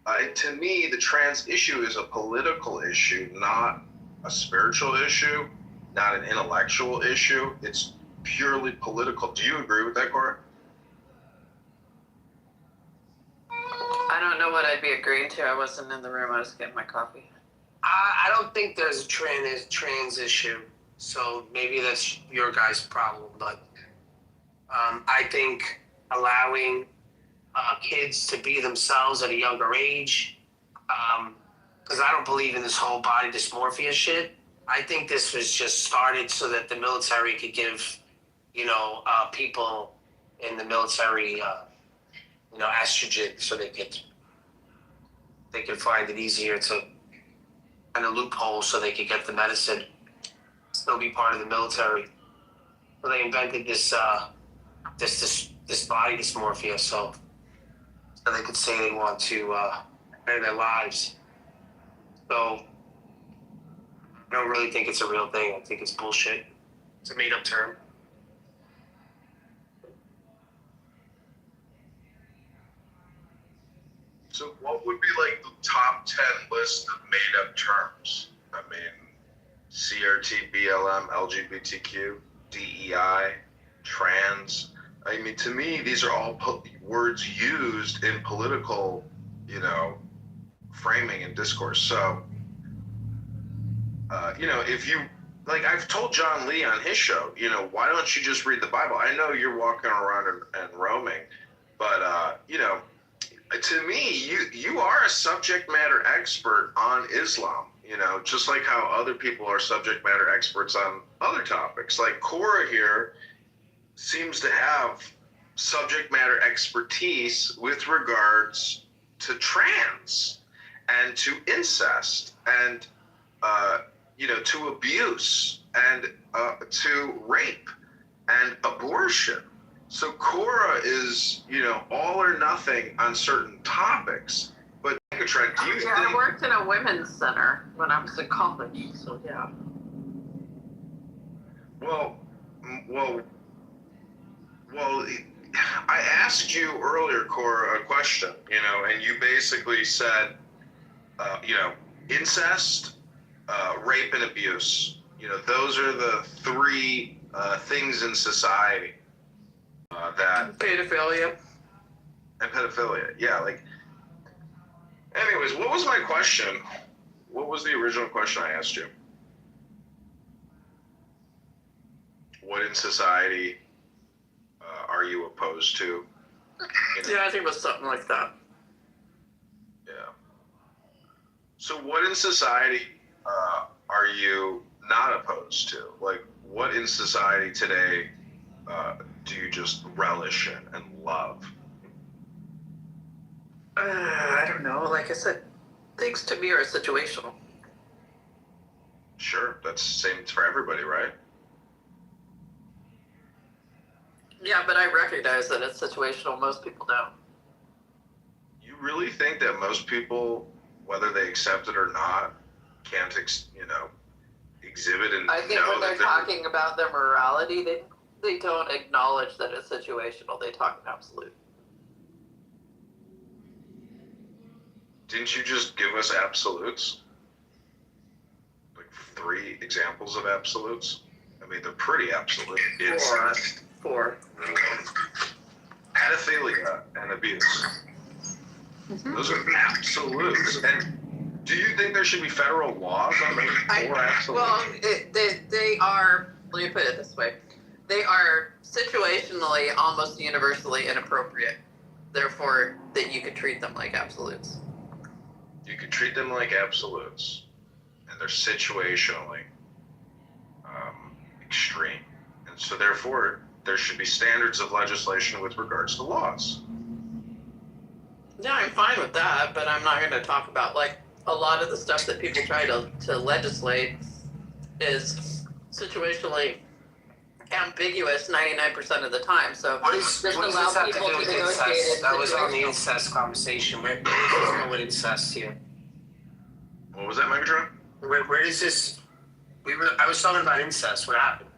And to me, the trans issue is a political issue, not a spiritual issue, not an intellectual issue. It's purely political. Do you agree with that, Cora? I don't know what I'd be agreeing to. I wasn't in the room. I was getting my coffee. I don't think there's a trans issue, so maybe that's your guys' problem. But I think allowing kids to be themselves at a younger age, because I don't believe in this whole body dysmorphia shit. I think this was just started so that the military could give, you know, people in the military, you know, estrogen, so they could find it easier to find a loophole so they could get the medicine, still be part of the military. So they invented this this body dysmorphia, so they could say they want to better their lives. So I don't really think it's a real thing. I think it's bullshit. It's a made-up term. So what would be like the top 10 list of made-up terms? I mean, CRT, BLM, LGBTQ, DEI, trans. I mean, to me, these are all words used in political, you know, framing and discourse. So, you know, if you, like I've told John Lee on his show, you know, why don't you just read the Bible? I know you're walking around and roaming, but, you know, to me, you are a subject matter expert on Islam, you know, just like how other people are subject matter experts on other topics. Like Cora here seems to have subject matter expertise with regards to trans and to incest and, you know, to abuse and to rape and abortion. So Cora is, you know, all or nothing on certain topics. But Megatron, do you think... I worked in a women's center when I was in college, so yeah. Well, I asked you earlier, Cora, a question, you know, and you basically said, you know, incest, rape, and abuse. You know, those are the three things in society that... Pedophilia. And pedophilia, yeah, like... Anyways, what was my question? What was the original question I asked you? What in society are you opposed to? You know? Yeah, I think it was something like that. Yeah. So what in society are you not opposed to? Like, what in society today do you just relish in and love? I don't know. Like I said, things to me are situational. Sure, that's the same for everybody, right? Yeah, but I recognize that it's situational. Most people don't. You really think that most people, whether they accept it or not, can't, you know, exhibit and I think know when that they're talking about their morality, they don't acknowledge that it's situational. They talk in absolute. Didn't you just give us absolutes? Like 3 examples of absolutes? I mean, they're pretty absolute. Incest, Four. pedophilia, and abuse. Mm-hmm. Those are absolutes. And do you think there should be federal laws on those 4 absolutes? Well, they are, let me put it this way, they are situationally almost universally inappropriate. Therefore, that you could treat them like absolutes. You could treat them like absolutes, and they're situationally extreme. And so therefore, there should be standards of legislation with regards to laws. Yeah, I'm fine with that, but I'm not going to talk about like a lot of the stuff that people try to legislate is situationally ambiguous 99% of the time. So What does this have to do with incest? That was on the situational. incest conversation. Where does this go with incest here? What was that, Megatron? Where does this? I was talking about incest. What happened?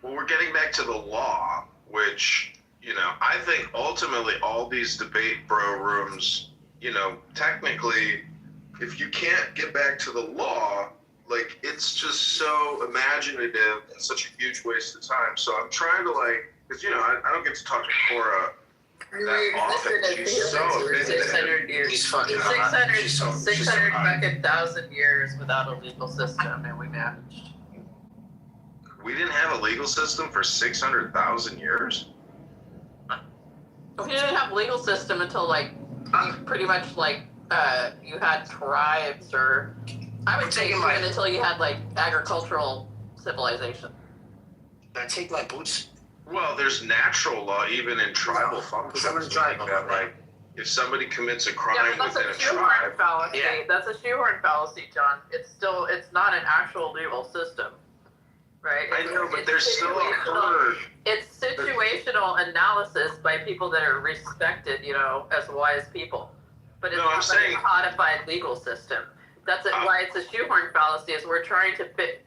Well, we're getting back to the law, which, I think ultimately all these debate bro rooms, technically, if you can't get back to the law, like, it's just so imaginative and such a huge waste of time. So I'm trying to, because, I don't get to talk to Cora that often. She's so opinionated. 600 years. He's fucking 600 fucking thousand years without a legal system, and we managed. We didn't have a legal system for 600,000 years? We didn't have a legal system until pretty much you had tribes, or I would say even until you had agricultural civilization. I take my boots. Well, there's natural law even in tribal functions. If somebody commits a crime within a tribe. Fallacy. Yeah. That's a shoehorn fallacy, John. It's not an actual legal system, right? I know, but there's still a herd. It's situational analysis by people that are respected, as wise people. But it's not a codified legal system. That's why it's a shoehorn fallacy, is we're trying to fit.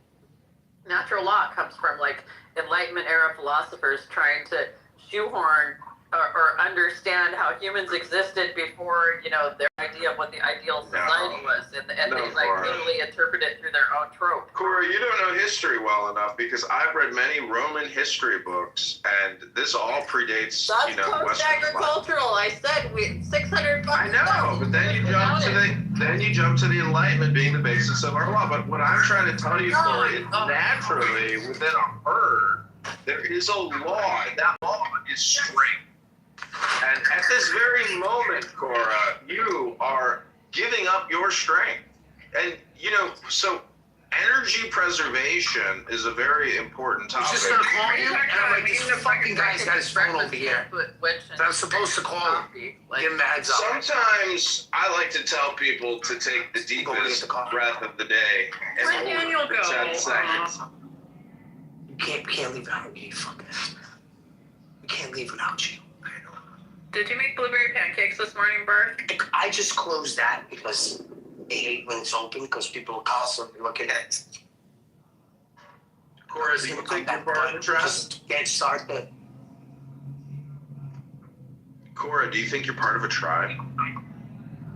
Natural law comes from Enlightenment era philosophers trying to shoehorn or understand how humans existed before, their idea of what the ideal society was, and they totally interpret it through their own trope. Cora, you don't know history well enough, because I've read many Roman history books, and this all predates, That's post-agricultural. I said 600 bucks. I know, but then you jump to the Enlightenment being the basis of our law. But what I'm trying to tell you, Cora, is naturally within a herd, there is a law, and that law is strength. And at this very moment, Cora, you are giving up your strength. And, so energy preservation is a very important topic. I was just going to call you, and I'm like, this fucking guy's got his phone over here. I'm supposed to call him. Give him a heads up. Sometimes I like to tell people to take the deepest breath of the day. Where'd Daniel go? 10 seconds. You can't leave without me, fucking. You can't leave without you. Did you make blueberry pancakes this morning, Bert? I just closed that because I hate when it's open, because people are constantly looking at it. Cora, do you think you're part of the tribe? Just get started. Cora, do you think you're part of a tribe?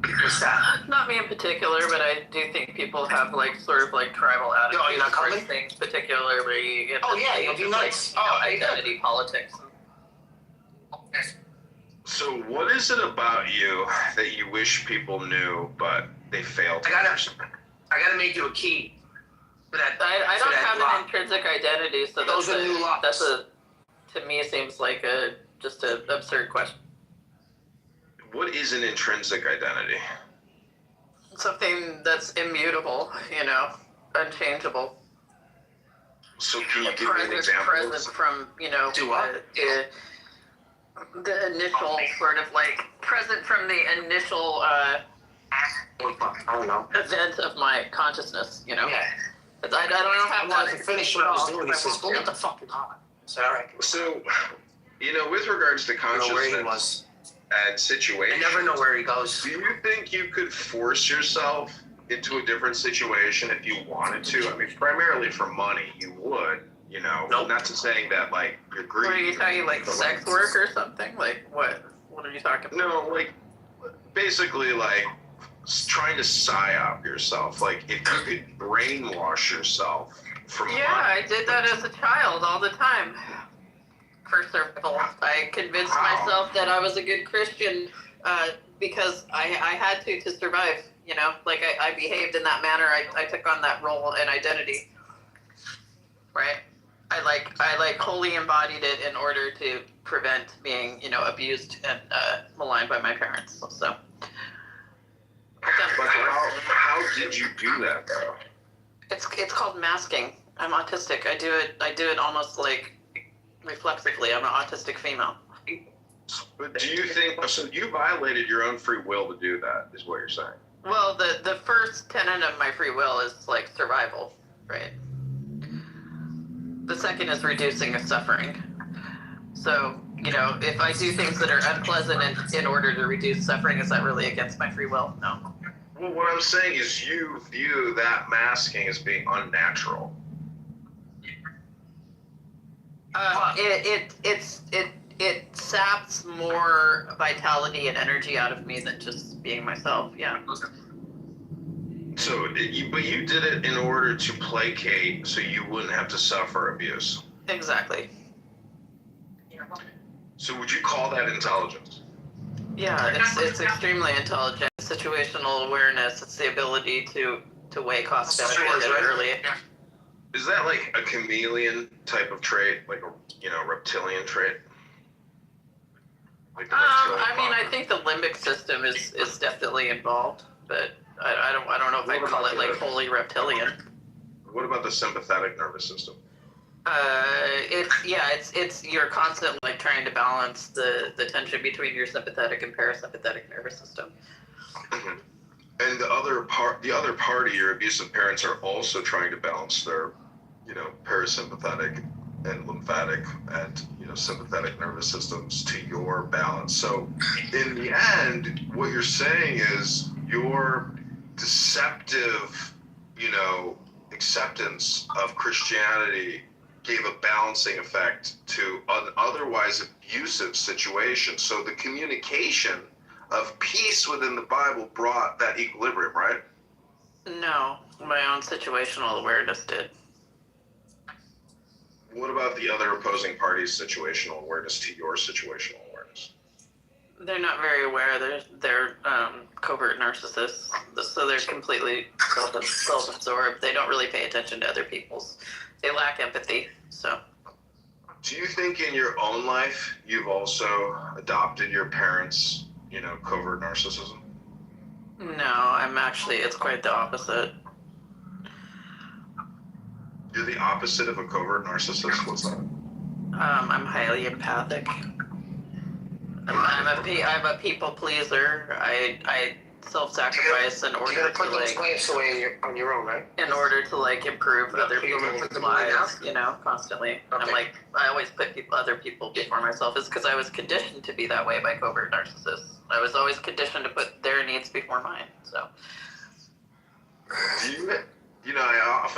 What's that? Not me in particular, but I do think people have tribal attitudes you're not coming? towards things, particularly in it'll be nice. identity politics. So what is it about you that you wish people knew, but they failed? I gotta make you a key for that. I for don't that have lock. an intrinsic identity, so Those are new locks. To me seems like just an absurd question. What is an intrinsic identity? Something that's immutable, unchangeable. So can you give me an example? Present from, Do what? the initial present from the initial I don't know. event of my consciousness, Yeah. I don't know how I wanted to finish what I was doing. He says, "Go get the fucking on." So all right. So, with regards to I don't know where he consciousness was. and situation, I never know where he goes. do you think you could force yourself into a different situation if you wanted to? I mean, primarily for money, you would. Nope. Not to saying that you're greedy. What are you talking, sex work or something? What? What are you talking about? No, basically trying to psyop yourself. If you could brainwash yourself for money. Yeah, I did that as a child all the time. For survival, I convinced myself that I was a good Christian because I had to survive. I behaved in that manner. I took on that role and identity. Right. I wholly embodied it in order to prevent being, abused and maligned by my parents. So. But how did you do that, though? It's called masking. I'm autistic. I do it almost reflexively. I'm an autistic female. But do you think so? You violated your own free will to do that, is what you're saying? Well, the first tenet of my free will is like survival, right? The second is reducing suffering. So, you know, if I do things that are unpleasant in order to reduce suffering, is that really against my free will? No. Well, what I'm saying is you view that masking as being unnatural. It saps more vitality and energy out of me than just being myself. Yeah. So, but you did it in order to placate, so you wouldn't have to suffer abuse. Exactly. So, would you call that intelligence? Yeah, it's extremely intelligent. Situational awareness. It's the ability to weigh cost benefit at an early. Is that like a chameleon type of trait, like a reptilian trait? Like I mean, I think the limbic system is definitely involved, but I don't know if I'd call it like wholly reptilian. What about the sympathetic nervous system? It's you're constantly like trying to balance the tension between your sympathetic and parasympathetic nervous system. Mm-hmm. And the other party, your abusive parents, are also trying to balance their, parasympathetic and lymphatic and sympathetic nervous systems to your balance. So in the end, what you're saying is your deceptive, acceptance of Christianity gave a balancing effect to an otherwise abusive situation. So the communication of peace within the Bible brought that equilibrium, right? No, my own situational awareness did. What about the other opposing party's situational awareness to your situational awareness? They're not very aware. They're covert narcissists, so they're completely self-absorbed. They don't really pay attention to other people's. They lack empathy. So. Do you think in your own life you've also adopted your parents', covert narcissism? No, it's quite the opposite. You're the opposite of a covert narcissist? What's that? I'm highly empathic. I'm a people pleaser. I self-sacrifice in order to put those plants away on your own, right? In order to improve other people's lives, constantly. Okay. I always put other people before myself. It's because I was conditioned to be that way by covert narcissists. I was always conditioned to put their needs before mine. So.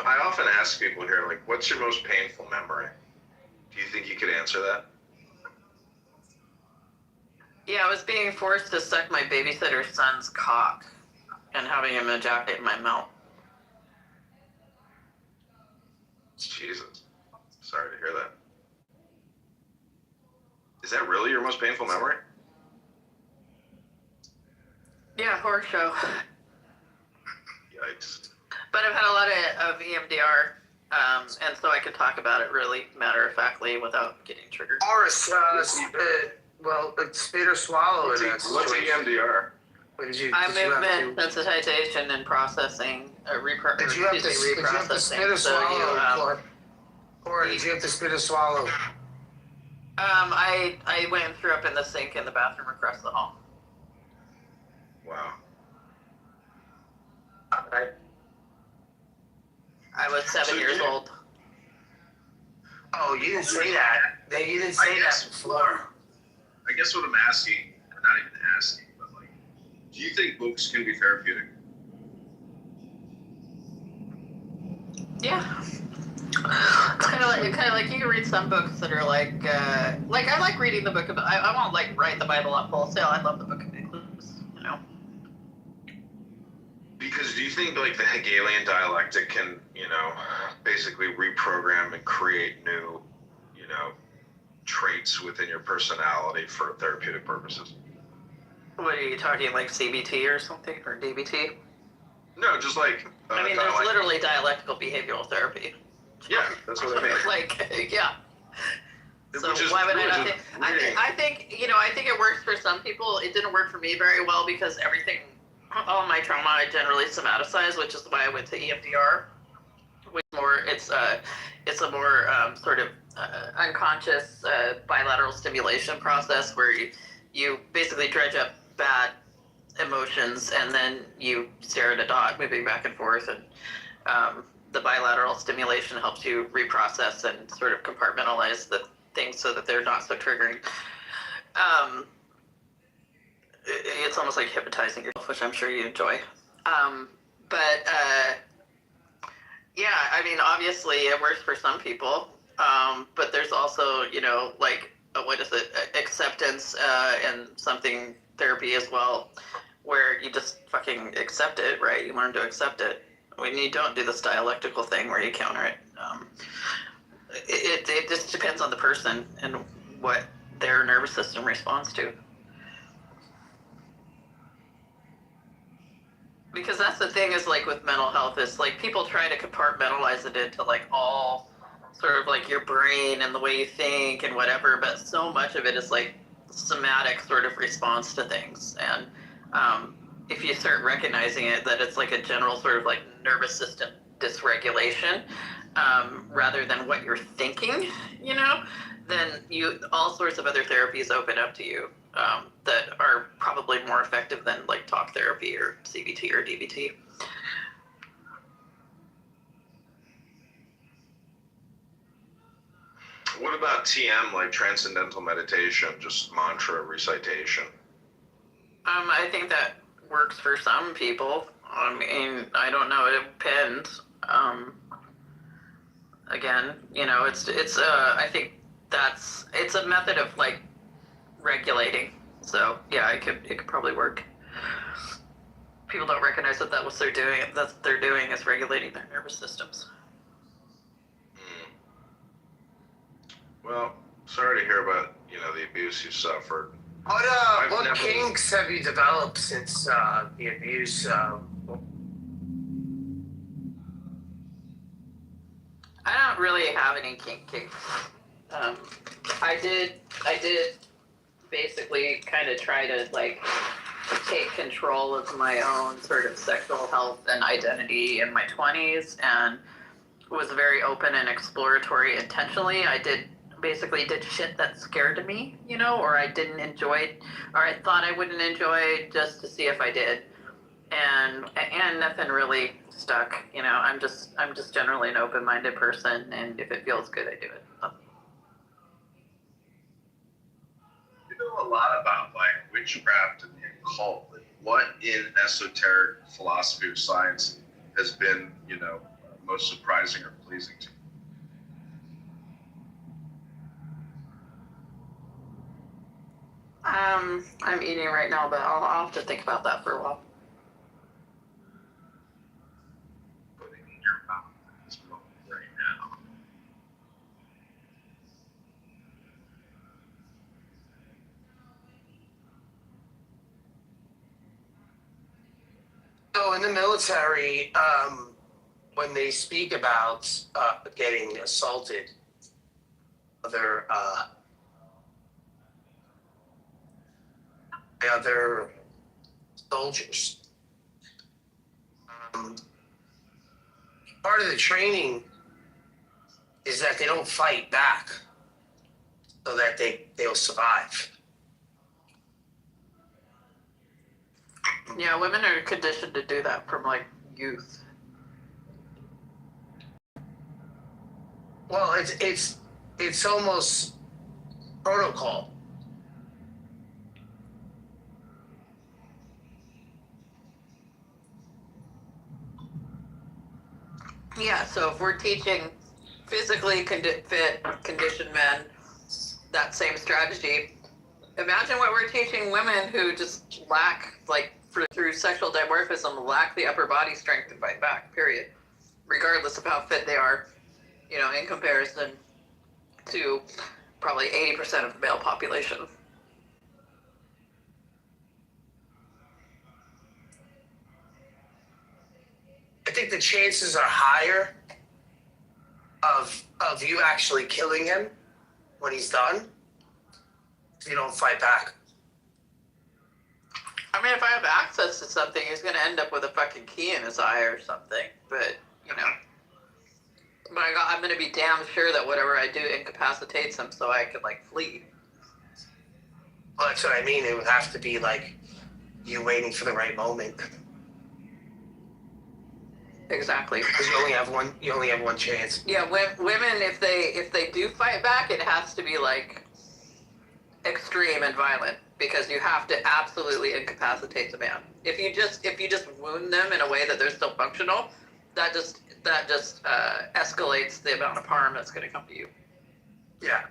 I often ask people here, what's your most painful memory? Do you think you could answer that? Yeah, I was being forced to suck my babysitter's son's cock and having him ejaculate in my mouth. Jesus. Sorry to hear that. Is that really your most painful memory? Yeah, horror show. Yikes. But I've had a lot of EMDR, and so I can talk about it really matter-of-factly without getting triggered. Horace, spit or swallow. What's EMDR? Movement sensitization and processing, reprocessing. Did you have to spit or swallow, or did you have to spit or swallow? I went and threw up in the sink in the bathroom across the hall. Wow. Okay. I was 7 years old. Oh, you didn't say that. You didn't say that before. I guess what I'm asking, or not even asking, but do you think books can be therapeutic? Yeah. It's kind of like you can read some books that are I like reading the book of, I won't write the Bible up wholesale. I love the book of Nicholas, Because do you think the Hegelian dialectic can, basically reprogram and create new, traits within your personality for therapeutic purposes? What are you talking, CBT or something, or DBT? No, just there's literally dialectical behavioral therapy. Yeah, that's what I mean. Yeah. So why would I not think? I think it works for some people. It didn't work for me very well because all my trauma I generally somaticize, which is why I went to EMDR. It's a more sort of unconscious bilateral stimulation process where you basically dredge up bad emotions and then you stare at a dog moving back and forth, and the bilateral stimulation helps you reprocess and sort of compartmentalize the things so that they're not so triggering. It's almost like hypnotizing yourself, which I'm sure you enjoy. Yeah, I mean, obviously it works for some people, but there's also, like, what is it, acceptance and something therapy as well, where you just fucking accept it, right? You learn to accept it. When you don't do this dialectical thing where you counter it. It just depends on the person and what their nervous system responds to. Because that's the thing is, like, with mental health, is like people try to compartmentalize it into like all sort of like your brain and the way you think and whatever, but so much of it is like somatic sort of response to things. And if you start recognizing it, that it's like a general sort of like nervous system dysregulation, rather than what you're thinking, then all sorts of other therapies open up to you that are probably more effective than like talk therapy or CBT or DBT. What about TM, like transcendental meditation, just mantra recitation? I think that works for some people. I mean, I don't know. It depends. Again, I think it's a method of like regulating. So yeah, it could probably work. People don't recognize that what they're doing is regulating their nervous systems. Well, sorry to hear about the abuse you suffered. What kinks have you developed since the abuse? I don't really have any kinks. I did basically kind of try to like take control of my own sort of sexual health and identity in my 20s, and was very open and exploratory intentionally. I did shit that scared me, or I didn't enjoy, or I thought I wouldn't enjoy, just to see if I did. And nothing really stuck, I'm just generally an open-minded person, and if it feels good, I do it. You know a lot about like witchcraft and the occult. Like, what in esoteric philosophy or science has been, most surprising or pleasing to you? I'm eating right now, but I'll have to think about that for a while. Putting in your mouth at this moment right now. So in the military, when they speak about getting assaulted, other soldiers, part of the training is that they don't fight back, so that they'll survive. Yeah, women are conditioned to do that from like youth. Well, it's almost protocol. Yeah, so if we're teaching physically fit, conditioned men that same strategy, imagine what we're teaching women who just lack, like, through sexual dimorphism, lack the upper body strength to fight back, period. Regardless of how fit they are, in comparison to probably 80% of the male population. I think the chances are higher of you actually killing him when he's done if you don't fight back. I mean, if I have access to something, he's going to end up with a fucking key in his eye or something. But, My God, I'm gonna be damn sure that whatever I do incapacitates him, so I could like flee. Well, that's what I mean. It would have to be like you waiting for the right moment. Exactly. Because you only have one chance. Yeah, women, if they do fight back, it has to be like extreme and violent, because you have to absolutely incapacitate the man. If you just wound them in a way that they're still functional, that just escalates the amount of harm that's going to come to you. Yeah.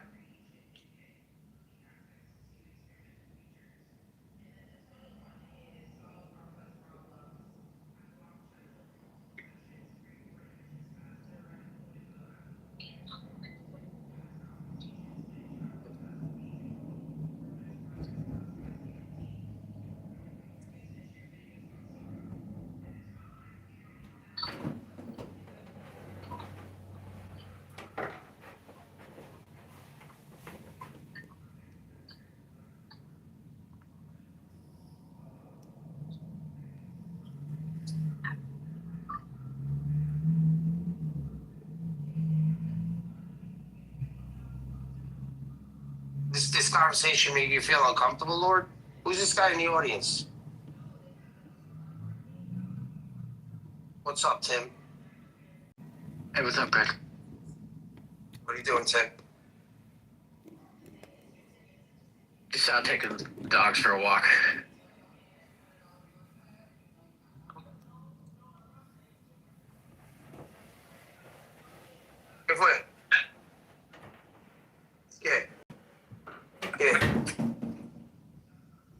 This conversation made you feel uncomfortable, Lord? Who's this guy in the audience? What's up, Tim? Hey, what's up, Greg? What are you doing, Tim? Just out taking dogs for a walk. ¿Qué fue? ¿Qué? ¿Qué?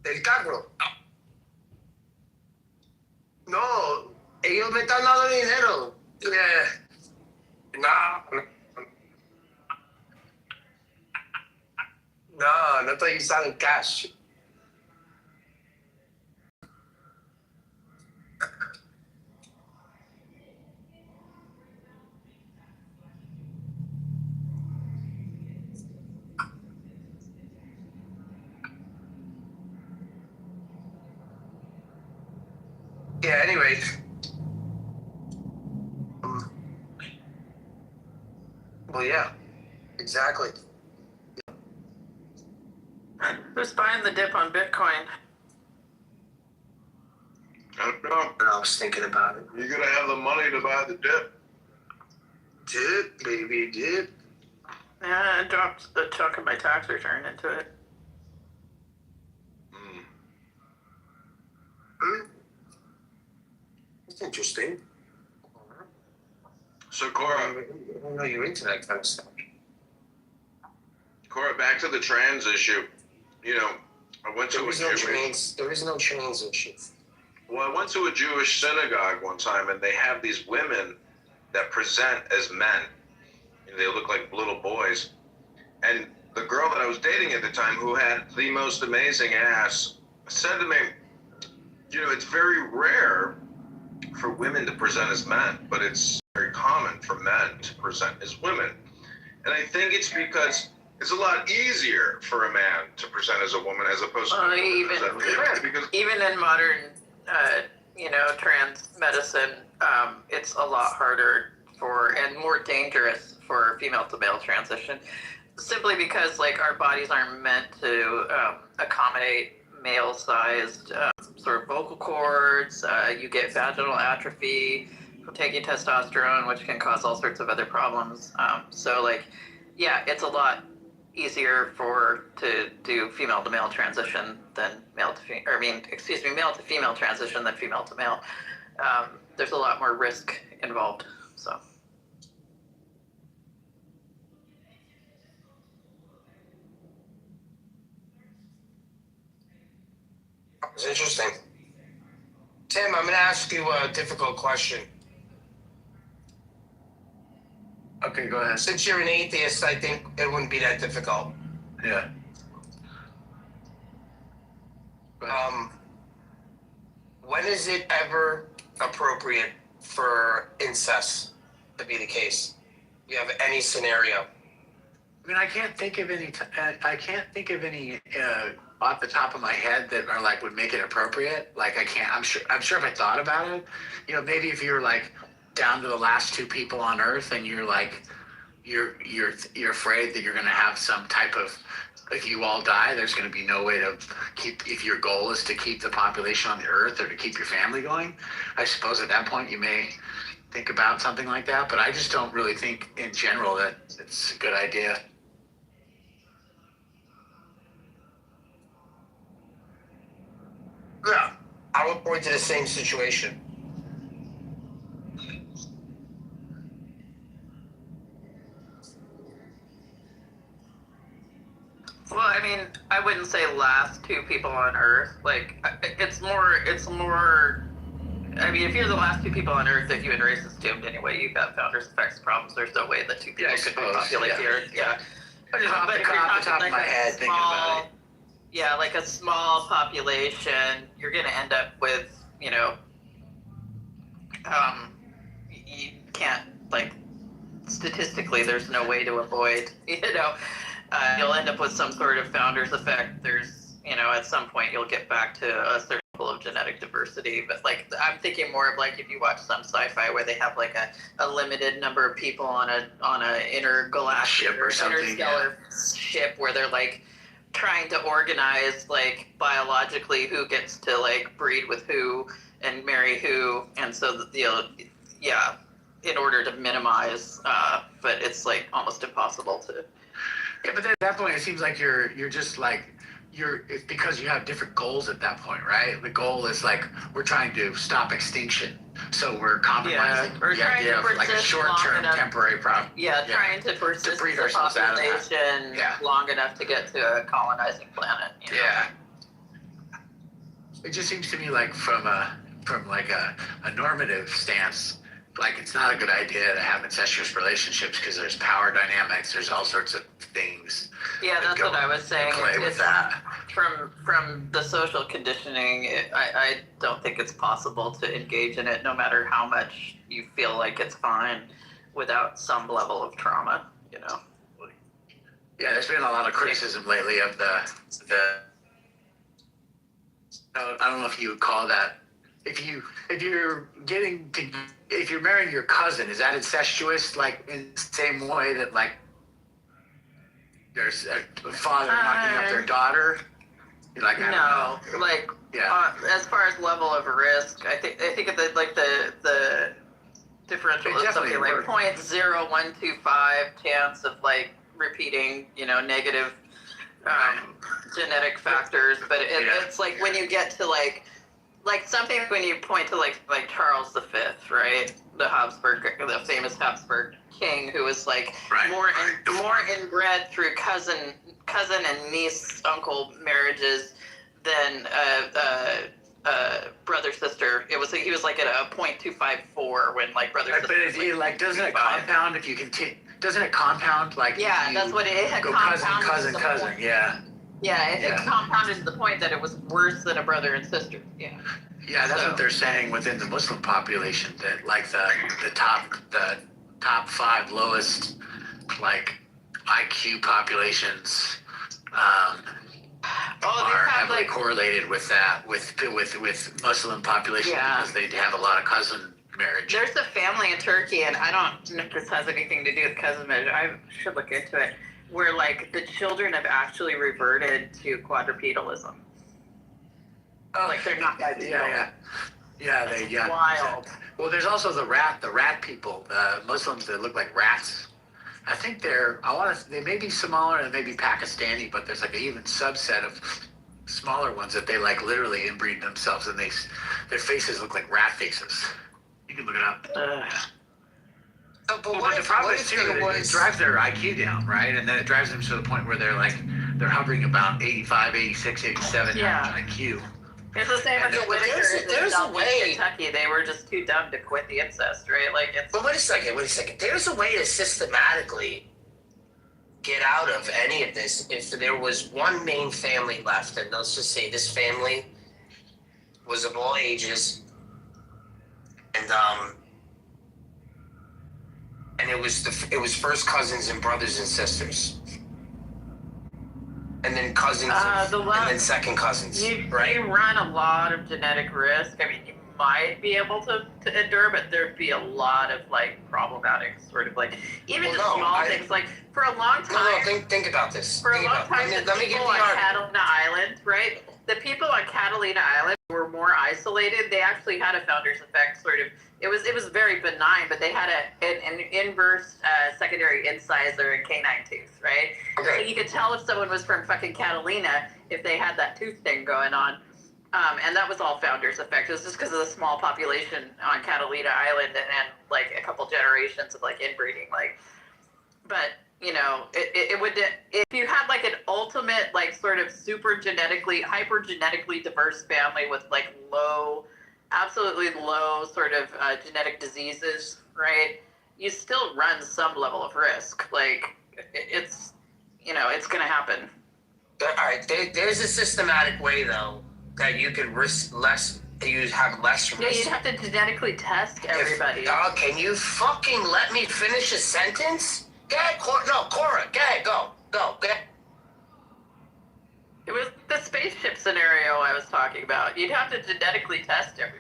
¿Del carro? No, ellos me están dando dinero. No estoy usando cash. Yeah, anyway. Well, yeah, exactly. Who's buying the dip on Bitcoin? I don't know. I was thinking about it. You're gonna have the money to buy the dip. Dip, baby, dip. Yeah, I dropped a chunk of my tax return into it. That's interesting. So Cora, I know you're into that kind of stuff. Cora, back to the trans issue. You know, I went to There is no trans issue. Well, I went to a Jewish synagogue one time, and they have these women that present as men. You know, they look like little boys. And the girl that I was dating at the time, who had the most amazing ass, said to me, you know, it's very rare for women to present as men, but it's very common for men to present as women. And I think it's because it's a lot easier for a man to present as a woman as opposed to a woman to present as a man. Because Even in modern, trans medicine, it's a lot harder and more dangerous for female to male transition, simply because like our bodies aren't meant to accommodate male-sized sort of vocal cords. You get vaginal atrophy from taking testosterone, which can cause all sorts of other problems. So like, yeah, it's a lot easier to do female to male transition than male to female transition than female to male. There's a lot more risk involved. So. It's interesting. Tim, I'm going to ask you a difficult question. Okay, go ahead. Since you're an atheist, I think it wouldn't be that difficult. Yeah. When is it ever appropriate for incest to be the case? Do you have any scenario? I mean, I can't think of any off the top of my head that are like would make it appropriate. Like I'm sure if I thought about it, you know, maybe if you were like down to the last 2 people on Earth, and you're like, you're afraid that you're going to have some type of, if you all die, there's going to be no way to keep, if your goal is to keep the population on the Earth or to keep your family going, I suppose at that point you may think about something like that, but I just don't really think in general that it's a good idea. Yeah, I would point to the same situation. Well, I mean, I wouldn't say last 2 people on Earth. Like, it's more. I mean, if you're the last 2 people on Earth, if human race is doomed anyway, you've got founders effects problems. There's no way that 2 people could populate the Earth. Yeah. But off the top of my head, thinking about it. Yeah, like a small population, you're going to end up with, you can't, like, statistically, there's no way to avoid, you'll end up with some sort of founders effect. There's, at some point you'll get back to a certain level of genetic diversity. But, like, I'm thinking more of, like, if you watch some sci-fi where they have, like, a limited number of people on a intergalactic ship or something, interstellar ship where they're, like, trying to organize, like, biologically who gets to, like, breed with who and marry who, and so in order to minimize, but it's, like, almost impossible to. Yeah, but then at that point it seems like you're just like, it's because you have different goals at that point, right? The goal is like, we're trying to stop extinction, so we're compromising the idea of like a short-term temporary problem. Yeah, trying to persist breed the ourselves out of that. population long enough to get to a colonizing planet. Yeah. It just seems to me like from like a normative stance, like it's not a good idea to have incestuous relationships because there's power dynamics, there's all sorts of things. Yeah, that's what I was saying. Play with that. From the social conditioning, I don't think it's possible to engage in it, no matter how much you feel like it's fine, without some level of trauma. Yeah, there's been a lot of criticism lately of the. I don't know if you would call that. If you're marrying your cousin, is that incestuous? Like in the same way that like there's a father knocking up their daughter. You're like, I don't know. Like as far as level of risk, I think the differential is something like 0.0125 chance of like repeating, negative genetic factors, but it's like when you get to like something when you point to like Charles V, right? The famous Habsburg king who was like more inbred through cousin and niece uncle marriages than brother sister. He was like at a 0.254 when like brother sister. But doesn't it compound if you continue? Doesn't it compound like? Yeah, that's what it had. Go cousin. Yeah. Yeah, it compounded to the point that it was worse than a brother and sister. Yeah. Yeah, that's what they're saying within the Muslim population, that like the top 5 lowest like IQ populations are heavily correlated with that with Muslim population because they have a lot of cousin marriage. There's a family in Turkey, and I don't know if this has anything to do with cousin marriage. I should look into it. Where like the children have actually reverted to quadrupedalism. Like they're not bipedal. Yeah, wild. Well, there's also the rat people, Muslims that look like rats. I think they may be Somali and maybe Pakistani, but there's like an even subset of smaller ones that they like literally inbreed themselves, and their faces look like rat faces. You can look it up. But the problem is too, it drives their IQ down, right? And then it drives them to the point where they're hovering about 85, 86, 87 IQ. It's the same as the Whitakers in Kentucky. They were just too dumb to quit the incest, right? Like it's. But wait a second. There's a way to systematically get out of any of this if there was one main family left, and let's just say this family was of all ages, and it was first cousins and brothers and sisters, and then cousins, and then second cousins. You run a lot of genetic risk. I mean, you might be able to endure, but there'd be a lot of like problematic sort of like even Well, just no, small I- things like for a long time. No, think about this. For a Think long about- time, let the me give people the on argument. Catalina Island, right? The people on Catalina Island were more isolated. They actually had a founder's effect, sort of. It was very benign, but they had an inverse secondary incisor and canine tooth, right? Okay. So you could tell if someone was from fucking Catalina if they had that tooth thing going on. And that was all founder's effect. It was just because of the small population on Catalina Island and like a couple generations of like inbreeding, like. But you know, it would if you had like an ultimate like sort of super genetically, hyper genetically diverse family with like low, absolutely low sort of genetic diseases, right? You still run some level of risk. Like it's, you know, it's gonna happen. All right, there's a systematic way though that you could risk less. You have less risk. Yeah, you'd have to genetically test everybody. Can you fucking let me finish a sentence? Go ahead, Cora. No, Cora. Go ahead. Go. It was the spaceship scenario I was talking about. You'd have to genetically test everybody.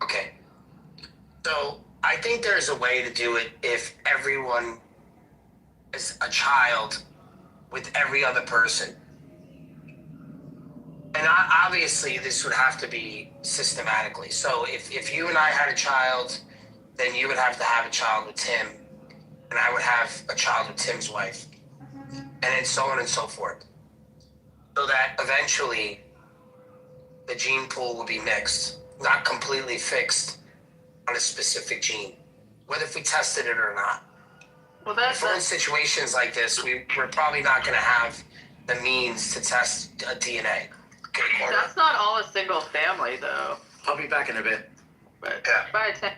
Okay. So I think there's a way to do it if everyone is a child with every other person. And obviously this would have to be systematically. So if you and I had a child, then you would have to have a child with Tim, and I would have a child with Tim's wife, and then so on and so forth. So that eventually the gene pool will be mixed, not completely fixed on a specific gene, whether if we tested it or not. Well, that's in situations like this, we're probably not going to have the means to test a DNA. Okay, Cora? That's not all a single family, though. I'll be back in a bit. But Yeah. by 10.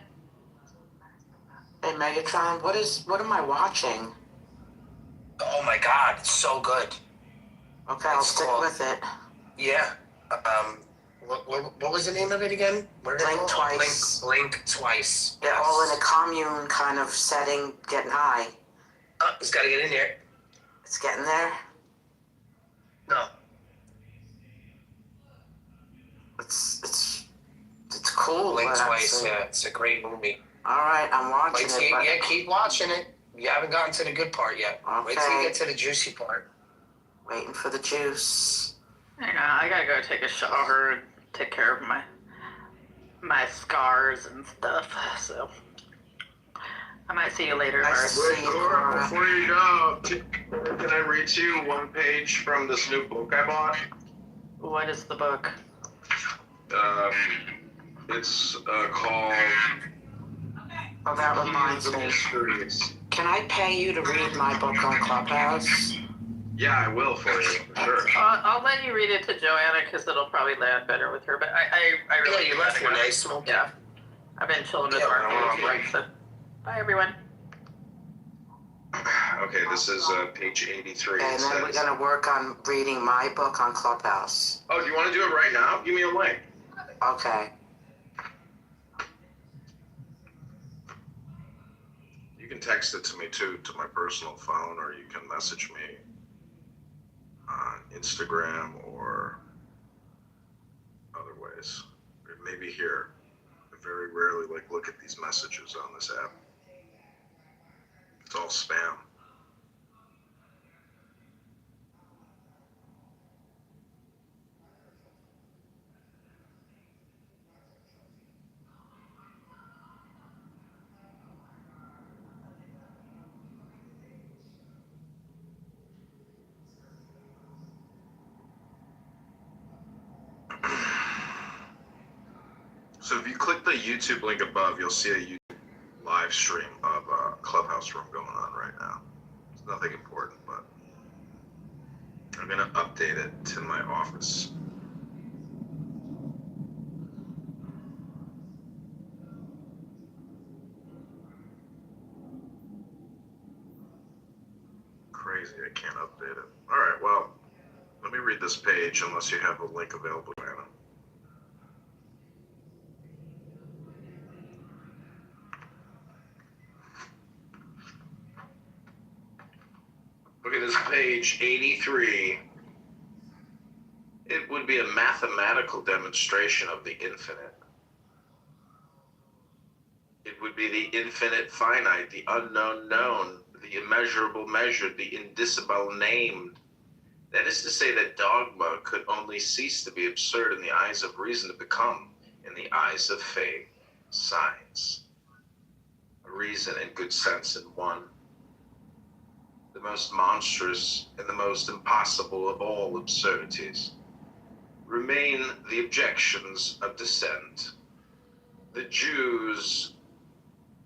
Hey Megatron, what am I watching? Oh my God, it's so good. Okay, I'll It's stick called- with it. Yeah. What was the name of it again? What did it Blink call? Twice. Blink Twice. They're all in a commune kind of setting, getting high. Oh, it's got to get in there. It's getting there. No. It's cool. Blink but Twice. Yeah, it's a great movie. All right, I'm watching it. But Yeah, keep watching it. You haven't gotten to the good part yet. Wait till you Okay. get to the juicy part. waiting for the juice. Hang on, I gotta go take a shower and take care of my scars and stuff. So I might see you later. Nice to Mark. see you, Cora, Cora. before you go, can I read to you one page from this new book I bought? What is the book? It's called Oh, that reminds me. Mysteries. Can I pay you to read my book on Clubhouse? Yeah, I will for you, for sure. I'll let you read it to Joanna because it'll probably land better with her. But I really Yeah, you left gotta go. Renee smoking. Yeah, I've been chilling with Yeah, Mark. well, too, right. so bye everyone. Okay, this is page 83. And It then we're says, gonna work on reading my book on Clubhouse. oh, do you want to do it right now? Give me a link. Okay. You can text it to me too, to my personal phone, or you can message me on Instagram or other ways. Or maybe here. I very rarely look at these messages on this app. It's all spam. So if you click the YouTube link above, you'll see a YouTube live stream of a Clubhouse room going on right now. It's nothing important, but I'm gonna update it to my office. Crazy, I can't update it. All right, well, let me read this page unless you have a link available, Anna. Look at this page 83. It would would be a mathematical demonstration of the infinite. It would be the infinite finite, the unknown known, the immeasurable measured, the indicible named. That is to say that dogma could only cease to be absurd in the eyes of reason to become, in the eyes of faith, science. Reason and good sense in one. The most monstrous and the most impossible of all absurdities remain the objections of dissent. The Jews,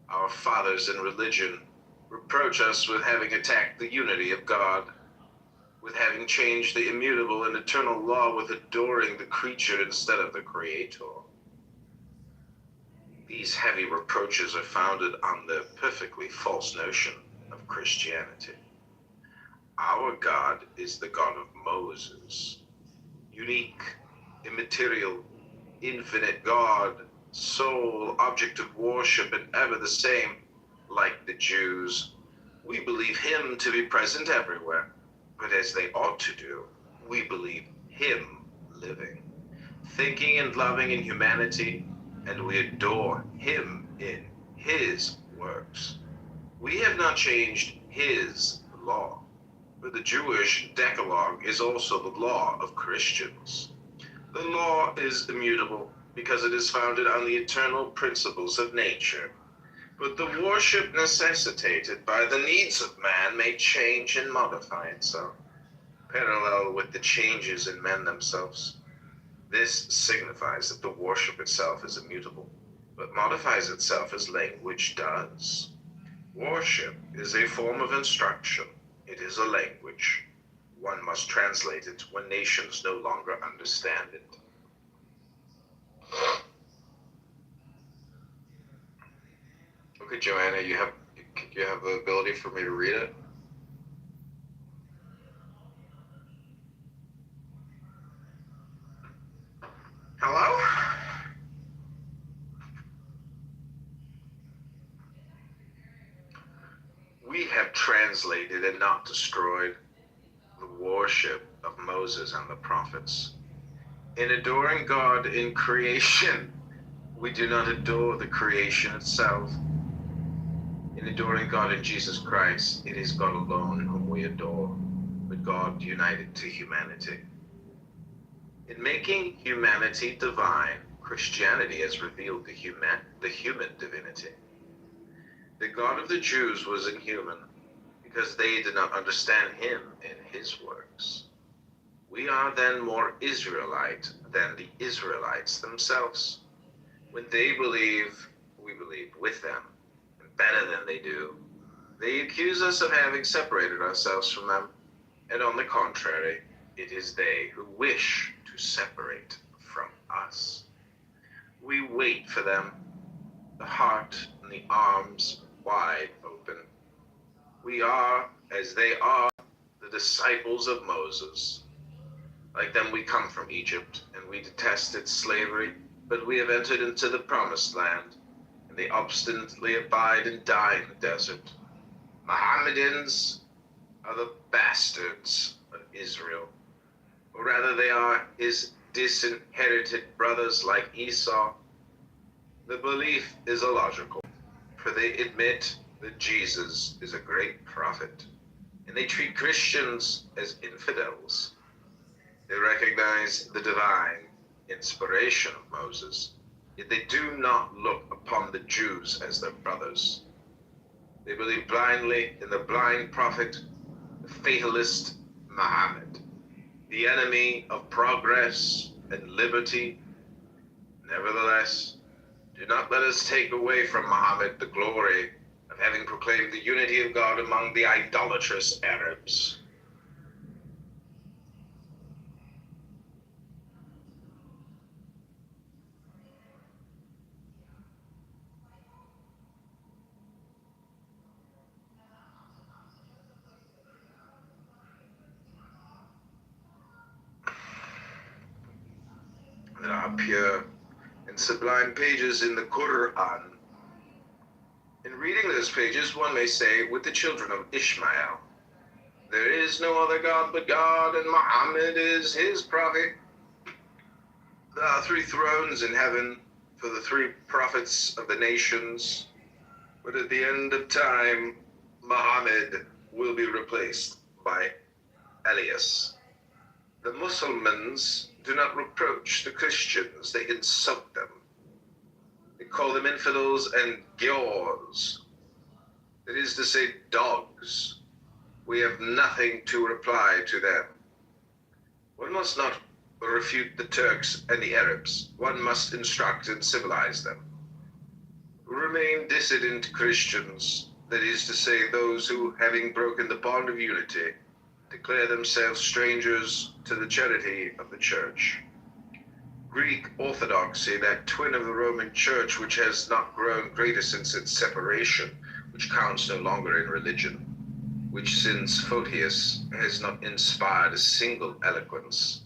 our fathers in religion, reproach us with having attacked the unity of God, with having changed the immutable and eternal law, with adoring the creature instead of the Creator. These heavy reproaches are founded on the perfectly false notion of Christianity. Our God is the God of Moses, unique, immaterial, infinite God, sole object of worship and ever the same. Like the Jews, we believe him to be present everywhere, but as they ought to do, we believe him living, thinking and loving in humanity, and we adore him in his works. We have not changed his law, but the Jewish Decalogue is also the law of Christians. The law is immutable because it is founded on the eternal principles of nature, but the worship necessitated by the needs of man may change and modify itself, parallel with the changes in men themselves. This signifies that the worship itself is immutable, but modifies itself as language does. Worship is a form of instruction. It is a language. One must translate it when nations no longer understand it. Okay, Joanna, you have the ability for me to read it? Hello? We have translated and not destroyed the worship of Moses and the prophets. In adoring God in creation, we do not adore the creation itself. In adoring God in Jesus Christ, it is God alone whom we adore, but God united to humanity. In making humanity divine, Christianity has revealed the human divinity. The God of the Jews was inhuman because they did not understand him in his works. We are then more Israelite than the Israelites themselves. When they believe, we believe with them, and better than they do. They accuse us of having separated ourselves from them, and on the contrary, it is they who wish to separate from us. We wait for them, the heart and the arms wide open. We are, as they are, the disciples of Moses. Like them we come from Egypt, and we detested slavery, but we have entered into the promised land, and they obstinately abide and die in the desert. Mohammedans are the bastards of Israel, or rather they are his disinherited brothers like Esau. The belief is illogical, for they admit that Jesus is a great prophet, and they treat Christians as infidels. They recognize the divine inspiration of Moses, yet they do not look upon the Jews as their brothers. They believe blindly in the blind prophet, the fatalist Muhammad, the enemy of progress and liberty. Nevertheless, do not let us take away from Muhammad the glory of having proclaimed the unity of God among the idolatrous Arabs. There are pure and sublime pages in the Quran. In reading those pages, one may say, with the children of Ishmael, there is no other God but God, and Muhammad is his prophet. There are 3 thrones in heaven for the 3 prophets of the nations, but at the end of time, Muhammad will be replaced by Elias. The Muslims do not reproach the Christians, they insult them. They call them infidels and giaws. That is to say, dogs. We have nothing to reply to them. One must not refute the Turks and the Arabs. One must instruct and civilize them. Remain dissident Christians, that is to say, those who, having broken the bond of unity, declare themselves strangers to the charity of the Church. Greek Orthodoxy, that twin of the Roman Church, which has not grown greater since its separation, which counts no longer in religion, which since Photius has not inspired a single eloquence,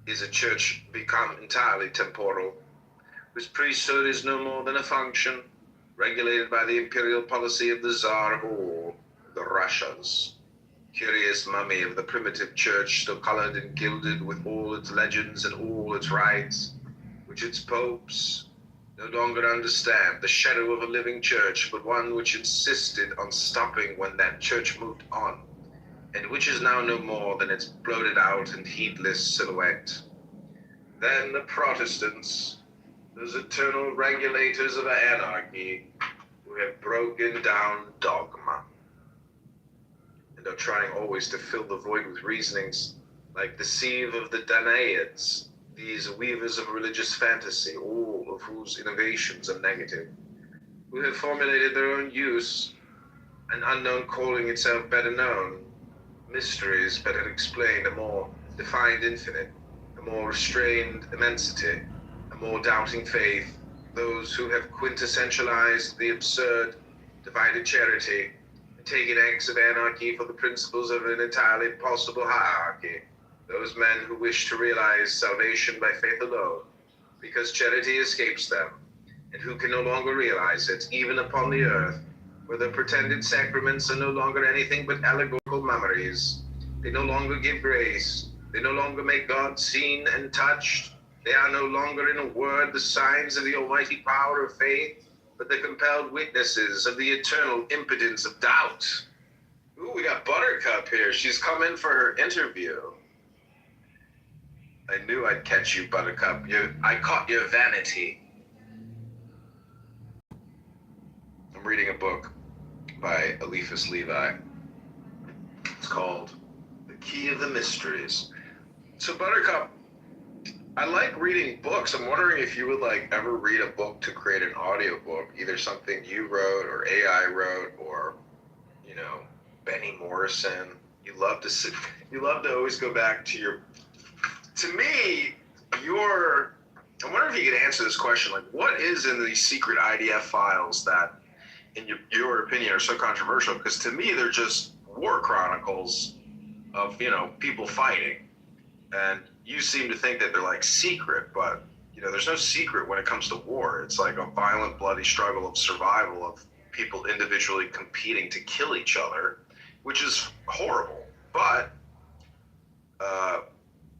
is a church become entirely temporal, whose priesthood is no more than a function, regulated by the imperial policy of the Tsar of all, the Russias. Curious mummy of the primitive church, still colored and gilded with all its legends and all its rites, which its popes no longer understand, the shadow of a living church, but one which insisted on stopping when that church moved on, and which is now no more than its bloated out and heedless silhouette. Then the Protestants, those eternal regulators of anarchy, who have broken down dogma, and are trying always to fill the void with reasonings like the sieve of the Danaids, these weavers of religious fantasy, all of whose innovations are negative, who have formulated their own use, an unknown calling itself better known, mysteries better explained, a more defined infinite, a more restrained immensity, a more doubting faith, those who have quintessentialized the absurd, divided charity, and taken acts of anarchy for the principles of an entirely possible hierarchy, those men who wish to realize salvation by faith alone, because charity escapes them, and who can no longer realize it, even upon the earth, where the pretended sacraments are no longer anything but allegorical memories. They no longer give grace. They no longer make God seen and touched. They are no longer, in a word, the signs of the almighty power of faith, but the compelled witnesses of the eternal impotence of doubt. Ooh, we got Buttercup here. She's come in for her interview. I knew I'd catch you, Buttercup. I caught your vanity. I'm reading a book by Eliphas Levi. It's called The Key of the Mysteries. So, Buttercup, I like reading books. I'm wondering if you would ever read a book to create an audiobook, either something you wrote or AI wrote or, Benny Morrison. You love to always go back to to me, I wonder if you could answer this question, what is in these secret IDF files that, in your opinion, are so controversial? Because to me, they're just war chronicles of, people fighting. And you seem to think that they're secret, but, there's no secret when it comes to war. It's like a violent, bloody struggle of survival of people individually competing to kill each other, which is horrible. But,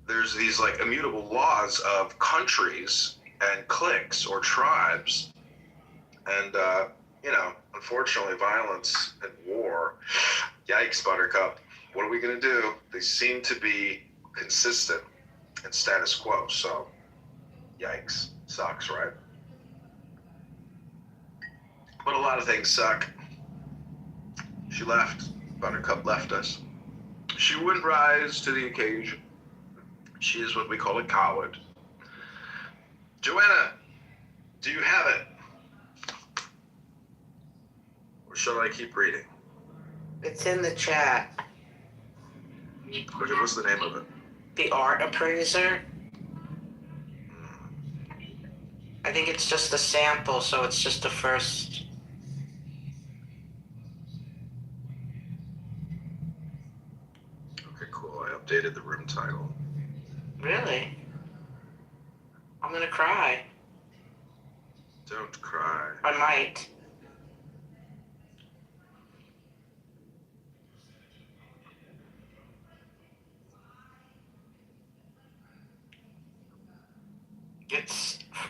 there's these immutable laws of countries and cliques or tribes. And, unfortunately, violence and war, yikes, Buttercup, what are we going to do? They seem to be consistent and status quo, so yikes, sucks, right? But a lot of things suck. She left. Buttercup left us. She wouldn't rise to the occasion. She is what we call a coward. Joanna, do you have it? Or shall I keep reading? It's in the chat. Okay, what's the name of it? The Art Appraiser. I think it's just a sample, so it's just the first. Okay, cool. I updated the room title. Really? I'm gonna cry. Don't cry. I might.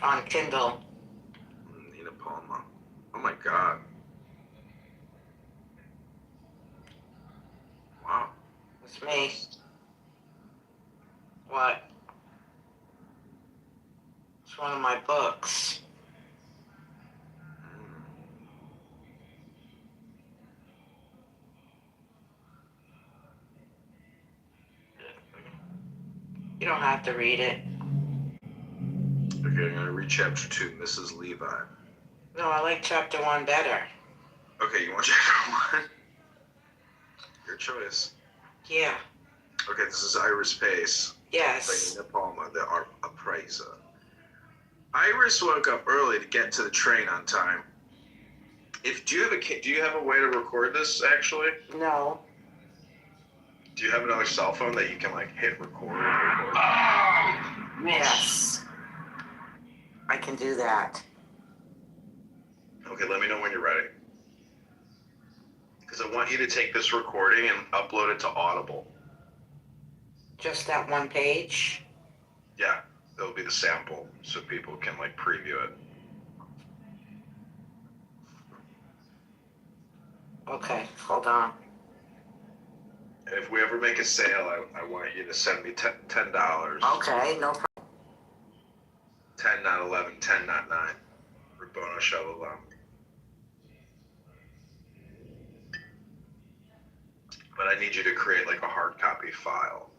on Kindle. Nina Palma. Oh my God. Wow. It's me. What? It's one of my books. You don't have to read it. Okay, I'm gonna read chapter 2, Mrs. Levi. No, I like chapter 1 better. Okay, you want chapter 1? Your choice. Yeah. Okay, this is Iris Pace. Yes. Nina Palma, the art appraiser. Iris woke up early to get to the train on time. Do you have a way to record this actually? No. Do you have another cell phone that you can like hit record? Yes. I can do that. Okay, let me know when you're ready. Because I want you to take this recording and upload it to Audible. Just that one page? Yeah, it'll be the sample so people can like preview it. Okay, hold on. And if we ever make a sale, I want you to send me $10. Okay, no problem. 10, not 11, 10, not 9. Rabbona Shalom. But I need you to create like a hard copy file.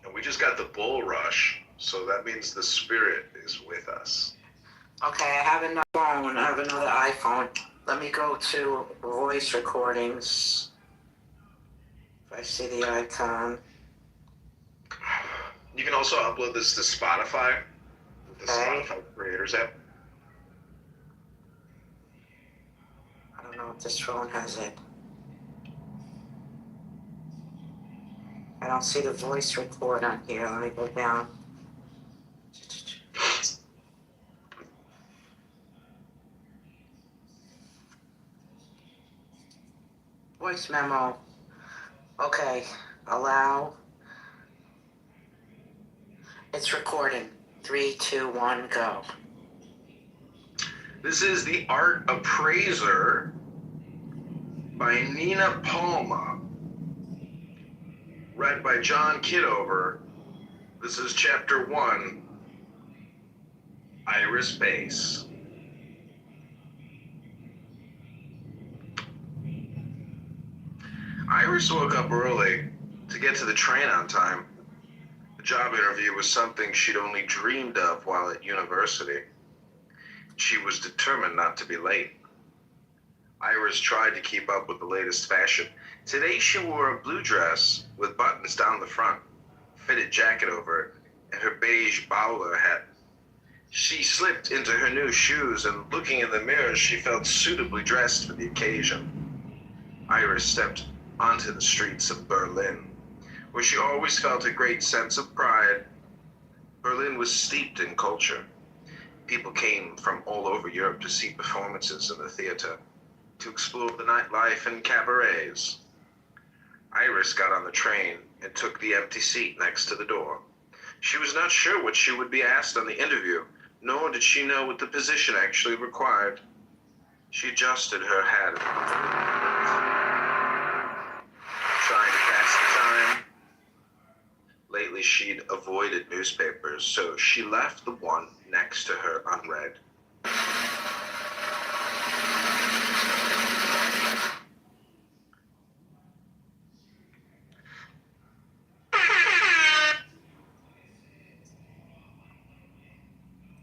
And we just got the bull rush, so that means the spirit is with us. Okay, I have another phone. I have another iPhone. Let me go to voice recordings. If I see the icon. You can also upload this to Spotify, the Spotify Creators app. I don't know if this phone has it. I don't see the voice record on here. Let me go down. Voice memo. Okay, allow. It's recording. 3, 2, 1, go. This is The Art Appraiser by Nina Palma, read by John Kitover. This is chapter 1, Iris Pace. Iris woke up early to get to the train on time. The job interview was something she'd only dreamed of while at university. She was determined not to be late. Iris tried to keep up with the latest fashion. Today she wore a blue dress with buttons down the front, fitted jacket over it, and her beige bowler hat. She slipped into her new shoes, and looking in the mirror, she felt suitably dressed for the occasion. Iris stepped onto the streets of Berlin, where she always felt a great sense of pride. Berlin was steeped in culture. People came from all over Europe to see performances in the theater, to explore the nightlife and cabarets. Iris got on the train and took the empty seat next to the door. She was not sure what she would be asked on the interview, nor did she know what the position actually required. She adjusted her hat, trying to pass the time. Lately, she'd avoided newspapers, so she left the one next to her unread.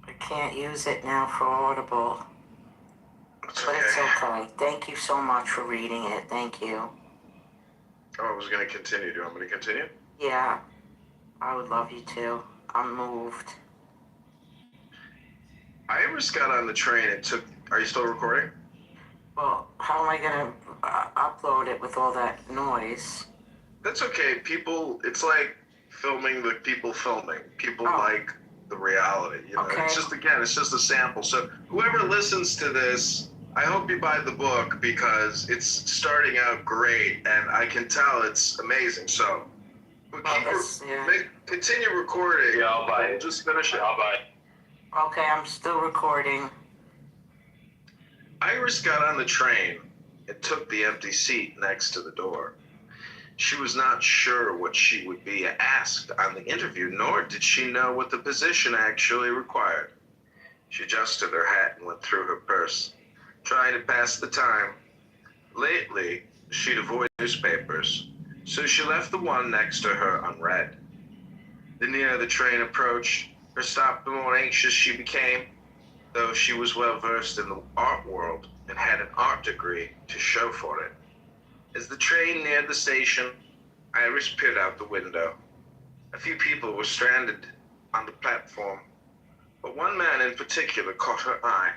I can't use it now for Audible. But it's okay. Thank you so much for reading it. Thank you. Oh, I was going to continue. Do you want me to continue? Yeah, I would love you to. I'm moved. Iris got on the train and took... Are you still recording? Well, how am I going to upload it with all that noise? That's okay. People... It's like filming the people filming. People like the reality. You know? Okay. It's just, again, it's just a sample. So whoever listens to this... I hope you buy the book because it's starting out great and I can tell it's amazing. So Continue recording. Yeah, I'll buy it. Just finish it. I'll buy it. Okay, I'm still recording. Iris got on the train and took the empty seat next to the door. She was not sure what she would be asked on the interview, nor did she know what the position actually required. She adjusted her hat and went through her purse, trying to pass the time. Lately, she'd avoid newspapers, so she left the one next to her unread. The nearer the train approached her stop, the more anxious she became, though she was well versed in the art world and had an art degree to show for it. As the train neared the station, Iris peered out the window. A few people were stranded on the platform, but one man in particular caught her eye.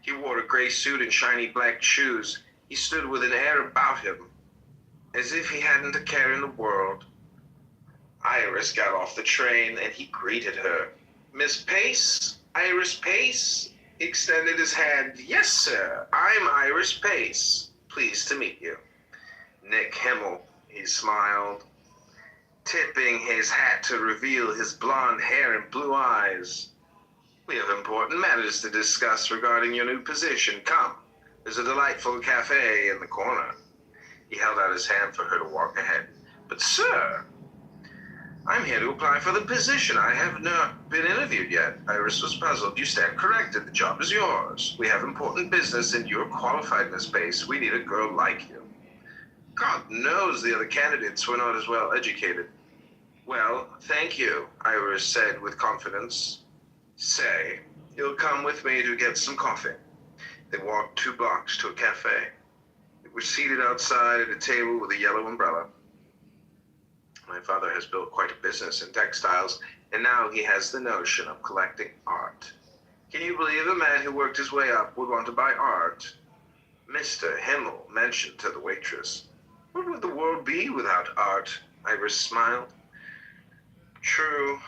He wore a gray suit and shiny black shoes. He stood with an air about him, as if he hadn't a care in the world. Iris got off the train and he greeted her. "Miss Pace? Iris Pace?" He extended his hand. "Yes, sir. I'm Iris Pace. Pleased to meet you." "Nick Himmel," he smiled, tipping his hat to reveal his blonde hair and blue eyes. "We have important matters to discuss regarding your new position. Come, there's a delightful cafe in the corner." He held out his hand for her to walk ahead. "But sir, I'm here to apply for the position. I have not been interviewed yet." Iris was puzzled. "You stand corrected. The job is yours. We have important business and you're qualified, Miss Pace. We need a girl like you." God knows the other candidates were not as well educated. "Well, thank you," Iris said with confidence. "Say, you'll come with me to get some coffee." They walked 2 blocks to a cafe. They were seated outside at a table with a yellow umbrella. "My father has built quite a business in textiles, and now he has the notion of collecting art. Can you believe a man who worked his way up would want to buy art?" Mr. Himmel mentioned to the waitress. "What would the world be without art?" Iris smiled. "True.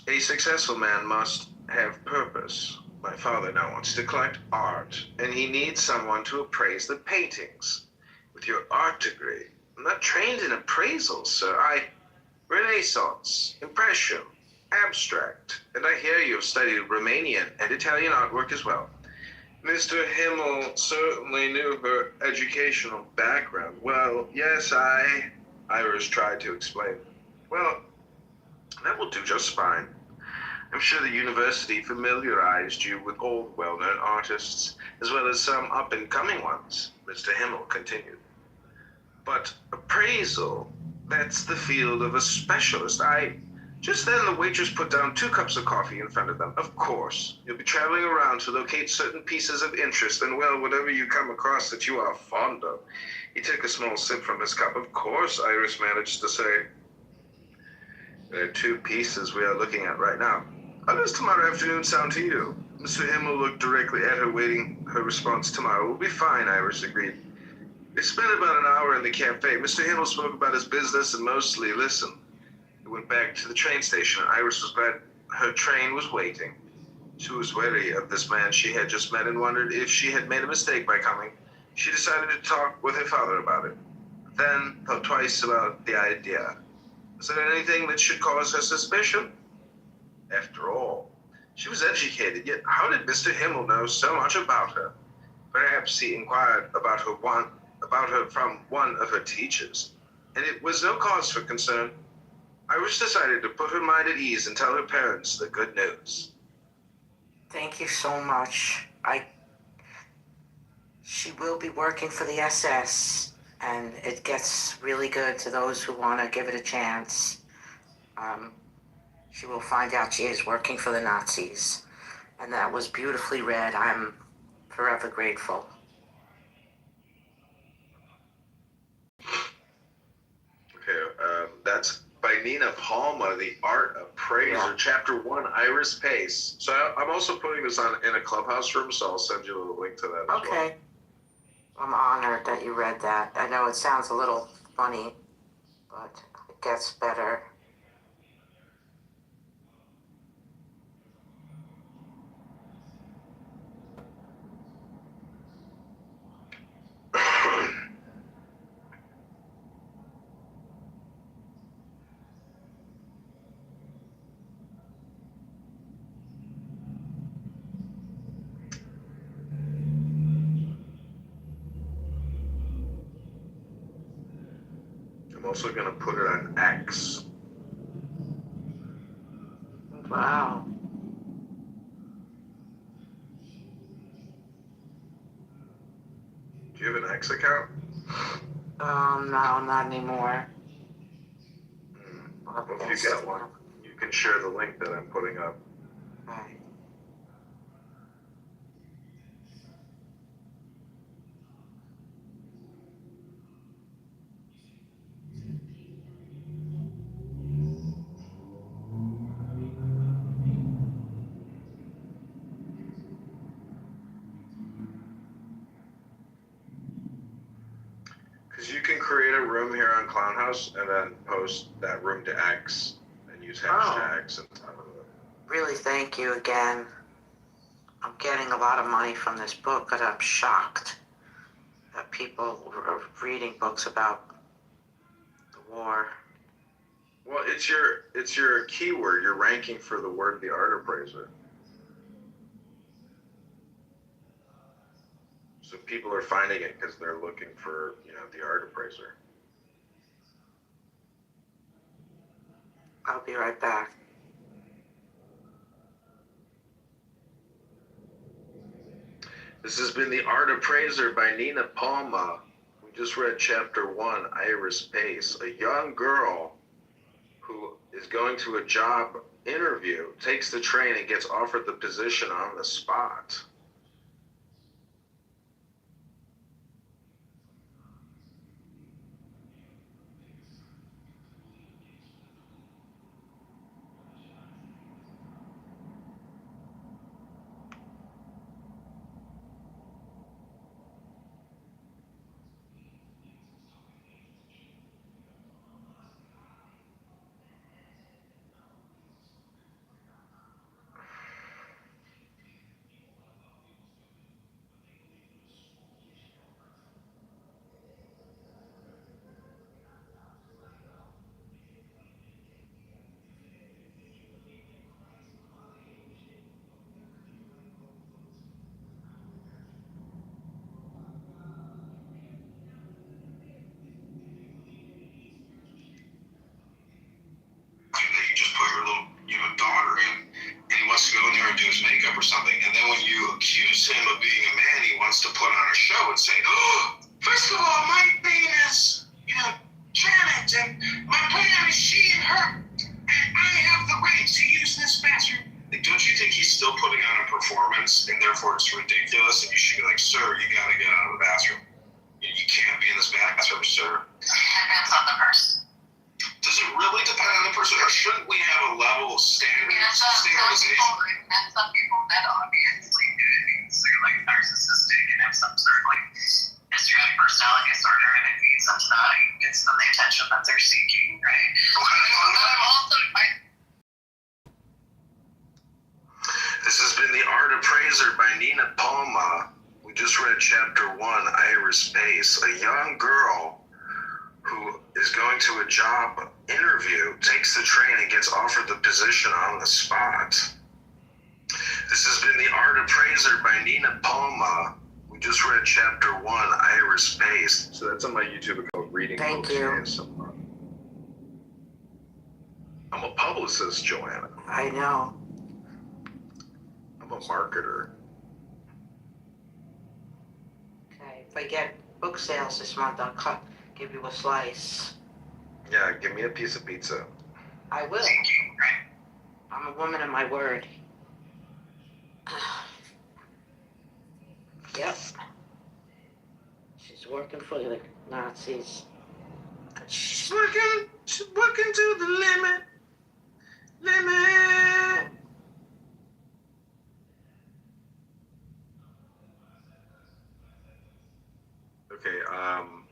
A successful man must have purpose. My father now wants to collect art, and he needs someone to appraise the paintings. With your art degree, I'm not trained in appraisal, sir. Renaissance, Impression, Abstract, and I hear you have studied Romanian and Italian artwork as well." Mr. Himmel certainly knew her educational background. "Well, yes, Iris tried to explain. "Well, that will do just fine. I'm sure the university familiarized you with old well-known artists, as well as some up-and-coming ones," Mr. Himmel continued. "But appraisal, that's the field of a specialist. Just then the waitress put down 2 cups of coffee in front of them. "Of course, you'll be traveling around to locate certain pieces of interest, and well, whatever you come across that you are fond of." He took a small sip from his cup. "Of course," Iris managed to say. "There are 2 pieces we are looking at right now. How does tomorrow afternoon sound to you?" Mr. Himmel looked directly at her, waiting her response. "Tomorrow will be fine," Iris agreed. They spent about an hour in the cafe. Mr. Himmel spoke about his business and mostly listened. He went back to the train station, and Iris was glad her train was waiting. She was wary of this man she had just met and wondered if she had made a mistake by coming. She decided to talk with her father about it, then thought twice about the idea. Was there anything that should cause her suspicion? After all, she was educated, yet how did Mr. Himmel know so much about her? Perhaps he inquired about her from one of her teachers, and it was no cause for concern. Iris decided to put her mind at ease and tell her parents the good news. Thank you so much. She will be working for the SS, and it gets really good to those who want to give it a chance. She will find out she is working for the Nazis, and that was beautifully read. I'm forever grateful. Okay, that's by Nina Palma, The Art Appraiser, Chapter 1, Iris Pace. So I'm also putting this in a clubhouse room, so I'll send you a little link to that as well. Okay. I'm honored that you read that. I know it sounds a little funny, but it gets better. also going to put it on X. Wow. Do you have an X account? No, not anymore. Well, if you get one, you can share the link that I'm putting up. Right. Because you can create a room here on Clown House and then post that room to X and use hashtags and stuff. Really, thank you again. I'm getting a lot of money from this book, but I'm shocked that people are reading books about the war. Well, it's your keyword. You're ranking for the word the art appraiser. So people are finding it because they're looking for, the art appraiser. I'll be right back. This has been The Art Appraiser by Nina Palma. We just read chapter 1, Iris Pace, a young girl who is going to a job interview, takes the train and gets offered the position on the spot. That you just put your little, daughter in, and he wants to go in there and do his makeup or something. And then when you accuse him of being a man, he wants to put on a show and say, "Oh, first of all, my name is, Janet, and my pronoun is she and her, and I have the right to use this bathroom." Like, don't you think he's still putting on a performance, and therefore it's ridiculous? And you should be like, "Sir, you got to get out of the bathroom. You can't be in this bathroom, sir." Depends on the person. Does it really depend on the person, or shouldn't we have a level of standardization? And some people that obviously do it means they're like narcissistic and have some sort of like histrionic personality disorder, and it feeds them to that and gets them the attention that they're seeking, right? This has been The Art Appraiser by Nina Palma. We just read chapter 1, Iris Pace, a young girl who is going to a job interview, takes the train and gets offered the position on the spot. This has been The Art Appraiser by Nina Palma. We just read chapter 1, Iris Pace. So that's on my YouTube account, Reading Thank Books you. ASMR. I'm a publicist, Joanna. I know. I'm a marketer. Okay, if I get book sales this month, I'll give you a slice. Yeah, give me a piece of pizza. I will. I'm a woman of my word. Yep. She's working for the Nazis. She's working to the limit. Okay, I'm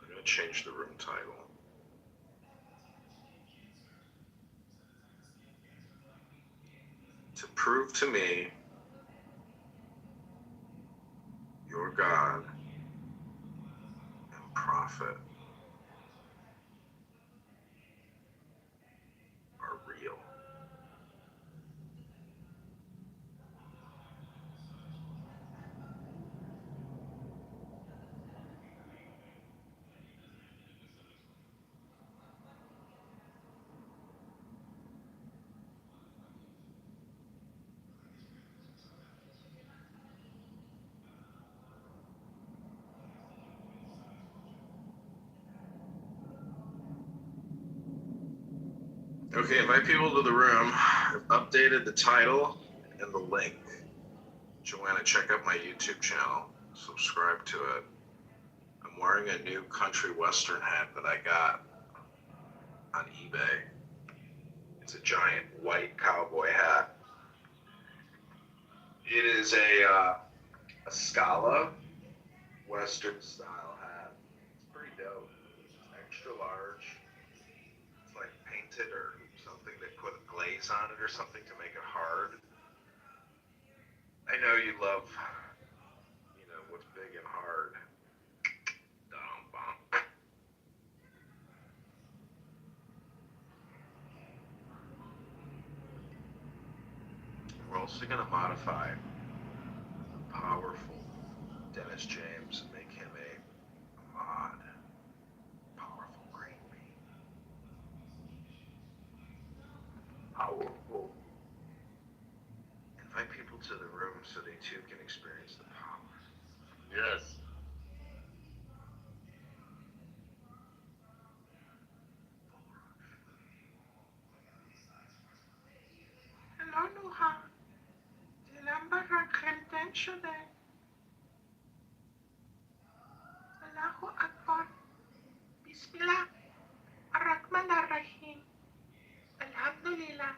gonna change the room title. To prove to me your God and prophet are real. Okay, invite people to the room. I've updated the title and the link. Joanna, check out my YouTube channel. Subscribe to it. I'm wearing a new country western hat that I got on eBay. It's a giant white cowboy hat. It is a Scala western style hat. It's pretty dope. It's extra large. It's like painted or something. They put a glaze on it or something to make it hard. I know you love, what's big and hard. Dum-bum. We're also going to modify the powerful Dennis James and make him a mod. Powerful green bean. Powerful. Invite people to the room so they too can experience the power. Yes. Hello, Nuha. Dilan Barakhan şode. Allahu Akbar. Bismillah. Ar-Rahman Ar-Rahim. Alhamdulillah.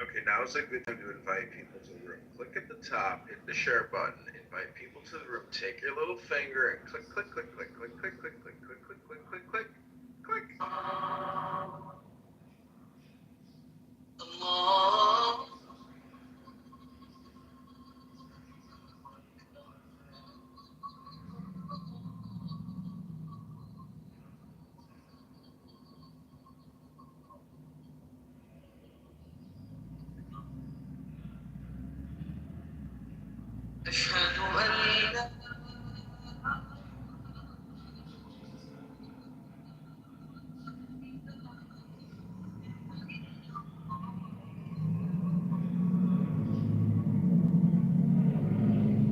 Okay, now is a good time to invite people to the room. Click at the top, hit the share button, invite people to the room. Take your little finger and click, click, click, click, click, click, click, click, click, click, click, click, click, click. أشهد أن لا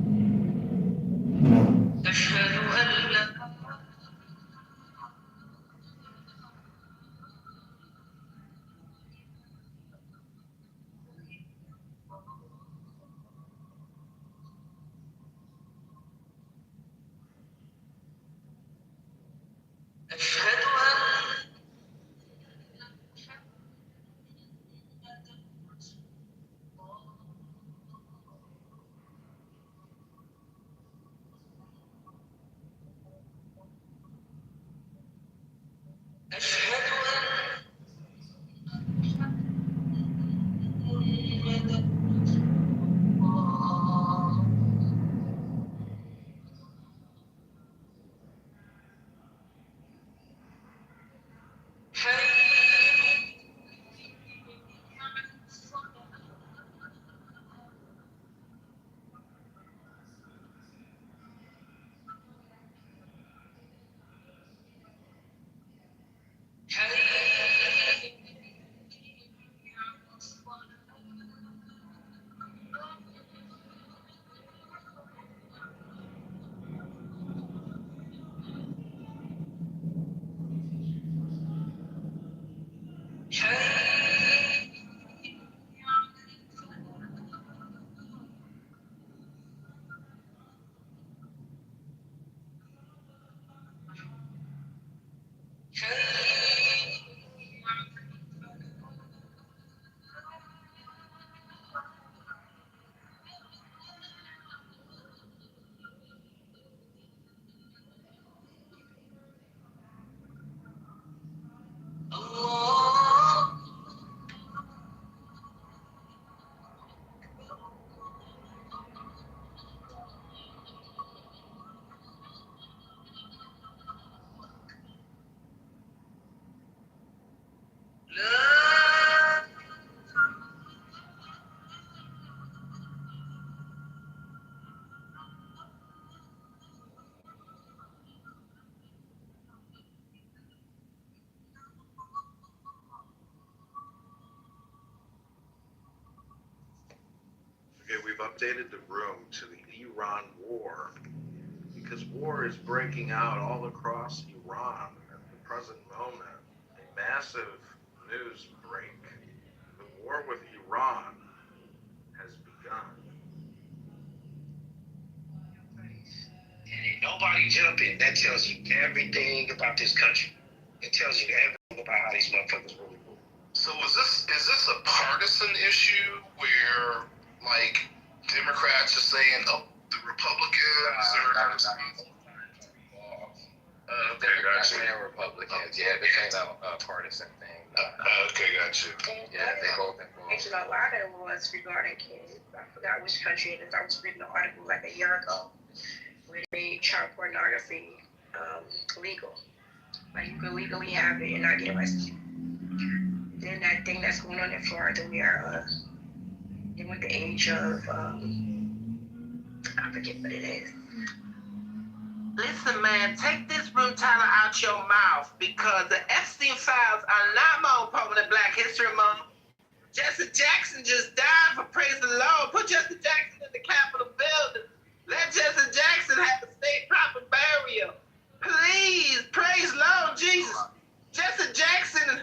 أشهد أن لا أشهد أن updated the room to the Iran war because war is breaking out all across Iran at the present moment. A massive news break. The war with Iran has begun. And if nobody jump in, that tells you everything about this country. It tells you everything about how these motherfuckers really move. So is this a partisan issue where like Democrats are saying, oh, the Republicans are responsible? Democrats and Republicans, yeah, it became a partisan thing. Okay, got you. Yeah, they both involved. Actually, a lot of it was regarding kids. I forgot which country it is. I was reading an article like a year ago where they made child pornography legal. Like you could legally have it and not get arrested. Then that thing that's going on in Florida where they went the age of I forget what it is. Listen, man, take this room title out your mouth because the Epstein files are not more important than Black History Month. Jesse Jackson just died for praise the Lord. Put Jesse Jackson in the Capitol building. Let Jesse Jackson have a state proper burial. Please, praise Lord Jesus. Jesse Jackson,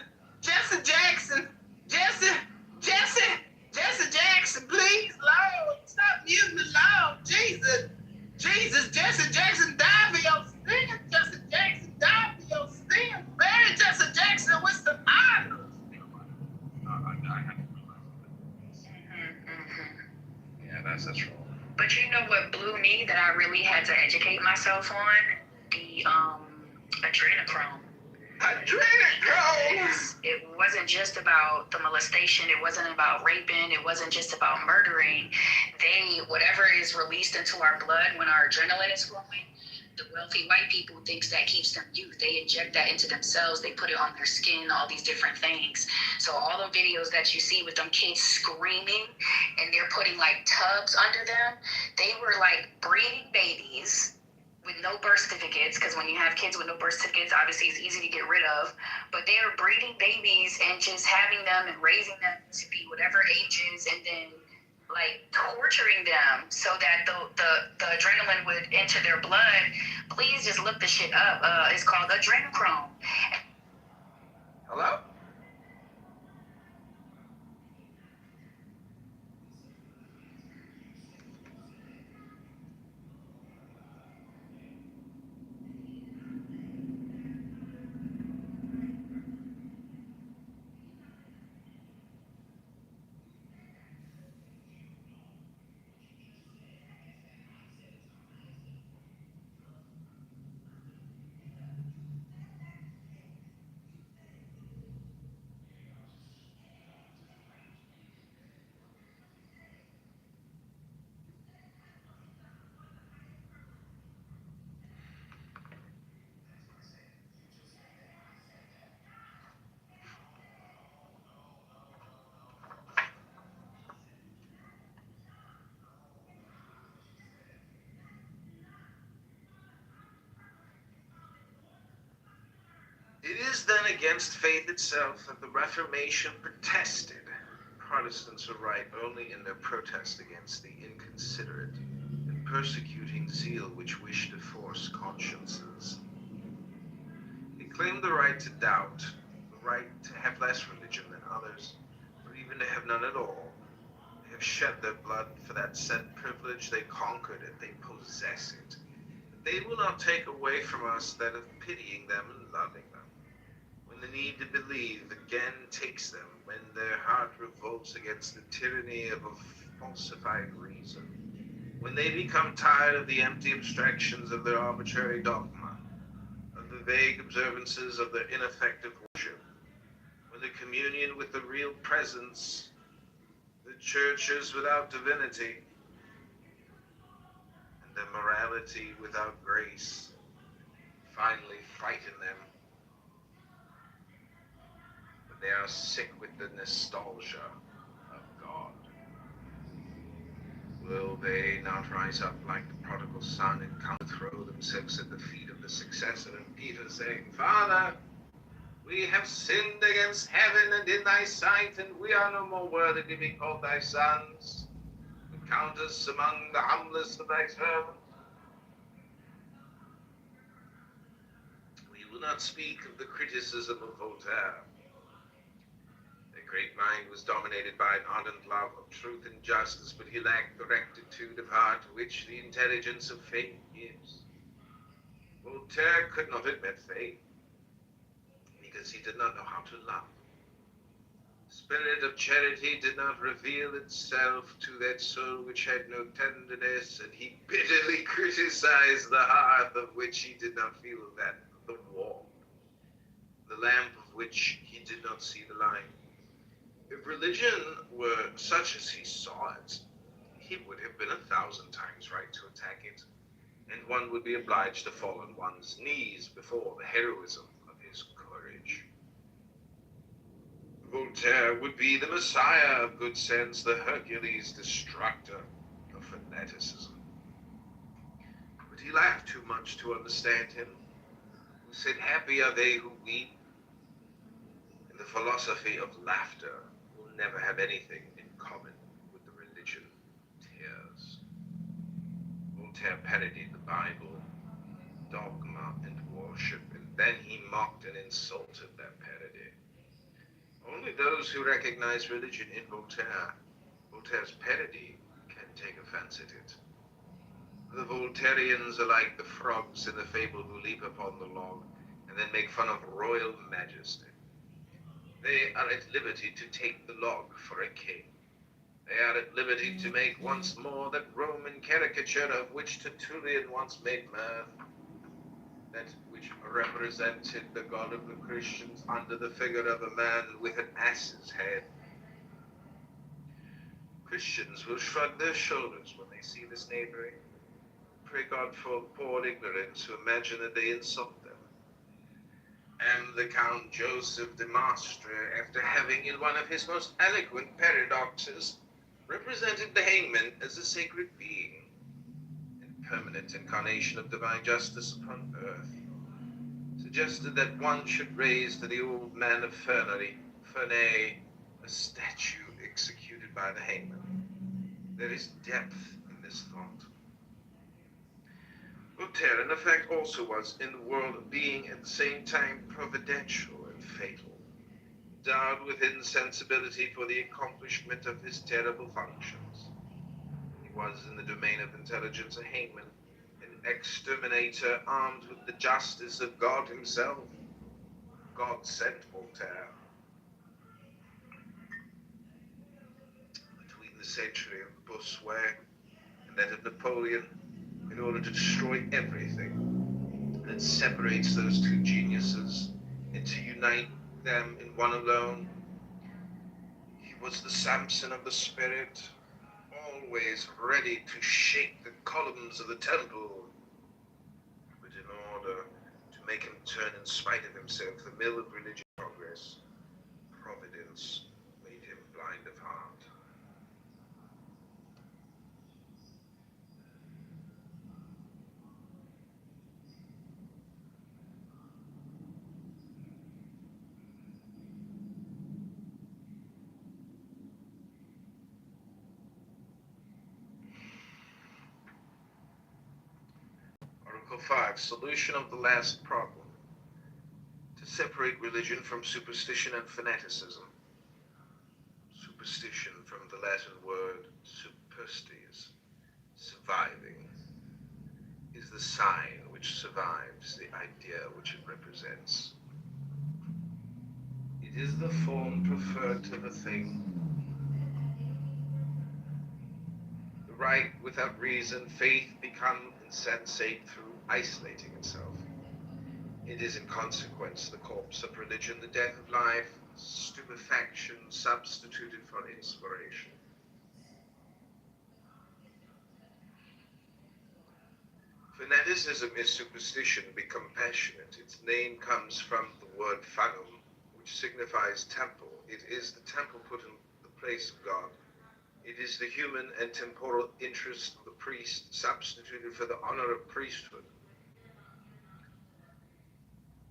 please, Lord, stop using the Lord, Jesus. Jesse Jackson died for your sins. Jesse Jackson died for your sins. Bury Jesse Jackson with some honor. Yeah, that's wrong. But you know what blew me that I really had to educate myself on? The adrenochrome. Adrenochrome? It wasn't just about the molestation. It wasn't about raping. It wasn't just about murdering. Whatever is released into our blood when our adrenaline is flowing, the wealthy white people thinks that keeps them youth. They inject that into themselves. They put it on their skin, all these different things. So all the videos that you see with them kids screaming and they're putting like tubs under them, they were like breeding babies with no birth certificates, because when you have kids with no birth certificates, obviously it's easy to get rid of, but they are breeding babies and just having them and raising them to be whatever ages and then like torturing them so that the adrenaline would enter their blood. Please just look the shit up. It's called adrenochrome. Hello? It is then against faith itself that the Reformation protested. Protestants are right only in their protest against the inconsiderate and persecuting zeal which wished to force consciences. They claimed the right to doubt, the right to have less religion than others, or even to have none at all. They have shed their blood for that said privilege. They conquered it, they possess it. But they will not take away from us that of pitying them and loving them. When the need to believe again takes them, when their heart revolts against the tyranny of a falsified reason, when they become tired of the empty abstractions of their arbitrary dogma, of the vague observances of their ineffective worship, when the communion with the real presence, the churches without divinity, and the morality without grace, finally frighten them. They are sick with the nostalgia of God. Will they not rise up like the prodigal son and come throw themselves at the feet of the successor of Peter, saying, Father, we have sinned against heaven and in thy sight, and we are no more worthy to be called thy sons. count us among the humblest of thy servants. We will not speak of the criticism of Voltaire. Their great mind was dominated by an ardent love of truth and justice, but he lacked the rectitude of heart which the intelligence of faith gives. Voltaire could not admit faith, because he did not know how to love. The spirit of charity did not reveal itself to that soul which had no tenderness, and he bitterly criticized the hearth of which he did not feel that the warmth, the lamp of which he did not see the light. If religion were such as he saw it, he would have been 1,000 times right to attack it, and one would be obliged to fall on one's knees before the heroism of his courage. Voltaire would be the messiah of good sense, the Hercules destructor of fanaticism. But he laughed too much to understand him, who said, "Happy are they who weep." And the philosophy of laughter will never have anything in common with the religion of tears. Voltaire parodied the Bible, dogma, and worship, and then he mocked and insulted that parody. Only those who recognize religion in Voltaire's parody, can take offense at it. The Voltairians are like the frogs in the fable who leap upon the log and then make fun of royal majesty. They are at liberty to take the log for a king. They are at liberty to make once more that Roman caricature of which Tertullian once made mirth, that which represented the God of the Christians under the figure of a man with an ass's head. Christians will shrug their shoulders when they see this knavery. Pray God for poor ignorants who imagine that they insult them. And the Count Joseph de Maistre, after having in one of his most eloquent paradoxes represented the hangman as a sacred being, and permanent incarnation of divine justice upon earth, suggested that one should raise to the old man of Ferney, a statue executed by the hangman. There is depth in this thought. Voltaire, in effect, also was in the world of being at the same time providential and fatal, endowed with insensibility for the accomplishment of his terrible functions. He was, in the domain of intelligence, a hangman, an exterminator armed with the justice of God himself. God sent Voltaire. Between the century of Bossuet and that of Napoleon, in order to destroy everything that separates those two geniuses and to unite them in one alone, he was the Samson of the spirit, always ready to shake the columns of the temple. But in order to make him turn in spite of himself the mill of religious progress, Providence made him blind of heart. Article 5, solution of the last problem. To separate religion from superstition and fanaticism. Superstition, from the Latin word superstes, surviving, is the sign which survives the idea which it represents. It is the form preferred to the thing. The right without reason, faith becomes insensate through isolating itself. It is in consequence the corpse of religion, the death of life, stupefaction substituted for inspiration. Fanaticism is superstition, be compassionate. Its name comes from the word fanum, which signifies temple. It is the temple put in the place of God. It is the human and temporal interest of the priest substituted for the honor of priesthood.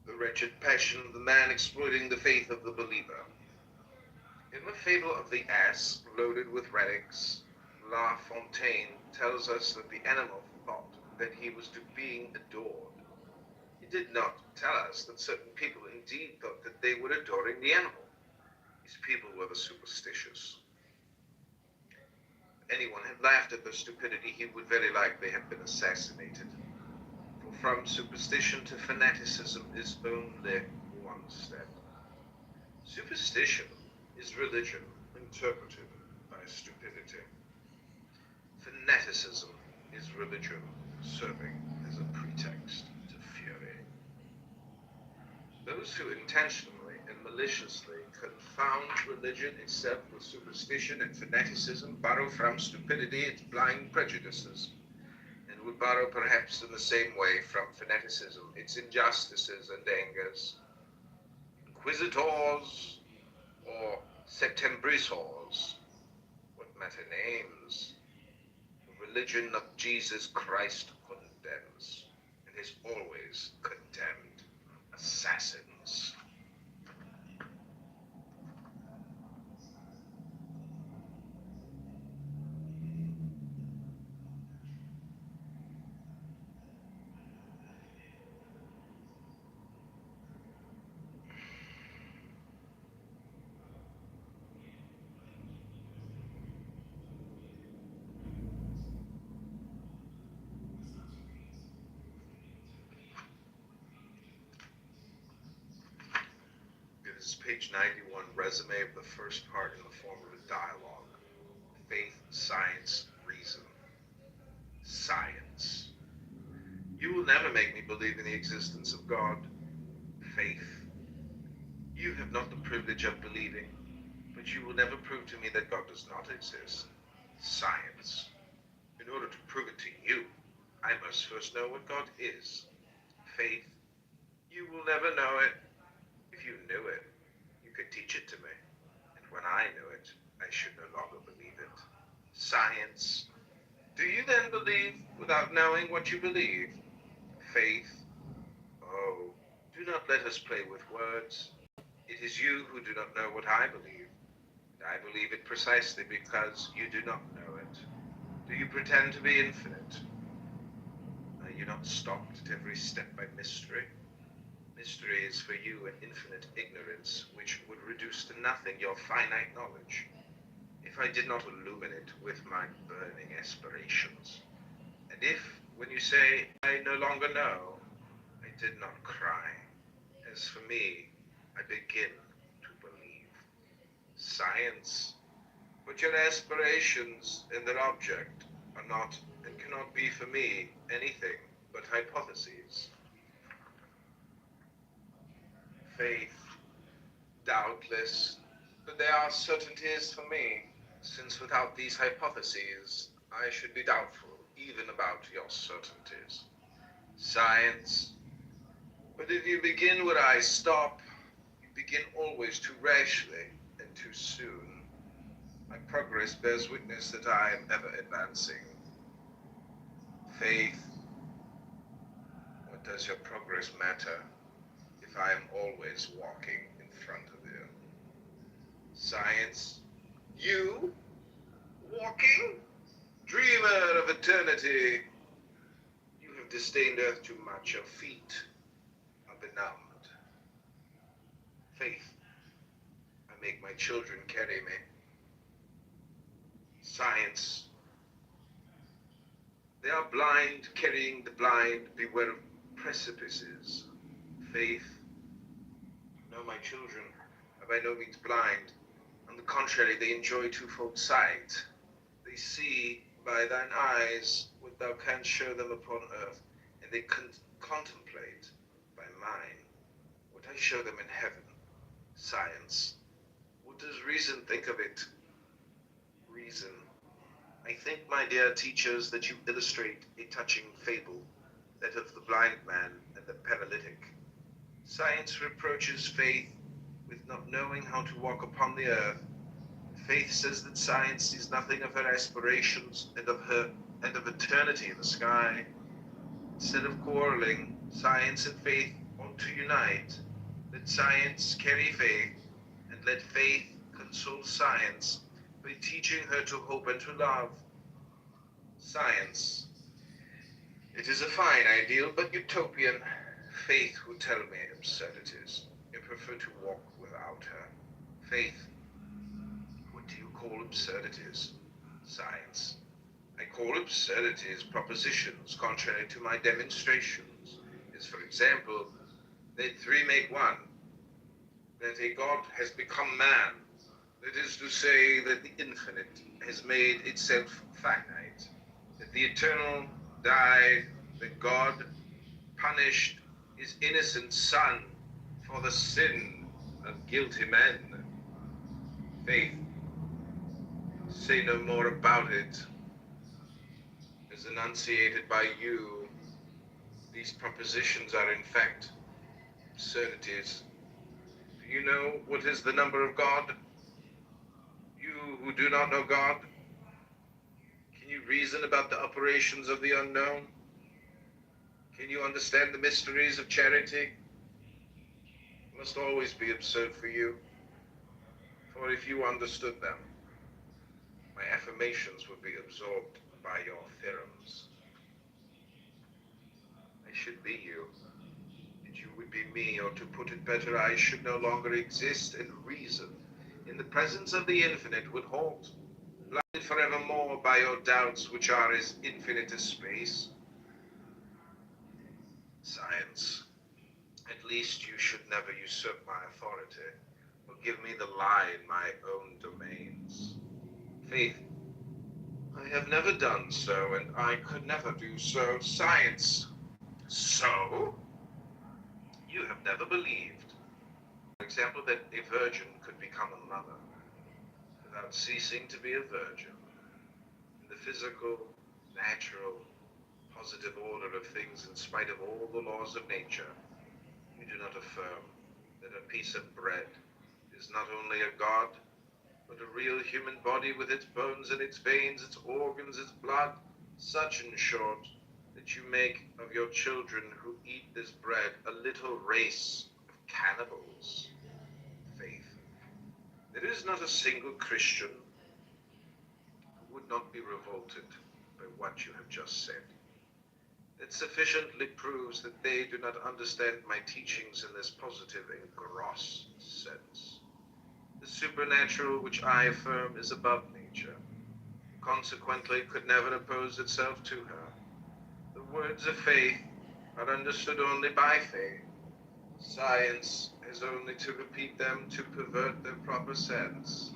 The wretched passion of the man exploiting the faith of the believer. In the fable of the ass loaded with relics, La Fontaine tells us that the animal thought that he was being adored. He did not tell us that certain people indeed thought that they were adoring the animal. These people were the superstitious. If anyone had laughed at their stupidity, he would very likely have been assassinated. For from superstition to fanaticism is only one step. Superstition is religion interpreted by stupidity. Fanaticism is religion serving as a pretext to fury. Those who intentionally and maliciously confound religion itself with superstition and fanaticism borrow from stupidity its blind prejudices, and would borrow perhaps in the same way from fanaticism its injustices and angers. Inquisitors or Septembrisors, what matter names? The religion of Jesus Christ condemns, and has always condemned, assassins. This is page 91, resume of the first part in the form of a dialogue. Faith, science, reason. Science. You will never make me believe in the existence of God. Faith. You have not the privilege of believing, but you will never prove to me that God does not exist. Science. In order to prove it to you, I must first know what God is. Faith. You will never know it. If you knew it, you could teach it to me. And when I knew it, I should no longer believe it. Science. Do you then believe without knowing what you believe? Faith. Oh, do not let us play with words. It is you who do not know what I believe. And I believe it precisely because you do not know it. Do you pretend to be infinite? Are you not stopped at every step by mystery? Mystery is for you an infinite ignorance, which would reduce to nothing your finite knowledge, if I did not illuminate with my burning aspirations. And if, when you say, I no longer know, I did not cry. As for me, I begin to believe. Science. But your aspirations and their object are not and cannot be for me anything but hypotheses. Faith. Doubtless, but they are certainties for me, since without these hypotheses, I should be doubtful even about your certainties. Science. But if you begin where I stop, you begin always too rashly and too soon. My progress bears witness that I am ever advancing. Faith. What does your progress matter if I am always walking in front of you? Science. You? Walking? Dreamer of eternity. You have disdained earth too much. Your feet are benumbed. Faith. I make my children carry me. Science. They are blind, carrying the blind. Beware of precipices. Faith. No, my children are by no means blind. On the contrary, they enjoy twofold sight. They see by thine eyes what thou canst show them upon earth, and they contemplate by mine what I show them in heaven. Science. What does reason think of it? Reason. I think, my dear teachers, that you illustrate a touching fable, that of the blind man and the paralytic. Science reproaches faith with not knowing how to walk upon the earth. Faith says that science sees nothing of her aspirations and of eternity in the sky. Instead of quarreling, science and faith ought to unite. Let science carry faith, and let faith console science by teaching her to hope and to love. Science. It is a fine ideal, but utopian. Faith would tell me absurdities. I prefer to walk without her. Faith. What do you call absurdities? Science. I call absurdities propositions contrary to my demonstrations. As for example, that three make one. That a God has become man. That is to say that the infinite has made itself finite. That the eternal died, that God punished his innocent son for the sin of guilty men. Faith, say no more about it. As enunciated by you, these propositions are in fact absurdities. Do you know what is the number of God? You who do not know God, can you reason about the operations of the unknown? Can you understand the mysteries of charity? It must always be absurd for you, for if you understood them, my affirmations would be absorbed by your theorems. I should be you, and you would be me, or to put it better, I should no longer exist, and reason, in the presence of the infinite, would halt, blinded forevermore by your doubts, which are as infinite as space. Science. At least you should never usurp my authority, or give me the lie in my own domains. Faith. I have never done so, and I could never do so. Science. So? You have never believed, for example, that a virgin could become a mother without ceasing to be a virgin. In the physical, natural, positive order of things, in spite of all the laws of nature, you do not affirm that a piece of bread is not only a god, but a real human body with its bones and its veins, its organs, its blood, such, in short, that you make of your children who eat this bread a little race of cannibals. Faith. There is not a single Christian who would not be revolted by what you have just said. It sufficiently proves that they do not understand my teachings in this positive and gross sense. The supernatural which I affirm is above nature, consequently could never oppose itself to her. The words of faith are understood only by faith. Science has only to repeat them to pervert their proper sense.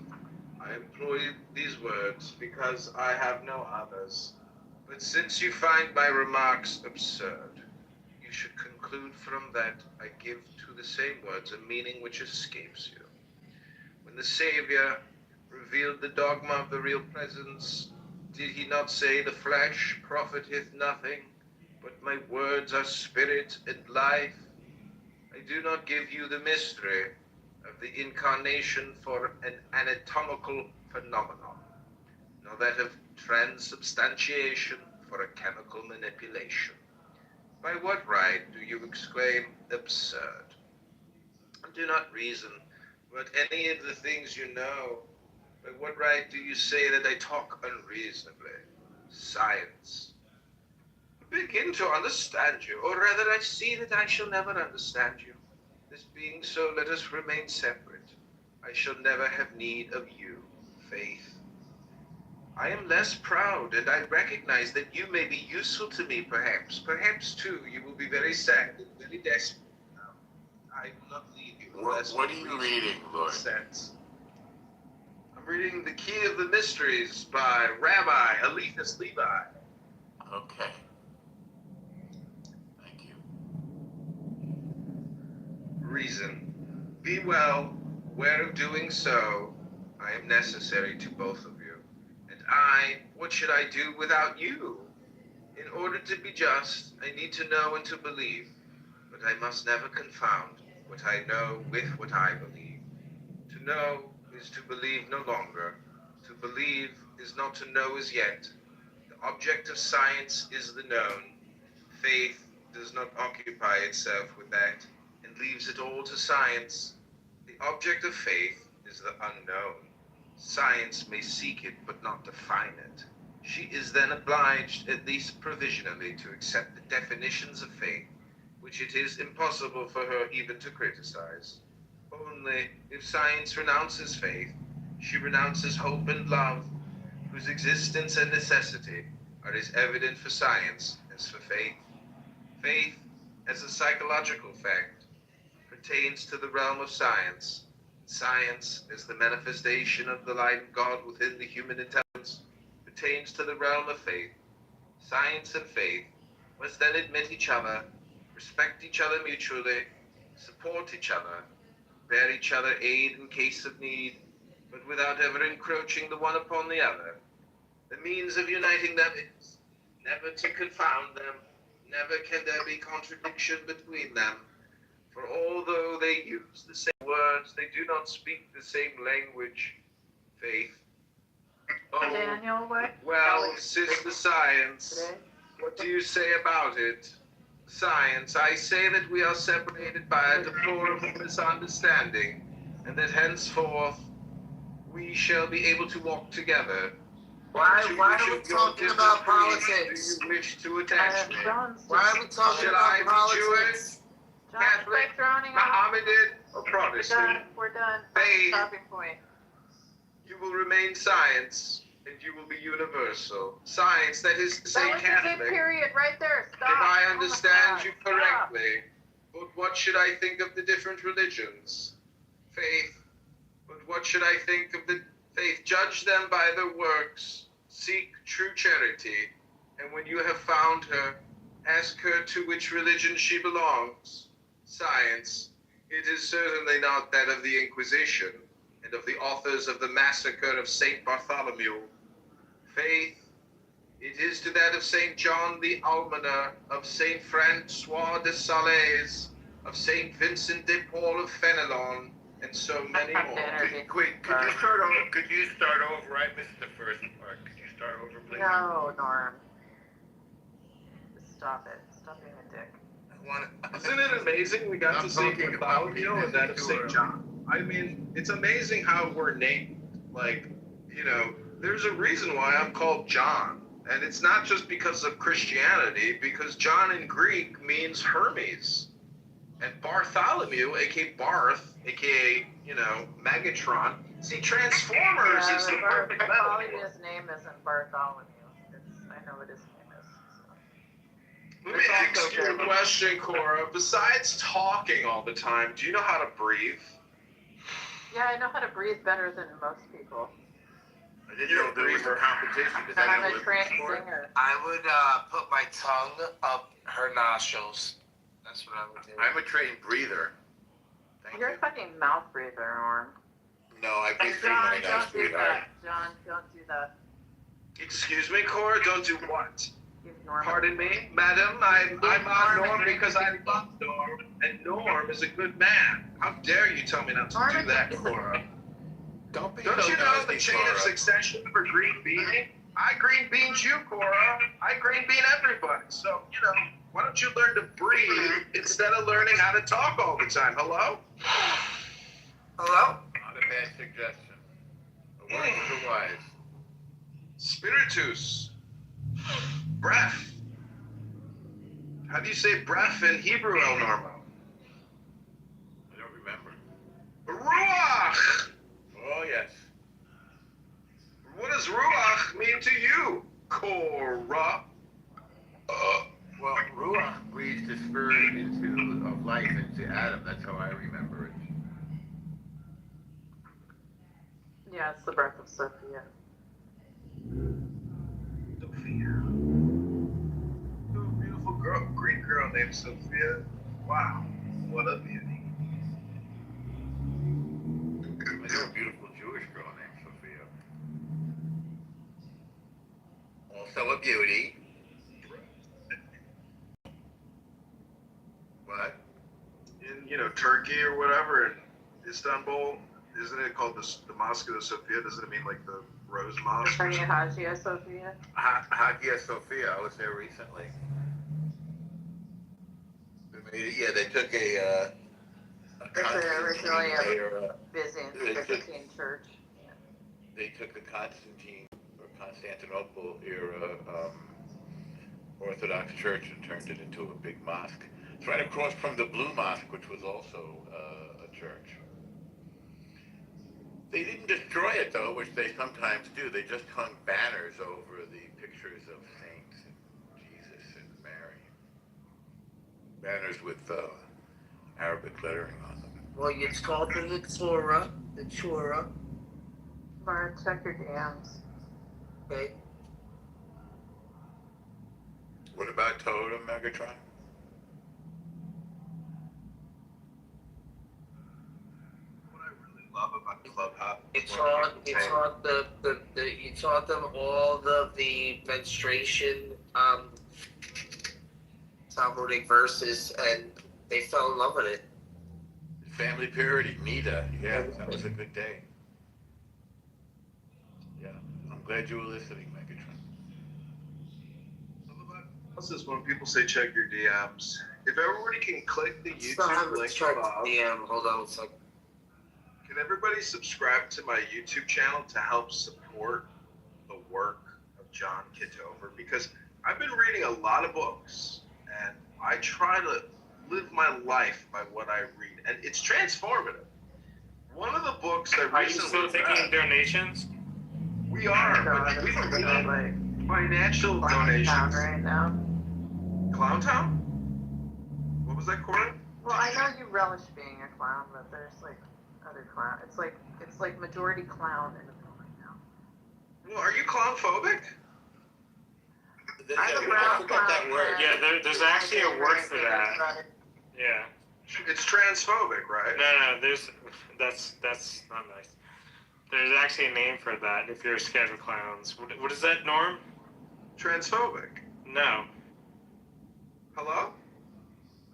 I employ these words because I have no others. But since you find my remarks absurd, you should conclude from that I give to the same words a meaning which escapes you. When the Savior revealed the dogma of the real presence, did he not say, the flesh profiteth nothing, but my words are spirit and life? I do not give you the mystery of the incarnation for an anatomical phenomenon, nor that of transubstantiation for a chemical manipulation. By what right do you exclaim absurd? Do not reason about any of the things you know. By what right do you say that I talk unreasonably? Science. I begin to understand you, or rather I see that I shall never understand you. This being so, let us remain separate. I shall never have need of you, Faith. I am less proud, and I recognize that you may be useful to me, perhaps. Perhaps, too, you will be very sad and very desperate now. I will not leave you. What are you reading, Lord? Sense. I'm reading The Key of the Mysteries by Rabbi Eliphas Levi. Okay. Thank you. Reason. Be well, where of doing so, I am necessary to both of you. And I, what should I do without you? In order to be just, I need to know and to believe, but I must never confound what I know with what I believe. To know is to believe no longer. To believe is not to know as yet. The object of science is the known. Faith does not occupy itself with that and leaves it all to science. The object of faith is the unknown. Science may seek it but not define it. She is then obliged, at least provisionally, to accept the definitions of faith, which it is impossible for her even to criticize. Only, if science renounces faith, she renounces hope and love, whose existence and necessity are as evident for science as for faith. Faith, as a psychological fact, pertains to the realm of science. Science, as the manifestation of the light of God within the human intelligence, pertains to the realm of faith. Science and faith must then admit each other, respect each other mutually, support each other, bear each other aid in case of need, but without ever encroaching the one upon the other. The means of uniting them is never to confound them, never can there be contradiction between them, for although they use the same words, they do not speak the same language. Faith. Oh, Daniel, what? well, sister science, what do you say about it? Science, I say that we are separated by a deplorable misunderstanding, and that henceforth we shall be able to walk together. Why are we talking about politics? Do you wish to attach me? Why are we talking Shall I about be politics? Jewish, Catholic, Mohammedan, or Protestant? We're done. Faith. Stopping point. You will remain science, and you will be universal. Science, that is to say That was a Catholic. good period right there. Stop. If I Oh my understand God, you stop. correctly, but what should I think of the different religions? Faith, but what should I think of the faith? Judge them by their works, seek true charity, and when you have found her, ask her to which religion she belongs. Science, it is certainly not that of the Inquisition, and of the authors of the massacre of Saint Bartholomew. Faith, it is to that of Saint John the Almoner, of Saint Francois de Sales, of Saint Vincent de Paul of Fenelon, and so many more. Wait, could you start over? I missed the first part. Could you start over, please? No, Norm. Stop it. Stop being a dick. Isn't it amazing we got to Saint Bartholomew and that of Saint John? I mean, it's amazing how we're named. Like, you know, there's a reason why I'm called John. And it's not just because of Christianity, because John in Greek means Hermes. And Bartholomew, aka Barth, aka, you know, Megatron. See, Transformers is the perfect metaphor. Bartholomew's name isn't Bartholomew. I know what his name is. Let me ask you a question, Cora. Besides talking all the time, do you know how to breathe? Yeah, I know how to breathe better than most people. I didn't know there was a competition. Is that I'm an a Olympic trained sport? singer. I would put my tongue up her nostrils. That's what I would do. I'm a trained breather. You're a fucking mouth breather, Norm. No, I breathe through John, my nose, don't do sweetheart. that. John, don't do that. Excuse me, Cora, don't do what? He's Norm. Pardon me, madam, I'm on Norm because I love Norm, and Norm is a good man. How dare you tell me not to do that, Cora? Don't be Don't so you know nosy, the chain Cora. of succession for green beaning? I green beans you, Cora. I green bean everybody. So, you know, why don't you learn to breathe instead of learning how to talk all the time? Hello? Hello? Not a bad suggestion. The words of the wise. Spiritus. Breath. How do you say breath in Hebrew, El Normo? I don't remember. Ruach! Oh, yes. What does Ruach mean to you, Cora? Well, Ruach breathes the spirit of life into Adam. That's how I remember it. Yeah, it's the breath of Sophia. Sophia. Oh, beautiful girl, Greek girl named Sophia. Wow, what a beauty. I know a beautiful Jewish girl named Sophia. Also a beauty. What? In, you know, Turkey or whatever, in Istanbul, isn't it called the Mosque of Sophia? Doesn't it mean like the Rose Mosque? Are you Hagia Sophia? Hagia Sophia. I was there recently. Yeah, they took a It's originally a Constantine, Byzantine church. they took a Constantine or Constantinople era Orthodox church and turned it into a big mosque. It's right across from the Blue Mosque, which was also a church. They didn't destroy it though, which they sometimes do. They just hung banners over the pictures of saints and Jesus and Mary. Banners with Arabic lettering on them. Well, you talk to the Torah. Mark, check your DMs. Okay. What about Totem, Megatron? Love about Clubhouse. You taught them all the menstruation Talmudic verses, and they fell in love with it. Family Purity, Nita. Yeah, that was a good day. Yeah, I'm glad you were listening, Megatron. This is when people say check your DMs. If everybody can click the Still YouTube haven't link checked above, DM. Hold on a second. can everybody subscribe to my YouTube channel to help support the work of John Kitover? Because I've been reading a lot of books, and I try to live my life by what I read, and it's transformative. One of the books I Are you recently still taking donations? We are, but we don't need financial donations. Right now. Clown Town? What was that, Cora? Well, I know you relish being a clown, but there's like other clown. It's like majority clown in the film right now. Well, are you clown phobic? I forgot that word. Yeah, there's actually a word for that. Yeah. It's transphobic, right? No, that's not nice. There's actually a name for that if you're scared of clowns. What is that, Norm? Transphobic. No. Hello?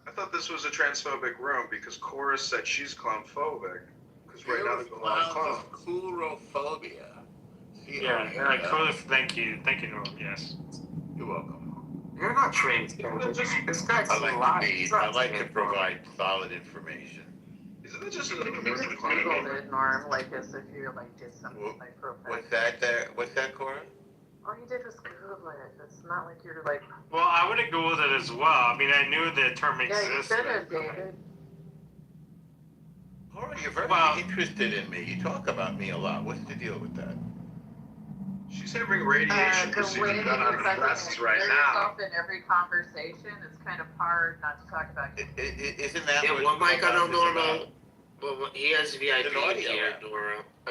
I thought this was a transphobic room because Cora said she's clownphobic. Because right now there's a lot of clowns. Coulrophobia. Yeah, cool. Thank you, Norm. Yes. You're welcome. You're not transphobic. This guy's I like to provide solid information. Isn't it just You just Googled it, Norm, like as if you like did something like professional. What's that there? What's that, Cora? All you did was Google it. It's not like you're like. Well, I would have Googled it as well. I mean, I knew the term existed. Yeah, you said it, David. Cora, you're very interested in me. You talk about me a lot. What's the deal with that? She's having radiation procedure done on her breasts right now. In every conversation, it's kind of hard not to talk about. Isn't that yeah, what? Well, Mike, I don't know about? about. Well, he has VIP It's an audio here, app.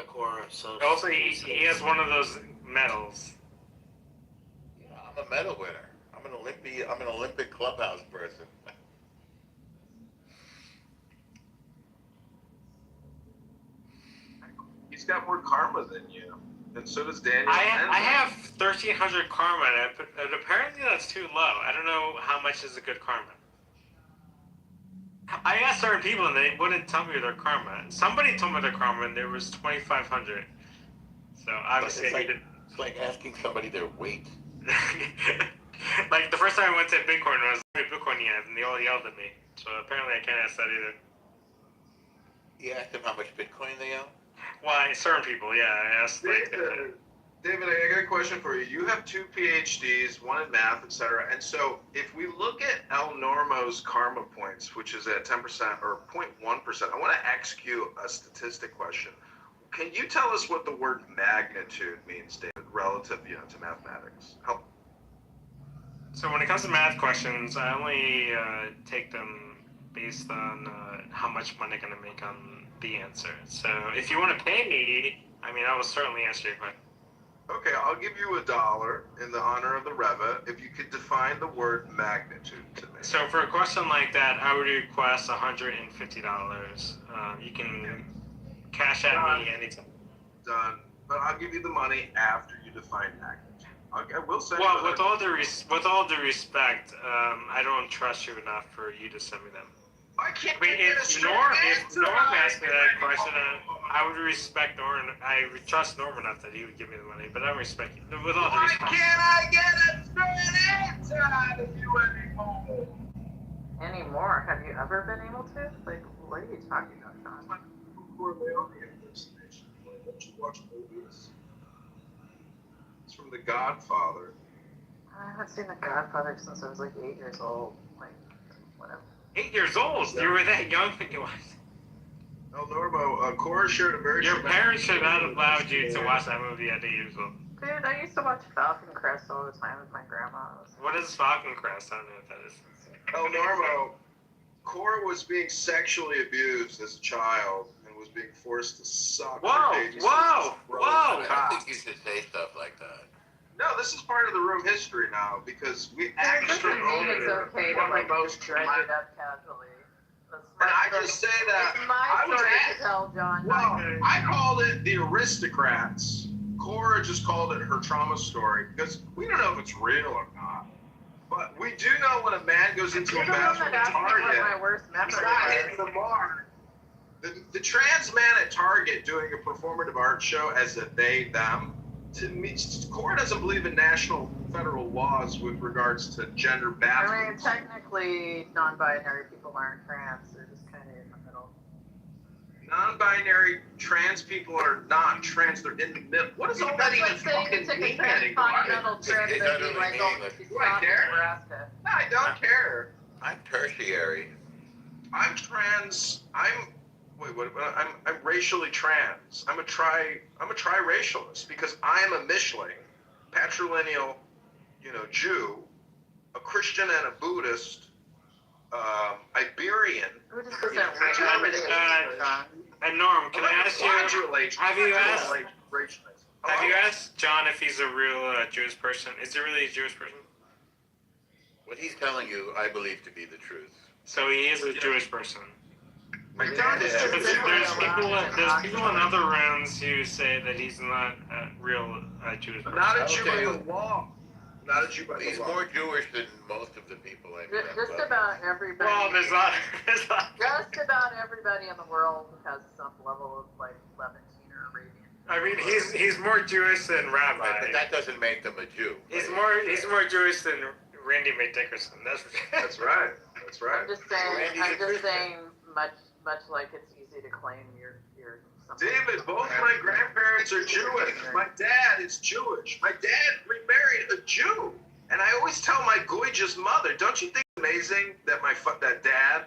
Cora. So. Also, he has one of those medals. Yeah, I'm a medal winner. I'm an Olympic clubhouse person. He's got more karma than you. And so does Daniel. I have 1,300 karma, and apparently that's too low. I don't know how much is a good karma. I asked certain people, and they wouldn't tell me their karma. Somebody told me their karma, and there was 2,500. So obviously, It's like asking somebody their weight. Like the first time I went to Bitcoin, I was like, "How many Bitcoin you have?" And they all yelled at me. So apparently, I can't ask that either. You asked them how much Bitcoin they own? Why, certain people, yeah. I asked like. David, I got a question for you. You have 2 PhDs, one in math, etc. And so, if we look at El Normo's karma points, which is at 10% or 0.1%, I want to ask you a statistic question. Can you tell us what the word magnitude means, David, relative, to mathematics? Help. So when it comes to math questions, I only take them based on how much money I'm going to make on the answer. So if you want to pay me, I mean, I will certainly answer your question. Okay, I'll give you $1 in the honor of the Reva if you could define the word magnitude to me. So for a question like that, I would request $150. You can cash at me anytime. Done. But I'll give you the money after you define magnitude. I will send Well, you with all due respect, I don't trust you enough for you to send me them. I can't if Norm asked me that question, I would respect Norm. I would trust Norm enough that he would give me the money, but I don't respect you. With all due respect. Why can't I get a straight answer out of you anymore? Anymore? Have you ever been able to? Like, what are you talking about, Sean? Corleone impersonation. Don't you watch movies? It's from The Godfather. I haven't seen The Godfather since I was like 8 years old. Like, whatever. 8 years old? You were that young when you watched. Oh, Normo, Cora shared a very. Your parents should not have allowed you to watch that movie at 8 years old. Dude, I used to watch Falcon Crest all the time with my grandma. What is Falcon Crest? I don't know what that is. Oh, Normo, Cora was being sexually abused as a child and was being forced to suck. Whoa, whoa, whoa! I don't think you should say stuff like that. No, this is part of the room history now because we actually own It's okay to like just dredge it up casually. And I just say that It's my I was story at, to tell, John. well, I called it The Aristocrats. Cora just called it her trauma story because we don't know if it's real or not. But we do know when a man goes into a bathroom at Target, my worst he's not hitting the mark. The trans man at Target doing a performative art show as a they, them, to me, Cora doesn't believe in national federal laws with regards to gender I bathrooms. mean, technically, non-binary people aren't trans. They're just kind of in the middle. Non-binary trans people are not trans, they're in the middle. What does all that even fucking mean anymore? Trip It and doesn't be really like, mean oh, English. she's Do I not in care? Nebraska. No, I don't care. I'm tertiary. I'm trans. I'm racially trans. I'm a triracialist because I'm a Mischling, patrilineal, Jew, a Christian and a Buddhist, Iberian. Buddhist doesn't And Norm, can I ask you? Have you asked John if he's a real Jewish person? Is he really a Jewish person? What he's telling you, I believe to be the truth. So he is a Jewish person. My dad is There's Jewish. people in other rooms who say that he's not a real Jewish person. Not a Jew by the law. Not a Jew by the He's law. more Jewish than most of the people I know. Just about everybody. Well, there's not. Just about everybody in the world has some level of like Levantine or Arabian. I mean, he's more Jewish than Rabbi. Right, but that doesn't make them a Jew. He's more Jewish than Randy McDickerson. That's right. That's right. I'm just saying, much like it's easy to claim you're David, both my grandparents are Jewish. My dad is Jewish. My dad remarried a Jew. And I always tell my gorgeous mother, don't you think it's amazing that that dad,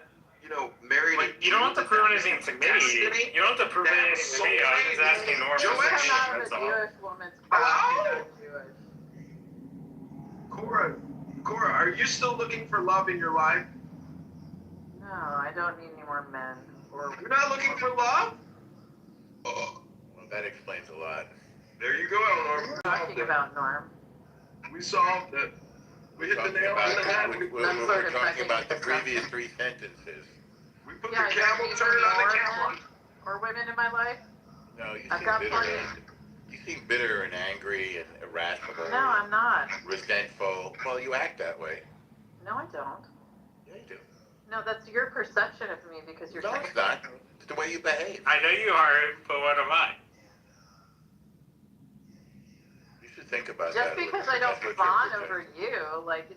married a Jew? You don't have to prove anything to me. You don't have to prove anything to me. I was just asking Norm. Jewish woman's hello? Cora, are you still looking for love in your life? No, I don't need any more men. You're not looking for love? Well, that explains a lot. There you go, Norm. What are you talking about, Norm? We solved it. We hit the nail on the head. We're talking about the previous 3 sentences. We put the camel turn on the camel. Or women in my life? No, you I've seem got bitter. plenty. You seem bitter and angry and irascible. No, I'm not. Resentful. Well, you act that way. No, I don't. Yeah, you do. No, that's your perception of me because you're No, saying it's not. It's the way you behave. I know you are, but what am I? You should think about just that. because I don't fawn over you, like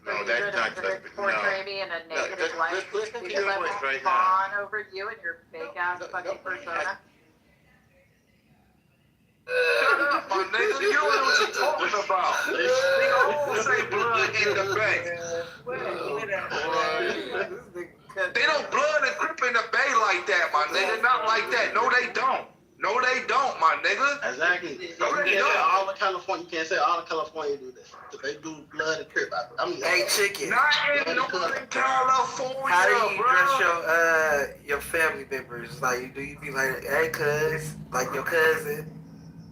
No, you that's not portray me in a negative light listen to because your I voice won't right fawn now. over you and your fake ass fucking persona. Shut up, my nigga. You don't know what you're talking about. Nigga, always say blood in the bay. They don't blood and grip in the bay like that, my nigga. Not like that. No, they don't. No, they don't, my nigga. Exactly. No, they You don't. all of California, you can't say all of California do this. But they do blood and crip. Hey, chicken. Not in Northern California, How do you bro. dress your family members? Like, do you be like, hey, cuz, like your cousin?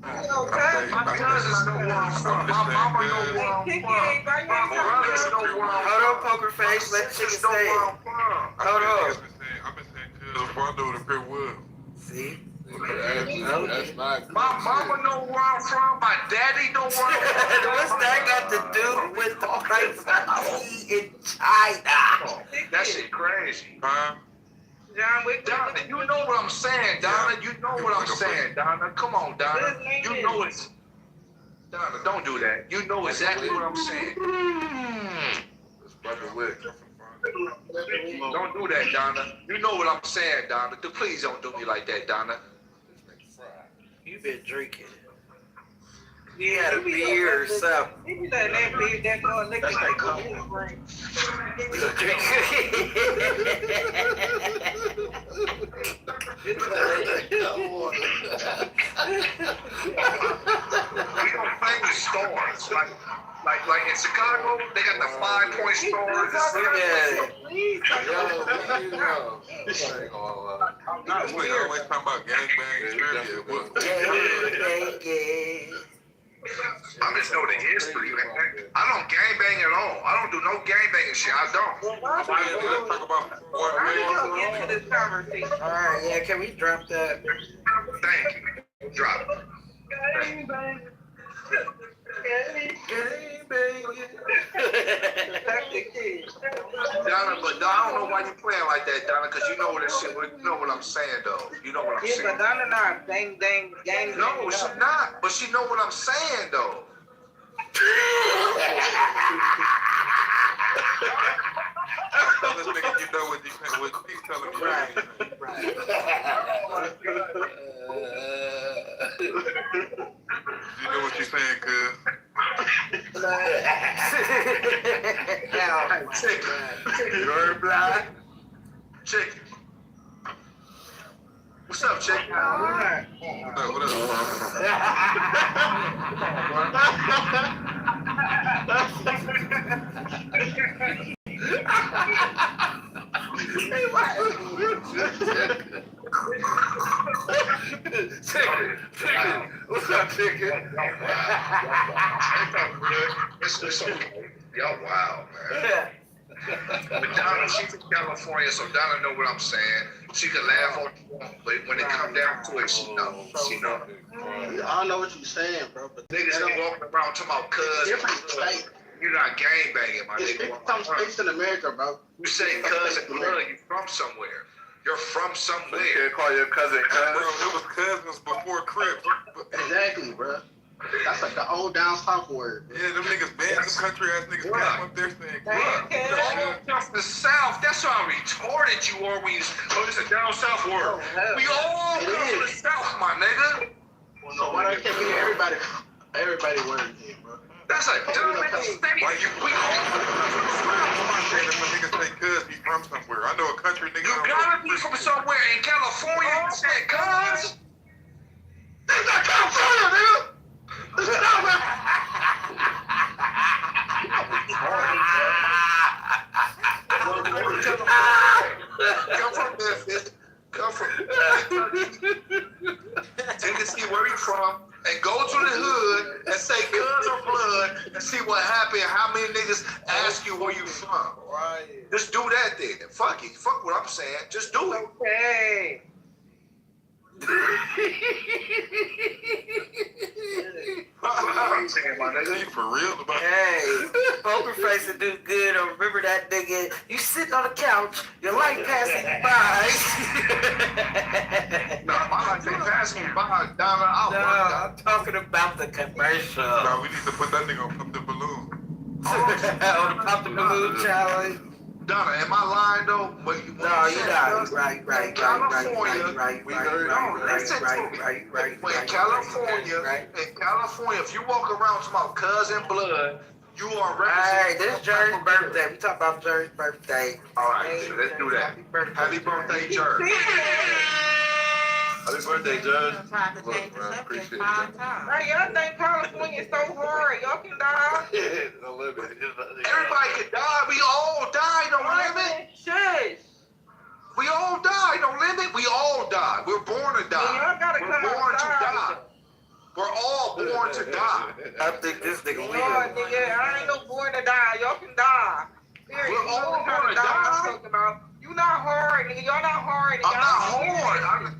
Okay, my cousins know where I'm from. My mama know where I'm from. My brothers know where I'm from. Hold on, poker face. Let chicken know say where it. I'm from. Hold on. I've been saying cuz before I knew the crib was. See? That's not My mama know where I'm from. My daddy know where I'm from. What's that got to do with the price of tea in China? That shit crazy. Huh? Donna, you know what I'm saying, Donna. You know what I'm saying, Donna. Come on, Donna. You know it's... Donna, don't do that. You know exactly what I'm saying. It's Brother Wick. Don't do that, Donna. You know what I'm saying, Donna. Please don't do me like that, Donna. You been drinking. He had a beer or something. He be letting that beer, that nigga take a break. We don't play with stars. Like in Chicago, they got the 5-point stars. We always talking about gangbang trivia. I just know the history, man. I don't gangbang at all. I don't do no gangbanging shit. I don't. Let's talk about Get to this conversation. All right, yeah, can we drop that? Thank you. Drop it. Donna, but I don't know why you playing like that, Donna, because you know what this shit. You know what I'm saying, though. You know what I'm saying. Yeah, but Donna not gang. No, she's not. But she know what I'm saying, though. This nigga, you know what he's telling you. Right. You know what you're saying, cuz. You heard, Blind? Chick. What's up, Chick? What up? What's up, chicken? It's okay. Y'all wild, man. But Donna, she's from California, so Donna know what I'm saying. She can laugh all she wants, but when it come down to it, she know. She know. I know what you're saying, bro. But Niggas don't walking around talking about cuz. different state. You're not gangbanging, my It's nigga. some states in America, bro. You say cuz and blood, you from somewhere. You're from somewhere. You can't call your cousin cuz. Bro, it was cousins before Crips. Exactly, bro. That's like the old down south word. Yeah, them niggas bad. Them country ass niggas came up there saying, From the South, that's how retarded you are when you, it's a down south word. We all come from the South, my nigga. So why don't can't be everybody word here, bro? That's a dumb mistake. Why you? We all come from the South. When niggas say cuz, he from somewhere. I know a country nigga. You gotta be from somewhere in California. You said cuz. That's not California, nigga. It's not Come from Memphis. Come from take a see where you from and go to the hood and say cuz or blood and see what happened. How many niggas ask you where you from? Right. Just do that then. Fuck it. Fuck what I'm saying. Just do it. Okay. I'm saying, my nigga. You for real about Hey, poker face to do good. Or remember that nigga? You sitting on the couch, your light passing you by. No, my life ain't passing me by. Donna, No, I'm talking about the commercial. No, we need to put that nigga on Pump the Balloon. On the pop the balloon challenge. Donna, am I lying though? No, you're not. Right. In California, if you walk around talking about cousin blood, you are representing. Hey, this Jerry's birthday. We talk about Jerry's birthday. All right, let's do that. Happy birthday, Jerry. Happy birthday, Judge. Hey, y'all think California is so hard? Y'all can die. No limit. Everybody can die. We all die. No limit. Shush. We all die. No limit. We all die. We're born to die. Y'all gotta We're come born to outside. die. We're all born to die. I think this nigga Y'all, weird. nigga, I ain't no born to die. Y'all can die. Period. We're all You know what kind born of to die I'm die. talking about. You not hard, nigga. Y'all not hard. I'm not hard.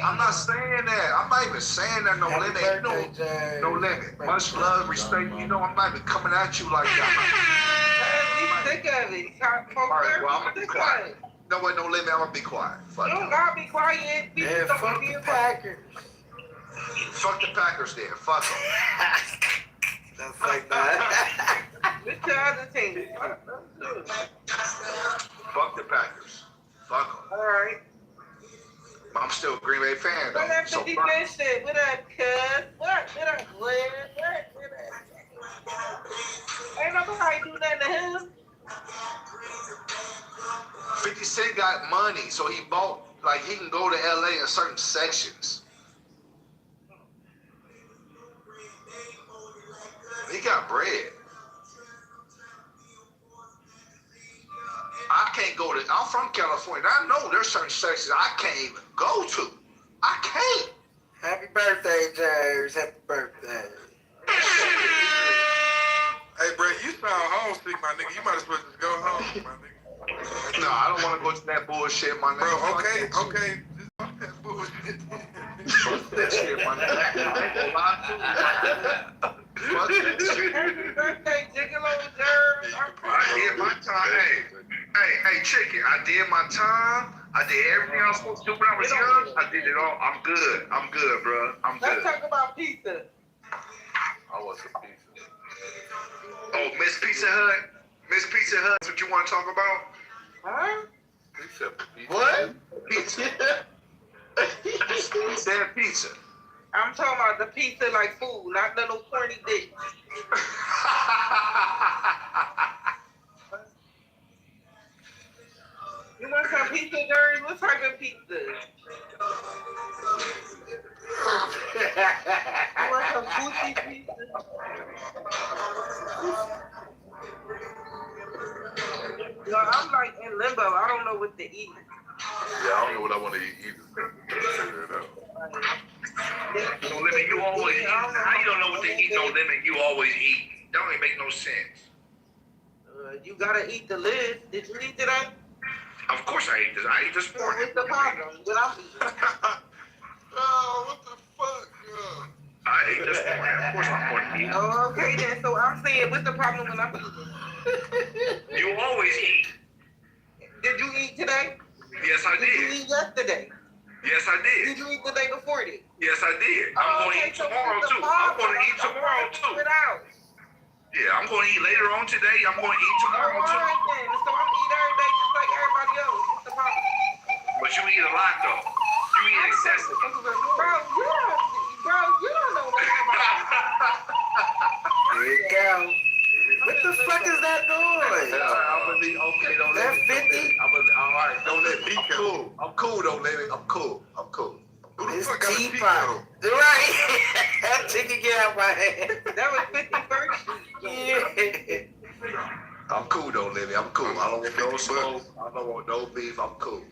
I'm not saying that. I'm not even saying that. No limit. You know, no limit. Much love, respect. You know, I'm not even coming at you like that. You sick of it. All right, well, I'm gonna be quiet. No way, no limit. I'm gonna be quiet. Fuck You it. don't gotta be quiet. Yeah, fuck the Packers. Fuck the Packers then. Fuck them. That's like that. Which other team? Fuck the Packers. Fuck them. All right. I'm still a Green Bay fan though. What that So 50 Cent shit? What up, cuz? What up, Glenn? What up? Ain't nobody do nothing to him. 50 Cent got money, so he bought, like, he can go to LA in certain sections. He got bread. I can't go to, I'm from California. I know there's certain sections I can't even go to. I can't. Happy birthday, James. Happy birthday. Hey, bro, you sound homesick, my nigga. You might as well just go home, my nigga. No, I don't want to go to that bullshit, my nigga. Bro, Fuck okay. that Bullshit. Fuck that shit, my nigga. I ain't gonna lie to you. Fuck that shit. Happy birthday, Gigolo Jerry. I did my time. Hey, chicken. I did my time. I did everything I was supposed to do when I was young. I did it all. I'm good, bro. I'm Let's good. talk about pizza. I want some pizza. Oh, Miss Pizza Hut. Miss Pizza Hut. That's what you want to talk about? Huh? Pizza. What? Pizza. He said pizza. I'm talking about the pizza like food, not the little corny dish. You want some pizza, Jerry? What type of pizza? You want some juicy pizza? No, I'm like in limbo. I don't know what to eat. Yeah, I don't know what I want to eat either. Figure it out. No limit, you always eat. How you don't know what to eat? No limit, you always eat. That don't even make no sense. You gotta eat the lid. Did you eat today? Of course I ate this. I ate this morning. What's the problem? What I'm eating? Oh, what the fuck? I ate this morning. Of course I'm going to eat. Oh, okay then. So I'm saying, what's the problem when I'm eating? You always eat. Did you eat today? Yes, I Did you did. eat yesterday? Yes, I did. Did you eat the day before it? Yes, I did. I'm going to eat tomorrow, too. I'm going to eat tomorrow, too. Yeah, I'm going to eat later on today. I'm going to eat tomorrow, too. All right, then. So I'm eating every day just like everybody else. What's the problem? But you eat a lot, though. You eat excessive. Bro, you don't know nothing about it. There you go. What the fuck is that noise? I'm gonna be okay. Don't let me. 50? All right. Don't let me. I'm cool. Don't let me. I'm cool. Who the It's fuck got a tea teapot. kettle? Right. That chicken get out my hand. That was 51st. Yeah. I'm cool. Don't let me. I'm cool. I don't want no smoke. I don't want no beef. I'm cool.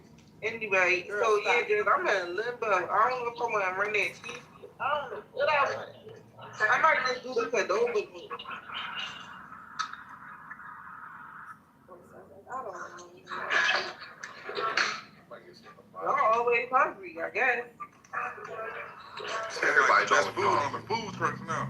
Anyway, so yeah, dude, I'm in limbo. I don't know if I want to run that cheese. I don't know what I want. I might just do the Kitover meat. I don't know. Y'all always hungry, I guess. Everybody best food on the food trucks now.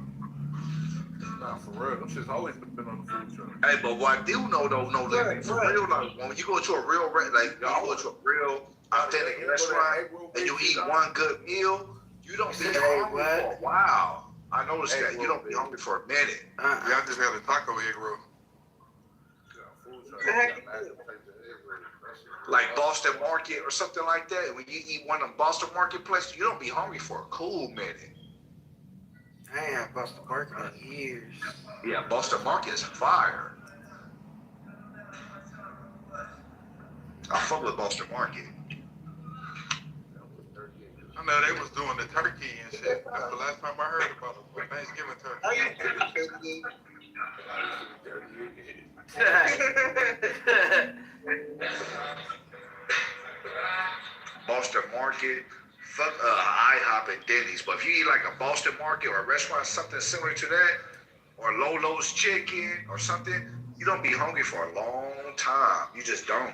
Nah, for real. Them shit's always been on the food truck. Hey, but what I do know though, no limit. For real, like when you go to a real like you go to a real authentic restaurant and you eat one good meal, you don't be hungry for a while. I noticed that. You don't be hungry for a minute. Yeah, I just had a taco egg roll. Like Boston Market or something like that. When you eat one of them Boston Market places, you don't be hungry for a cool minute. I ain't had Boston Market in years. Yeah, Boston Market is fire. I fuck with Boston Market. I know they was doing the turkey and shit. That's the last time I heard about it. Thanksgiving turkey. I used Boston Market, fuck IHOP and Denny's. But if you eat like a Boston Market or a restaurant, something similar to that, or Lolo's Chicken or something, you don't be hungry for a long time. You just don't.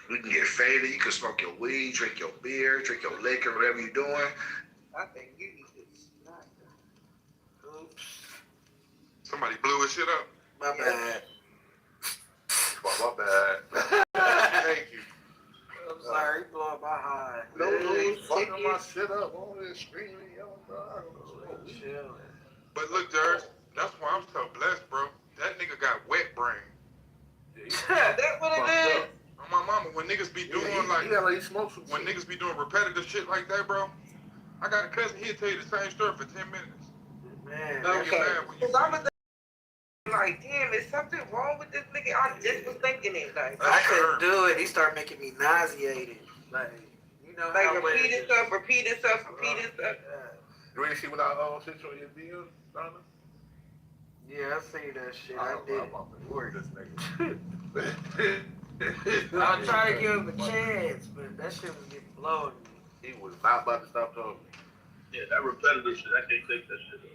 You can get faded, you can smoke your weed, drink your beer, drink your liquor, whatever you're doing. I think you need to snack. Oops. Somebody blew his shit up. My bad. My bad. Thank you. I'm sorry, blowing my high. No, fucking my shit up. All this screaming, yelling, bro. But look, Jerry, that's why I'm so blessed, bro. That nigga got wet brain. That's what it is. I'm niggas be doing when niggas be doing repetitive shit like that, bro. I got a cousin, he'll tell you the same story for 10 minutes. Man, They'll get mad when you Cause I'm like, damn, is something wrong with this nigga? I just was thinking it. Like, I couldn't do it. He started making me nauseated. Like, you know like how repeat when- itself, repeat itself, repeat itself. You really see what I sent you on your DM, Donna? Yeah, I see that shit. I I'm did. about to work this nigga. I'll try to give him a chance, but that shit was getting blowing me. He was not about to stop talking. Yeah, that repetitive shit, I can't take that shit up.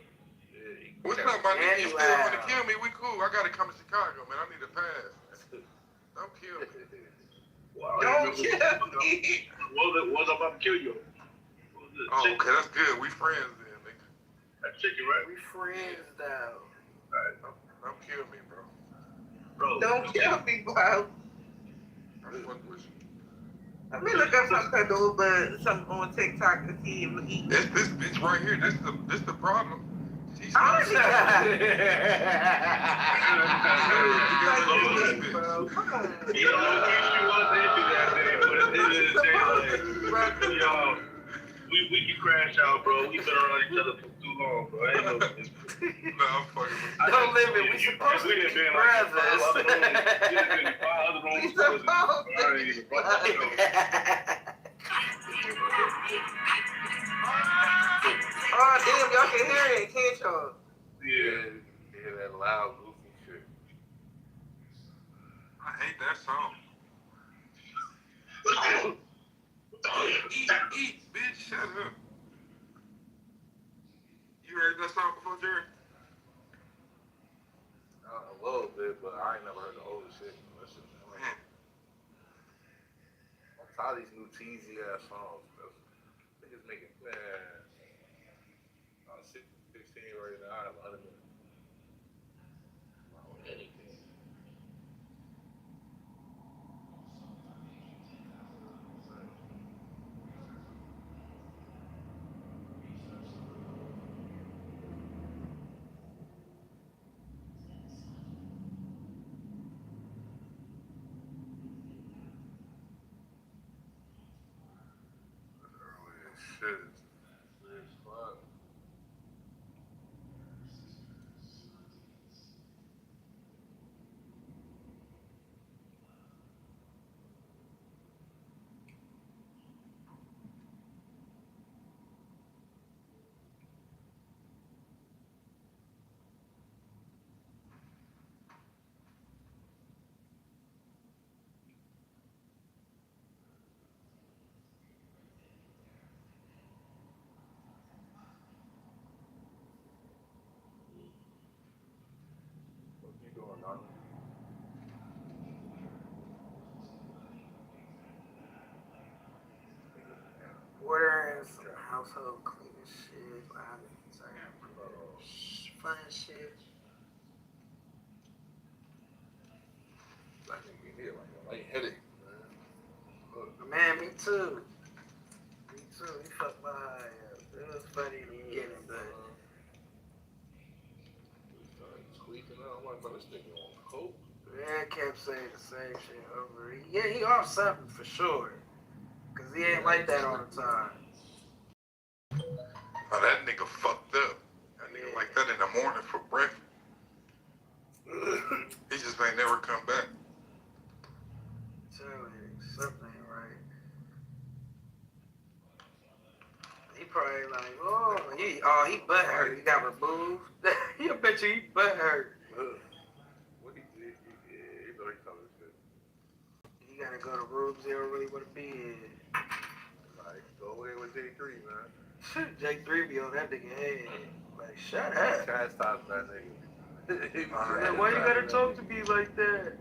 What's up, my nigga? You still want to kill me? We cool. I gotta come to Chicago, man. I need a pass. Don't kill me. Well, Don't kill me. What's about to kill you? Oh, okay, that's good. We friends then, nigga. That chicken, right? We friends now. Alright, don't kill me, bro. Bro, Don't kill me, bro. I'm fucking with you. Let me look up something on TikTok to see if he. This bitch right here. This the problem. She's I don't we can crash out, bro. We've been around each other for too long, bro. I ain't no. No, I'm fucking with you. Don't live it. We supposed to be brothers. Oh damn, y'all can hear it, can't y'all? Yeah, that loud, goofy shit. I hate that song. Eat, bitch, shut up. You heard that song before, Jerry? A little bit, but I ain't never heard the older shit. Listen, man. I'm tired of these new cheesy ass songs. Niggas making, man. I'm 16 right now. I have 100 minutes. Anything. Shit. It's fun. What you doing, Donna? Ordering some household cleaning shit. Fun shit. That nigga here like a headache, man. Man, me too. Me too. He fucked my eye up. It was funny in the beginning, but Squeaking out. I'm like, bro, this nigga on coke. man kept saying the same shit over. Yeah, he off something for sure. Cause he ain't like that all the time. Oh, that nigga fucked up. That nigga like that in the morning for breakfast. He just ain't never come back. Tell you, something ain't right. He probably like, he butt hurt. He got removed. I bet you he butt hurt. What he did, he know he told us shit. You gotta go to rooms they don't really want to be in. Like, go away with J3, man. J3 be on that nigga head. Like, shut up. Chastise that nigga. Why you gotta talk to me like that?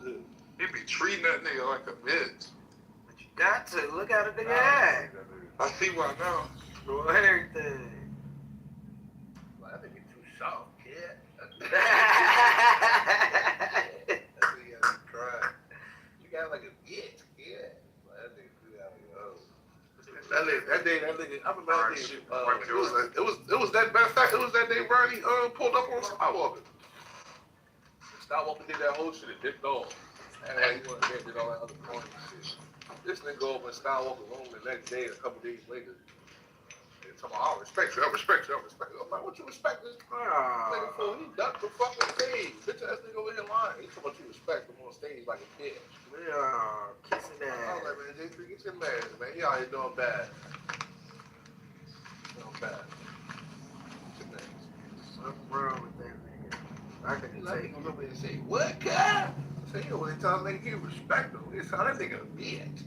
He be treating that nigga like a bitch. But you got to. Look how the nigga act. I see why now. Bro, everything. Like, that nigga too soft, kid. You got like a bitch, kid. Like, that nigga do that like, oh. That day, I remember that day. It was that, matter of fact, it was that day Ronnie pulled up on Skywalker. Skywalker did that whole shit and dipped off. And how you want to get did all that other corny shit. This nigga over in Skywalker room the next day, a couple days later. They talking about, I respect you, I respect you, I respect you. I'm like, what you respect this nigga for? He ducked the fucking stage. Bitch ass nigga over here lying. He talking about you respect him on stage like a bitch. Yeah, kissing I ass. was like, man, J3, get your man, man. He out here doing bad. Doing bad. Get your man. Something wrong with that nigga. I couldn't That take nigga over there and say, what, guy? I say, yo, they tell that nigga you respect him. They tell that nigga a bitch.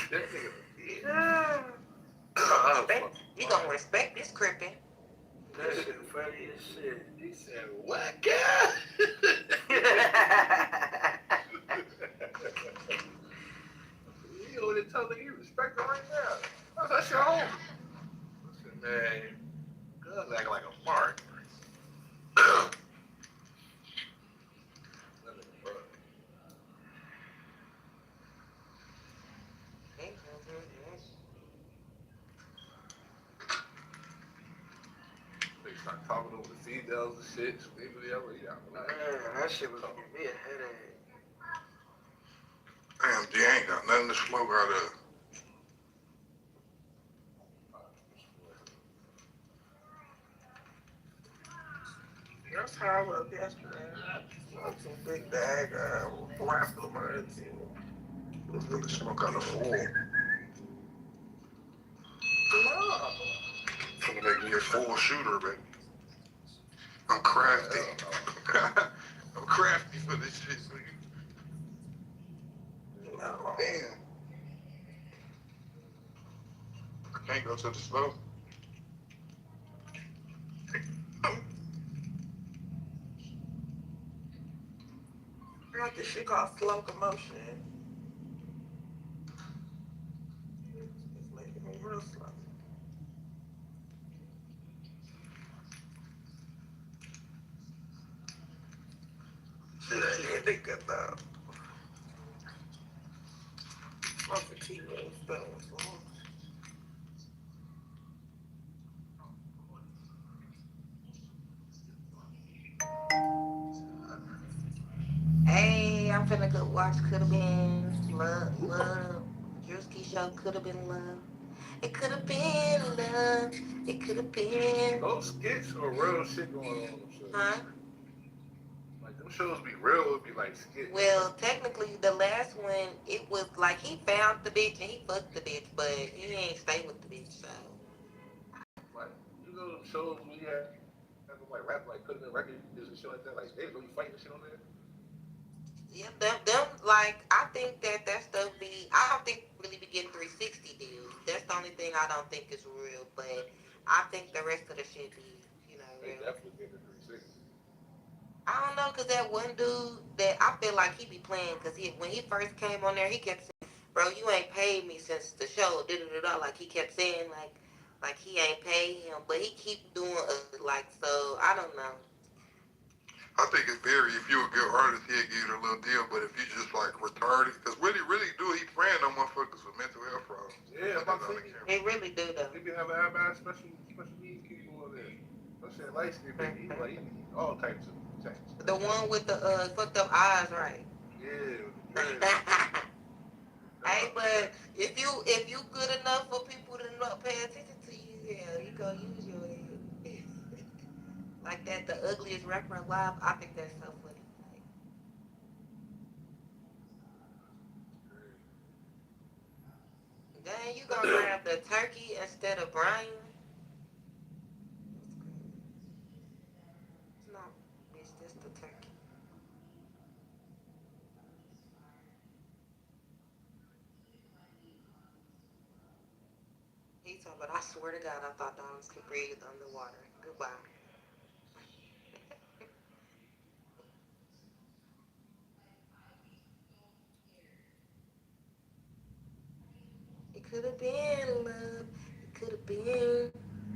That nigga a bitch. You gonna respect this crippin'. That shit funny as shit. He said, what, guy? You over there telling nigga you respect him right now. I said, that's your home. I said, man, Gun's acting like a mark. They start talking over the females and shit. Man, that shit was giving me a headache. Damn, G ain't got nothing to smoke out of. That's how I was yesterday. I smoked some big bag Rasta Martin. I'm finna smoke out of full. No. Finna make me a full shooter, baby. I'm crafty. I'm crafty for this shit, nigga. No. Damn. I can't go to the store. I got this shit called slow commotion. It's making me real slow. Shit ain't that good though. Smoking tea really spelling. Hey, I'm finna go watch Coulda Been Love. Drewski show Coulda Been Love. It coulda been love. It coulda been. Those skits or real shit going on. Huh? Like, them shows be real, it be like skits. Well, technically, the last one, it was like he found the bitch and he fucked the bitch, but he ain't stay with the bitch, so. Like, you know them shows we had them like rap, like putting in records and shit like that, like they really fighting shit on there. Yeah, them, like, I think that stuff I don't think really be getting 360 deals. That's the only thing I don't think is real, but I think the rest of the shit be, They real. definitely get the 360. I don't know, cause that one dude that I feel like he be playing, cause when he first came on there, he kept saying, "Bro, you ain't paid me since the show." Like he kept saying, like he ain't paid him, but he keep doing so. I don't know. I think it's very, if you a good artist, he'll give you a little deal, but if you just like retarded, because what he really do, he praying on motherfuckers with mental health problems. Yeah, I'm saying. They really do though. They be having special needs people on there. That shit light skin baby, he like he need all types of things. The one with the fucked up eyes, right? Yeah. Hey, but if you good enough for people to not pay attention to you, yeah, you go use your head. Like that, the ugliest rapper alive. I think that's so funny. Like, dang, you gonna grab the turkey instead of Brian? No, it's just the turkey. He told, but I swear to God, I thought dogs could breathe underwater. Goodbye. It could have been love. It could have been.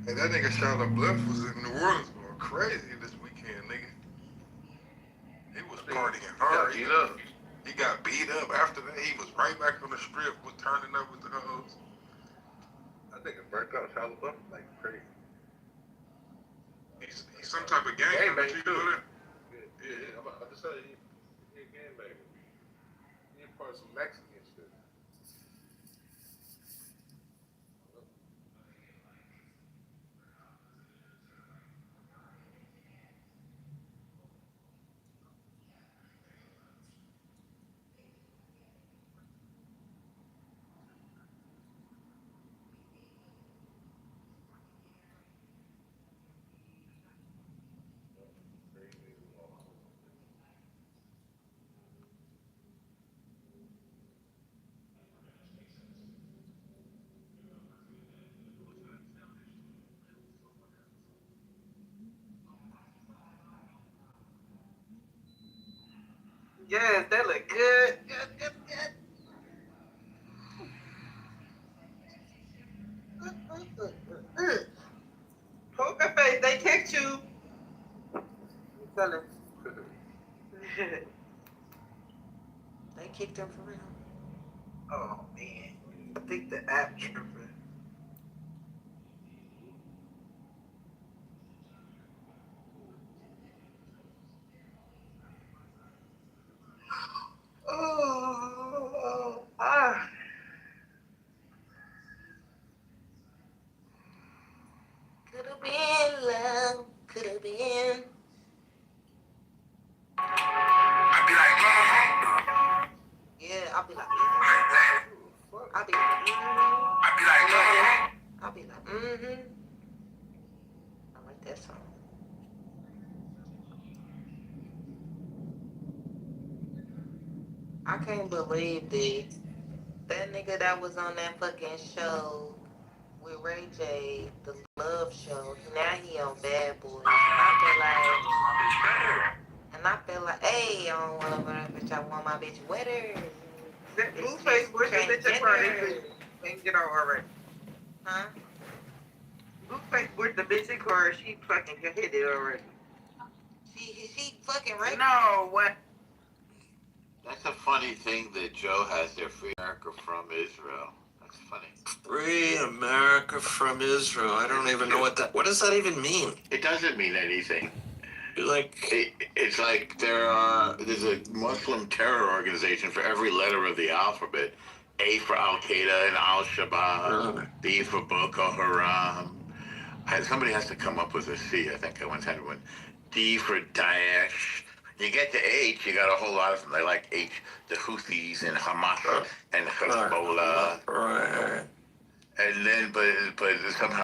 And that nigga Shia LaBeouf was in New Orleans going crazy this weekend, nigga. He was partying hard. He got beat up. After that, he was right back on the strip, was turning up with the hoes. I think it burnt out Shia LaBeouf like crazy. He's some type of gang member too. Yeah, I'm said he a game maker. He part some Mexican shit. Yes, that look good. Good. Poker face, they text you. Tell him. They kicked him for real. Oh man, I think the app tripping. Oh, ah. Could have been love. Could have been. I'd be like, Yeah, I'll be like, like that. I'll be like, I'd be like, I'll be like, I like that song. I can't believe that nigga that was on that fucking show with Ray J, the Love Show. Now he on Bad Boys, and I feel like, hey, I don't want to bitch. I want my bitch wetter. That Blueface, where's the bitch at party? Ain't get out already. Huh? Blueface with the bitch in car, she fucking hit it already. She fucking right. No, what? That's a funny thing that Joe has there, Free America from Israel. That's funny. Free America from Israel. I don't even know what does that even mean? It doesn't mean anything. Like, it's like there's a Muslim terror organization for every letter of the alphabet. A for Al Qaeda and Al Shabaab. B for Boko Haram. Somebody has to come up with a C. I think I once had one. D for Daesh. You get to H, you got a whole lot of them. They like H, the Houthis and Hamas and Hezbollah. right. And then, but somehow